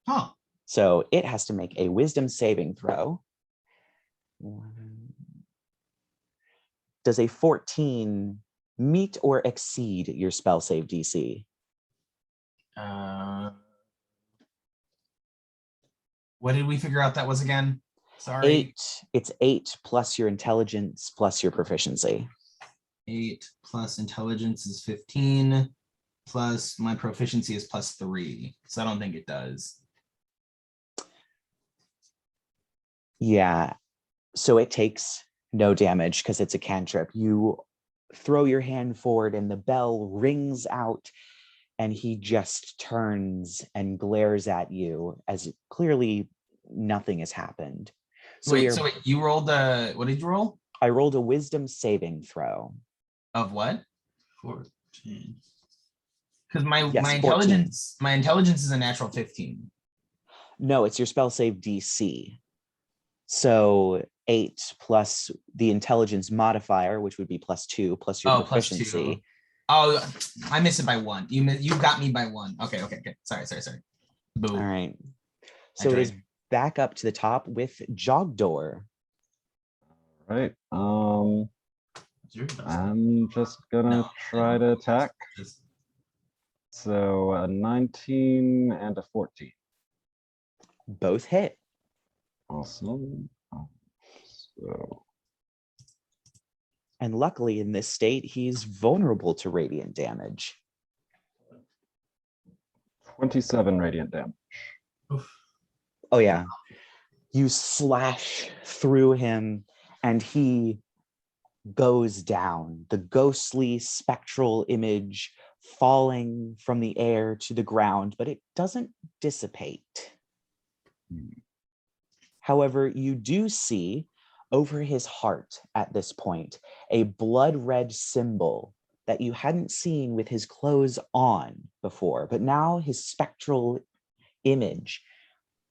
Huh. So it has to make a wisdom saving throw. Does a 14 meet or exceed your spell save DC? What did we figure out that was again? Sorry. 8. It's 8 plus your intelligence plus your proficiency. 8 plus intelligence is 15 plus my proficiency is plus 3. So I don't think it does. Yeah. So it takes no damage because it's a cantrip. You throw your hand forward and the bell rings out and he just turns and glares at you as clearly nothing has happened. So wait, you rolled what did you roll? I rolled a wisdom saving throw. Of what? 14. Because my 14. intelligence is a natural 15. No, it's your spell save DC. So 8 plus the intelligence modifier, which would be +2, plus your proficiency. Oh, I missed it by 1. You got me by 1. Okay. Sorry. Boo. All right. So it is back up to the top with Jogdor. Right. I'm just gonna try to attack. So a 19 and a 14. Both hit. Awesome. So And luckily in this state, he's vulnerable to radiant damage. 27 radiant damage. Oh yeah. You slash through him and he goes down. The ghostly spectral image falling from the air to the ground, but it doesn't dissipate. However, you do see over his heart at this point a blood red symbol that you hadn't seen with his clothes on before, but now his spectral image,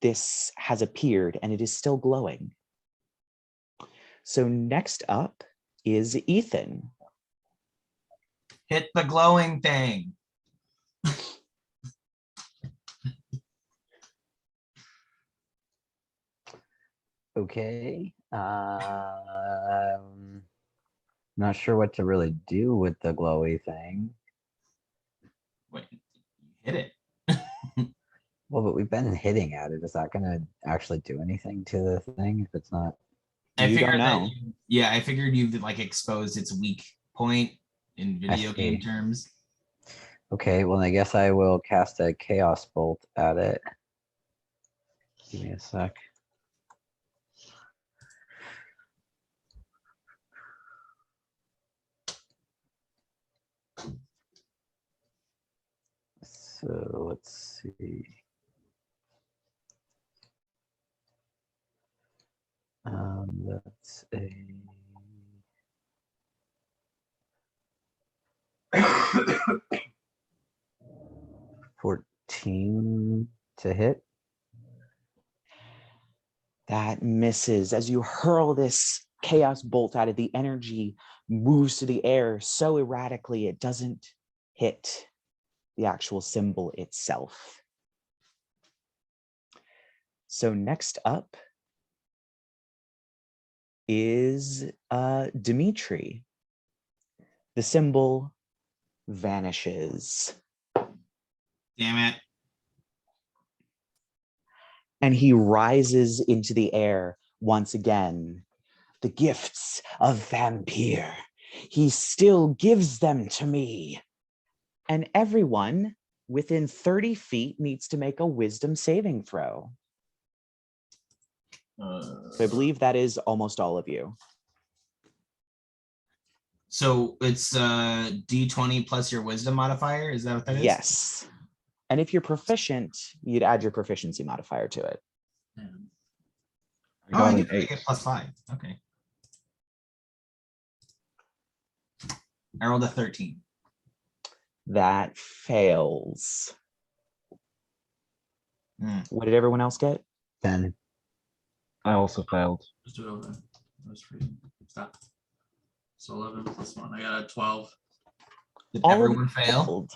this has appeared and it is still glowing. So next up is Aethan. Hit the glowing thing. Okay. Not sure what to really do with the glowy thing. Wait, hit it. Well, but we've been hitting at it. Is that going to actually do anything to the thing if it's not? You don't know. Yeah, I figured you've like exposed its weak point in video game terms. Okay, well, I guess I will cast a chaos bolt at it. Give me a sec. So let's see. That's a 14 to hit. That misses. As you hurl this chaos bolt out of the energy, moves through the air so erratically it doesn't hit the actual symbol itself. So next up is Dimitri. The symbol vanishes. Damn it. And he rises into the air once again. The gifts of vampire. He still gives them to me. And everyone within 30 feet needs to make a wisdom saving throw. So I believe that is almost all of you. So it's D20 plus your wisdom modifier. Is that what that is? Yes. And if you're proficient, you'd add your proficiency modifier to it. I got I an get 8. +5. Okay. I rolled a 13. That fails. What did everyone else get? 10. I also failed. Just do it over. That was free. Stop. So 11 plus 1. I got a 12. Did All of everyone you fail? failed.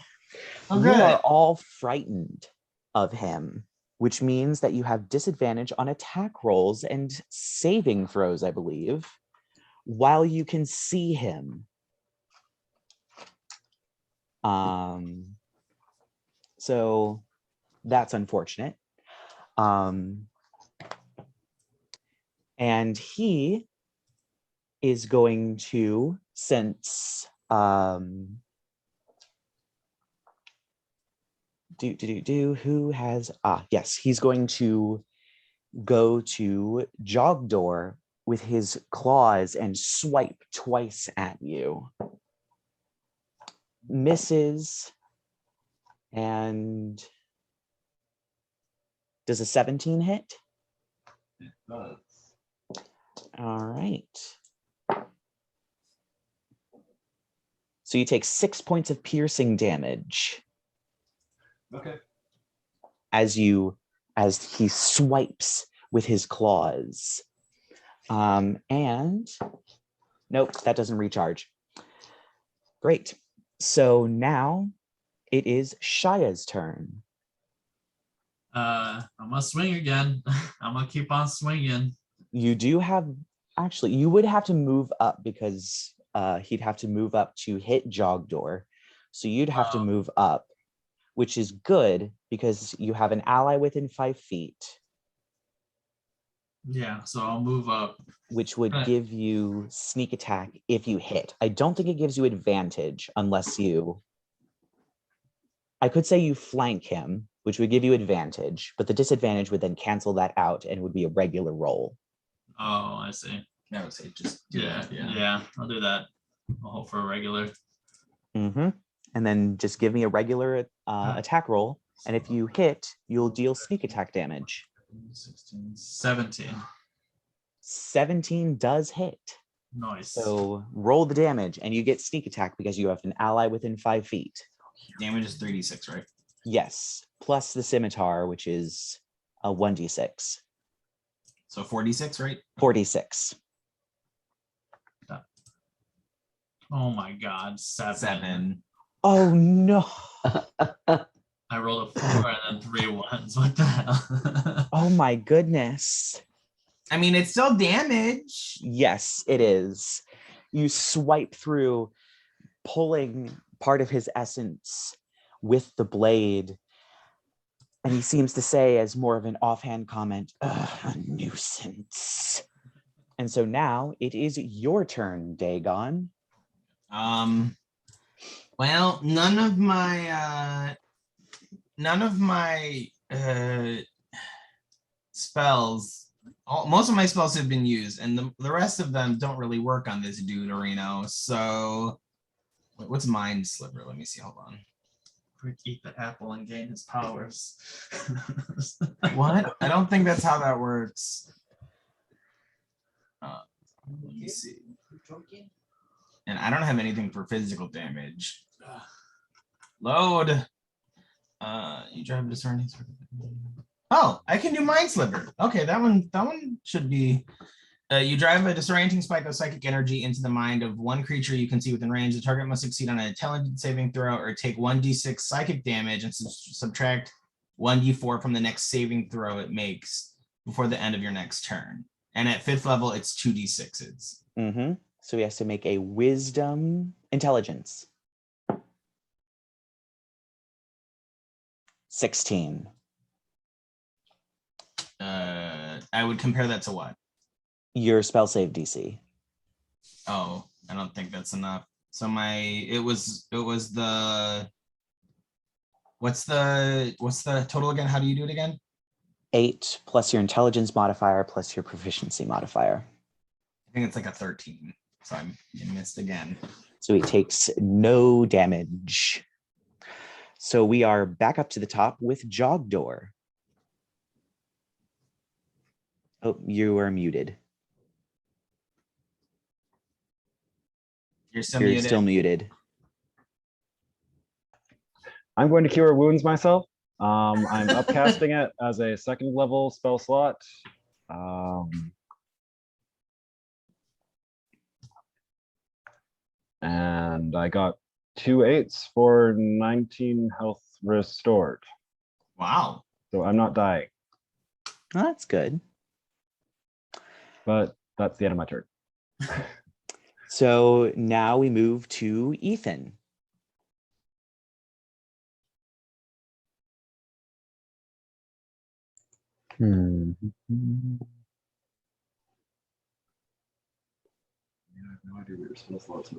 Oh, You good. are all frightened of him, which means that you have disadvantage on attack rolls and saving throws, I believe, while you can see him. So that's unfortunate. And he is going to, since who has yes, he's going to go to Jogdor with his claws and swipe twice at you. Misses. And does a 17 hit? It does. All right. So you take 6 points of piercing damage. Okay. As he swipes with his claws. And nope, that doesn't recharge. Great. So now it is Shia's turn. I'm gonna swing again. I'm gonna keep on swinging. You do have, actually, you would have to move up because he'd have to move up to hit Jogdor. So you'd have to move up, which is good because you have an ally within 5 feet. Yeah, so I'll move up. Which would give you sneak attack if you hit. I don't think it gives you advantage unless you... I could say you flank him, which would give you advantage, but the disadvantage would then cancel that out and it would be a regular roll. Oh, I see. I would say just Yeah, I'll do that. I'll hope for a regular. Mm-hmm. And then just give me a regular attack roll. And if you hit, you'll deal sneak attack damage. 16, 17. 17 does hit. Nice. So roll the damage and you get sneak attack because you have an ally within 5 feet. Damage is 3d6, right? Yes, plus the scimitar, which is a 1d6. So 4d6, right? 46. Oh my god, 7. Oh no. I rolled a 4 and then 3 ones. What the hell? Oh my goodness. I mean, it's still damage. Yes, it is. You swipe through, pulling part of his essence with the blade. And he seems to say, as more of an offhand comment, a nuisance. And so now it is your turn, Dagon. Well, none of my spells, most of my spells have been used, and the rest of them don't really work on this dude, Reno. So, what's Mind Sliver? Let me see. Hold on. Quick, eat the apple and gain his powers. What? I don't think that's how that works. Let me see. And I don't have anything for physical damage. Load. You drive discerning. Oh, I can do Mind Sliver. Okay, that one should be. You drive a disorienting spike of psychic energy into the mind of one creature you can see within range. The target must succeed on an intelligence saving throw or take 1d6 psychic damage and subtract 1d4 from the next saving throw it makes before the end of your next turn. And at 5th level, it's 2d6s. Mm-hmm. So he has to make a wisdom intelligence. 16. I would compare that to what? Your spell save DC. Oh, I don't think that's enough. So it was the what's the total again? How do you do it again? 8 plus your intelligence modifier plus your proficiency modifier. I think it's like a 13. So I missed again. So he takes no damage. So we are back up to the top with Jogdor. Oh, you are muted. You're still You're muted. still muted. I'm going to cure wounds myself. I'm upcasting it as a 2nd level spell slot. And I got 2 8s for 19 health restored. Wow. So I'm not dying, Oh, that's good. but that's the end of my turn. So now we move to Aethan. Hmm. I have no idea what your spell slots are.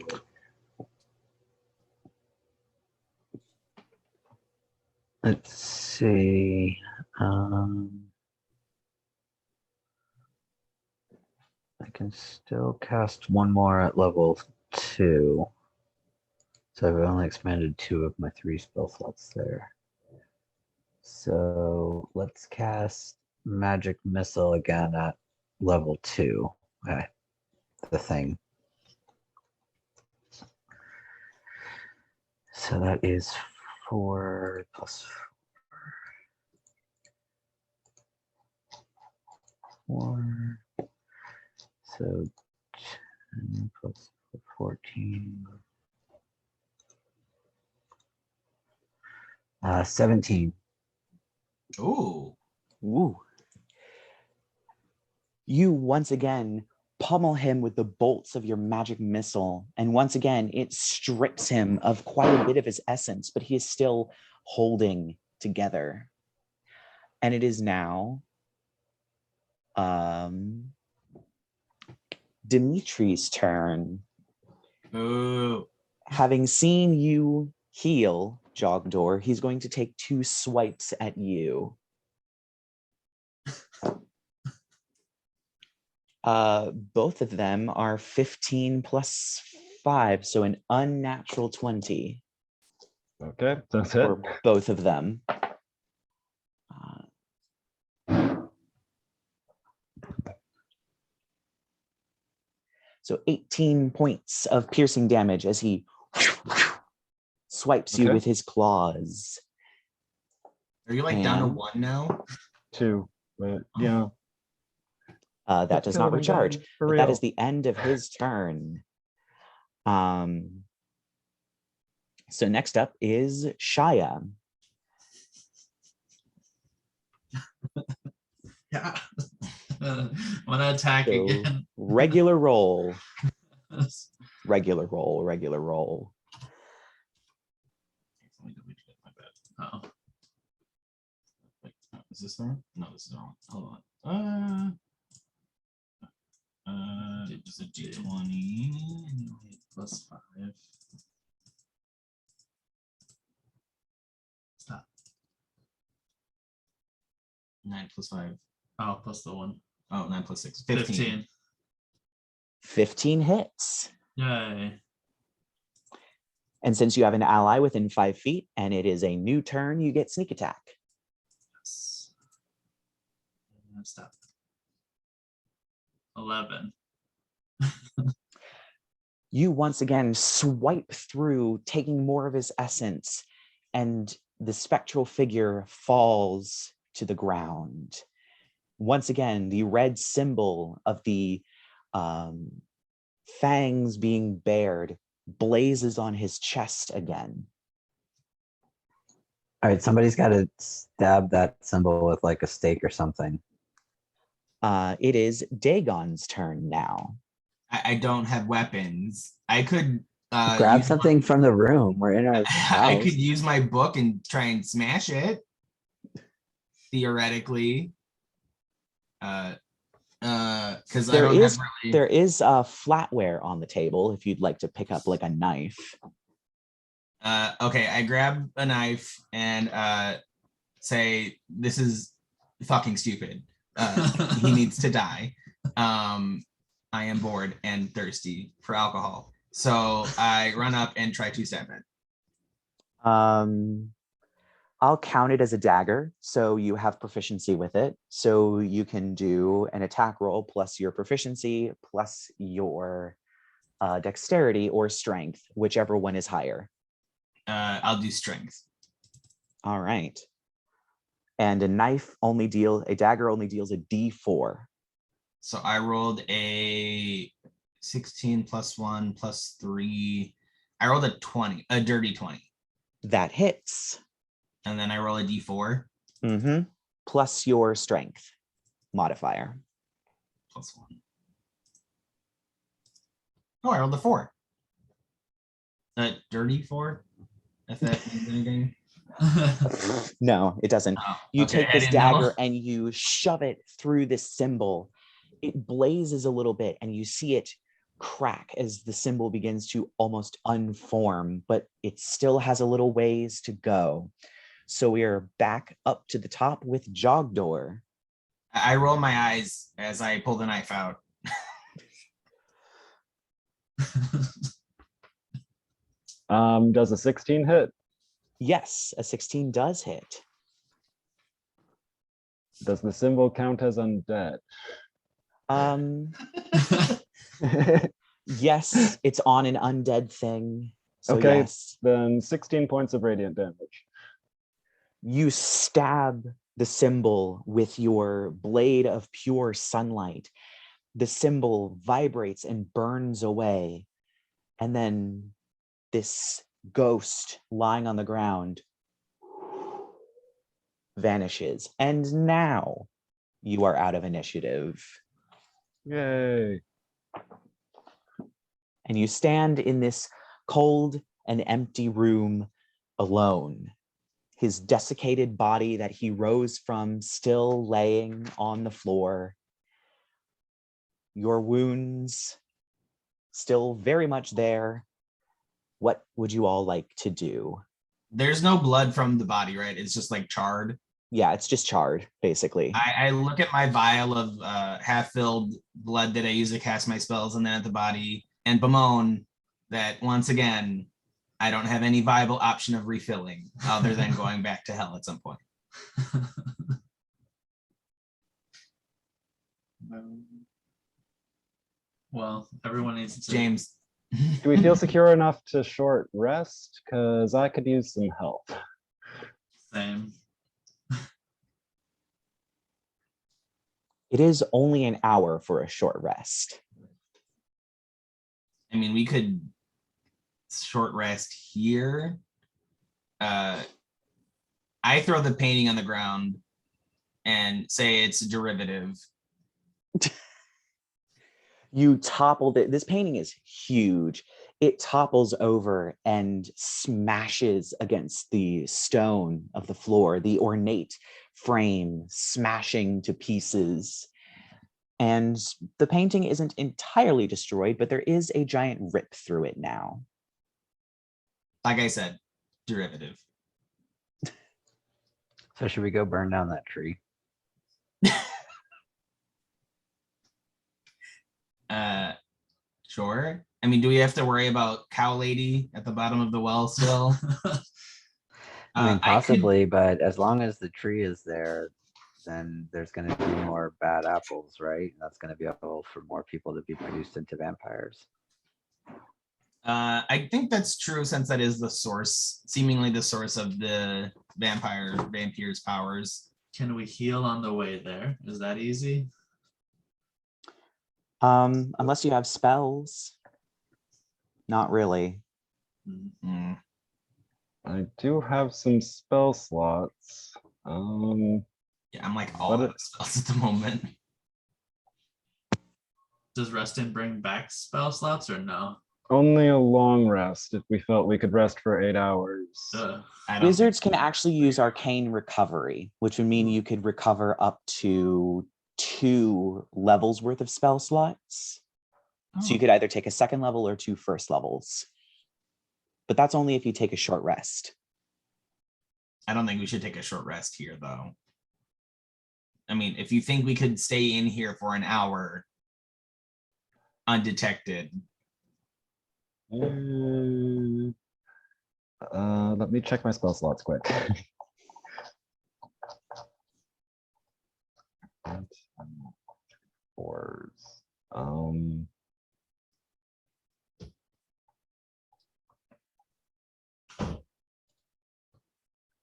Let's see. I can still cast one more at level 2. So I've only expanded 2 of my 3 spell slots there. So let's cast Magic Missile again at level 2. The thing. So that is 4 plus 4. So 10 plus 14. 17. Ooh. Woo. You once again pummel him with the bolts of your magic missile. And once again, it strips him of quite a bit of his essence, but he is still holding together. And it is now Dimitri's turn. Ooh. Having seen you heal, Jogdor, he's going to take 2 swipes at you. Both of them are 15 plus 5, so an unnatural 20. Okay, that's it. or both of them. So 18 points of piercing damage as he swipes you Okay. with his claws. Are you like down to And- 1 now? 2, but yeah. That Let's does kill not it again, recharge. for But that real. is the end of his turn. So next up is Shia. Yeah. I'm gonna attack So again. regular roll. Regular roll, regular roll. Oh. Wait, is this the one? No, this is the wrong. Hold on. It's a D20 plus 5. Stop. 9 plus 5. Oh, plus the 1. Oh, 9 plus 6. 15. 15 hits. Yay. And since you have an ally within 5 feet and it is a new turn, you get sneak attack. Yes. Stop. 11. You once again swipe through, taking more of his essence, and the spectral figure falls to the ground. Once again, the red symbol of the fangs being bared blazes on his chest again. All right, somebody's got to stab that symbol with like a stake or something. It is Dagon's turn now. I don't have weapons. I could Grab use something from the room. We're in our I house. could use my book and try and smash it. Theoretically. Because I don't have really. There is flatware on the table if you'd like to pick up like a knife. Okay, I grab a knife and say, "This is fucking stupid. He needs to die. I am bored and thirsty for alcohol." So I run up and try to stab it. I'll count it as a dagger, so you have proficiency with it. So you can do an attack roll plus your proficiency plus your dexterity or strength, whichever one is higher. I'll do strength. All right. And a dagger only deals a D4. So I rolled a 16 plus 1 plus 3. I rolled a 20, a dirty 20. That hits. And then I roll a D4. Plus your strength modifier. Plus 1. Oh, I rolled a 4. A dirty 4? If that means anything. No, it doesn't. Oh, You okay, take I this didn't know. dagger and you shove it through this symbol. It blazes a little bit and you see it crack as the symbol begins to almost unform, but it still has a little ways to go. So we are back up to the top with Jogdor. I roll my eyes as I pull the knife out. Does a 16 hit? Yes, a 16 does hit. Does the symbol count as undead? Yes, it's on an undead thing. So Okay, yes. then 16 points of radiant damage. You stab the symbol with your blade of pure sunlight. The symbol vibrates and burns away. And then this ghost lying on the ground vanishes. And now you are out of initiative. Yay. And you stand in this cold and empty room alone. His desiccated body that he rose from still laying on the floor. Your wounds still very much there. What would you all like to do? There's no blood from the body, right? It's just like charred. Yeah, it's just charred, basically. I look at my vial of half-filled blood that I use to cast my spells, and then at the body, and bemoan that once again, I don't have any viable option of refilling other than going back to hell at some point. Well, everyone needs to. James. Do we feel secure enough to short rest? Because I could use some help. Same. It is only an hour for a short rest. I mean, we could short rest here. I throw the painting on the ground and say it's a derivative. You toppled it. This painting is huge. It topples over and smashes against the stone of the floor, the ornate frame smashing to pieces. And the painting isn't entirely destroyed, but there is a giant rip through it now. Like I said, derivative. So should we go burn down that tree? Sure. I mean, do we have to worry about Cow Lady at the bottom of the well still? I mean, could- possibly, but as long as the tree is there, then there's going to be more bad apples, right? That's going to be a hole for more people to be produced into vampires. I think that's true since that is the source, seemingly the source of the vampire's powers. Can we heal on the way there? Is that easy? Unless you have spells. Not really. Mm. I do have some spell slots. Yeah, I'm like all out of spells at the moment. Does resting bring back spell slots or no? Only a long rest if we felt we could rest for 8 hours. I don't Wizards think can actually use arcane recovery, which would mean you could recover up to 2 levels worth of spell slots. So you could either take a second level or 2 first levels. But that's only if you take a short rest. I don't think we should take a short rest here, though. I mean, if you think we could stay in here for an hour undetected. Let me check my spell slots quick. Fours.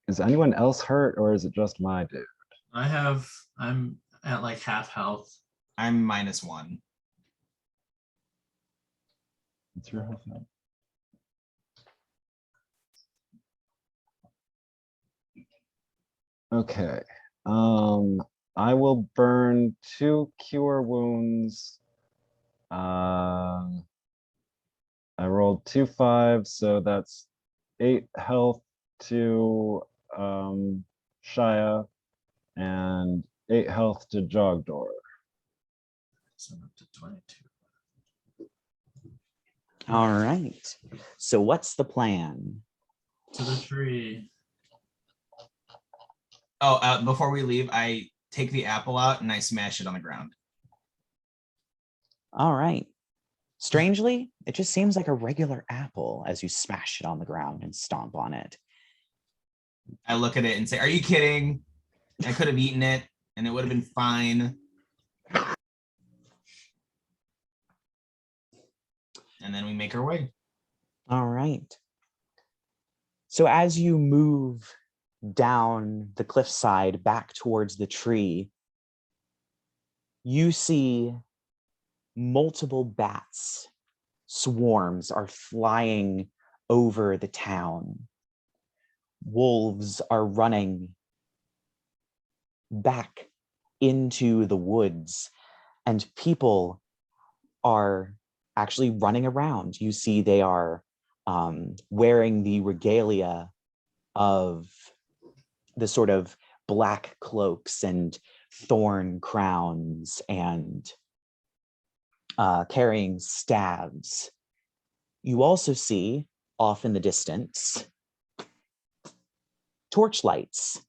Is anyone else hurt or is it just my dude? I'm at like half health. I'm -1. What's your health now? Okay. I will burn 2 cure wounds. I rolled 2 5s, so that's 8 health to Shia and 8 health to Jogdor. So I'm up to 22. All right. So what's the plan? To the tree. Oh, before we leave, I take the apple out and I smash it on the ground. All right. Strangely, it just seems like a regular apple as you smash it on the ground and stomp on it. I look at it and say, "Are you kidding? I could have eaten it and it would have been fine." And then we make our way. All right. So as you move down the cliffside back towards the tree, you see multiple bats. Swarms are flying over the town. Wolves are running back into the woods, and people are actually running around. You see they are wearing the regalia of the sort of black cloaks and thorn crowns and carrying staves. You also see off in the distance torchlights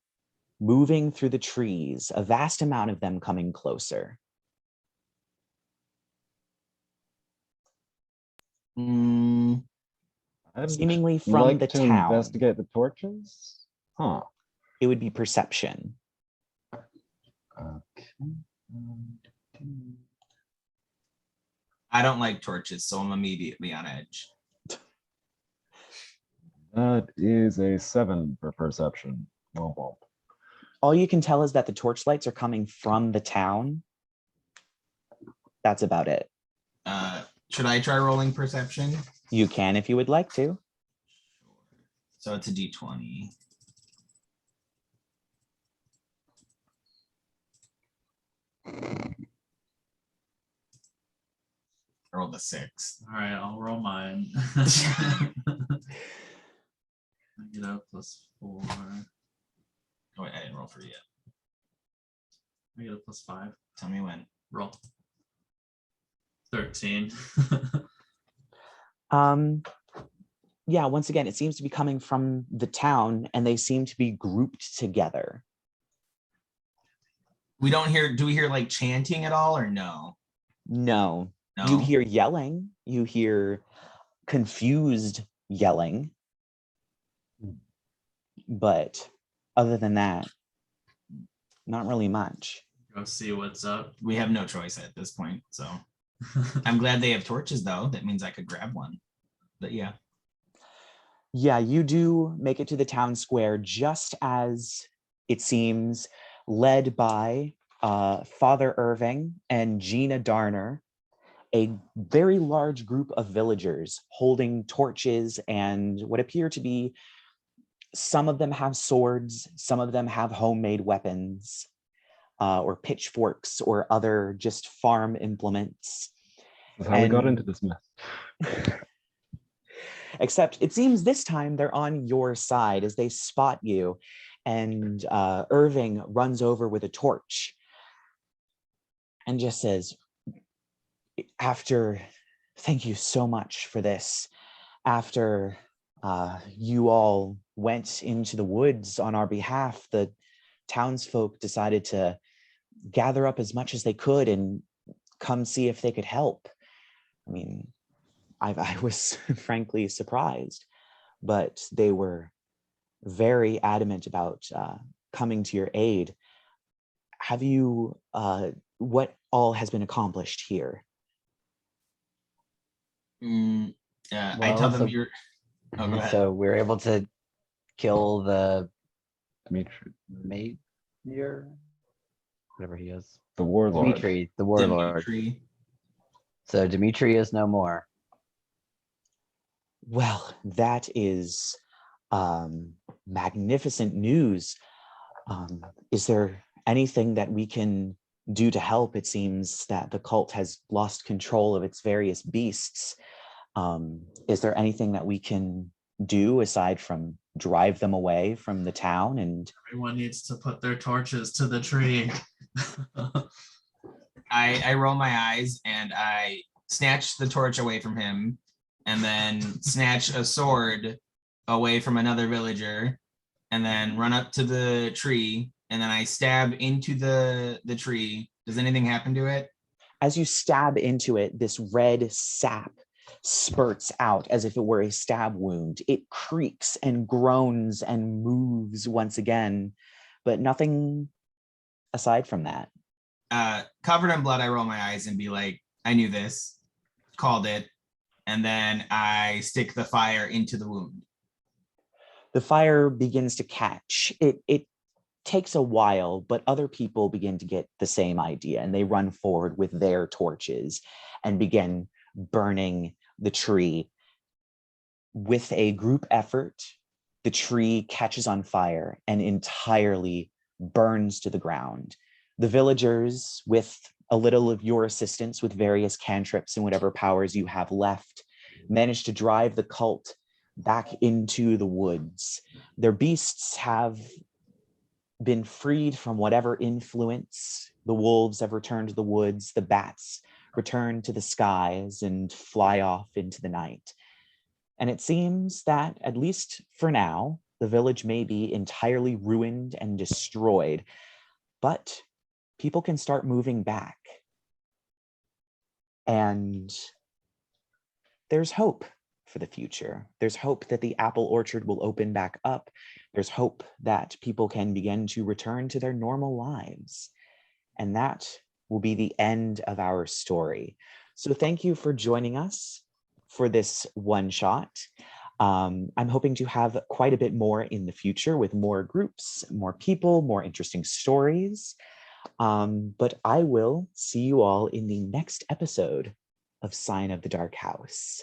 moving through the trees, a vast amount of them coming closer. I'd seemingly from like the to town. investigate the torches. Huh. It would be perception. Okay. I don't like torches, so I'm immediately on edge. That is a 7 for perception. Womp womp. All you can tell is that the torchlights are coming from the town. That's about it. Should I try rolling perception? You can if you would like to. So it's a d20. I rolled a 6. All right, I'll roll mine. I get a +4. Oh wait, I didn't roll for you yet. I get a +5. Tell me when. Roll. 13. Yeah, once again, it seems to be coming from the town and they seem to be grouped together. We don't hear, do we hear like chanting at all or no? No. No. You hear yelling, you hear confused yelling. But other than that, not really much. Go see what's up. We have no choice at this point, so. I'm glad they have torches though. That means I could grab one. But yeah. Yeah, you do make it to the town square just as it seems, led by Father Irving and Gina Darner, a very large group of villagers holding torches and what appear to be, some of them have swords, some of them have homemade weapons, or pitchforks or other just farm implements. That's how we got into this mess. Except it seems this time they're on your side as they spot you, and Irving runs over with a torch and just says, thank you so much for this. After you all went into the woods on our behalf, the townsfolk decided to gather up as much as they could and come see if they could help. I mean, I was frankly surprised, but they were very adamant about coming to your aid. Have you, what all has been accomplished here? I Well, tell them so- you're. Oh, go ahead. So we're able to kill the Dimitri, Mayor, whatever he is. the warlord. Dimitri, the warlord. Dimitri. So Dimitri is no more. Well, that is magnificent news. Is there anything that we can do to help? It seems that the cult has lost control of its various beasts. Is there anything that we can do aside from drive them away from the town? And Everyone needs to put their torches to the tree. I roll my eyes and I snatch the torch away from him and then snatch a sword away from another villager and then run up to the tree and then I stab into the tree. Does anything happen to it? as you stab into it, this red sap spurts out as if it were a stab wound. It creaks and groans and moves once again, but nothing aside from that. Covered in blood, I roll my eyes and be like, I knew this, called it, and then I stick the fire into the wound. The fire begins to catch. It takes a while, but other people begin to get the same idea, and they run forward with their torches and begin burning the tree. With a group effort, the tree catches on fire and entirely burns to the ground. The villagers, with a little of your assistance with various cantrips and whatever powers you have left, manage to drive the cult back into the woods. Their beasts have been freed from whatever influence. The wolves have returned to the woods. The bats return to the skies and fly off into the night. And it seems that, at least for now, the village may be entirely ruined and destroyed, but people can start moving back. And there's hope for the future. There's hope that the apple orchard will open back up. There's hope that people can begin to return to their normal lives. And that will be the end of our story. So thank you for joining us for this one shot. I'm hoping to have quite a bit more in the future with more groups, more people, more interesting stories. But I will see you all in the next episode of Scion of the Dark House.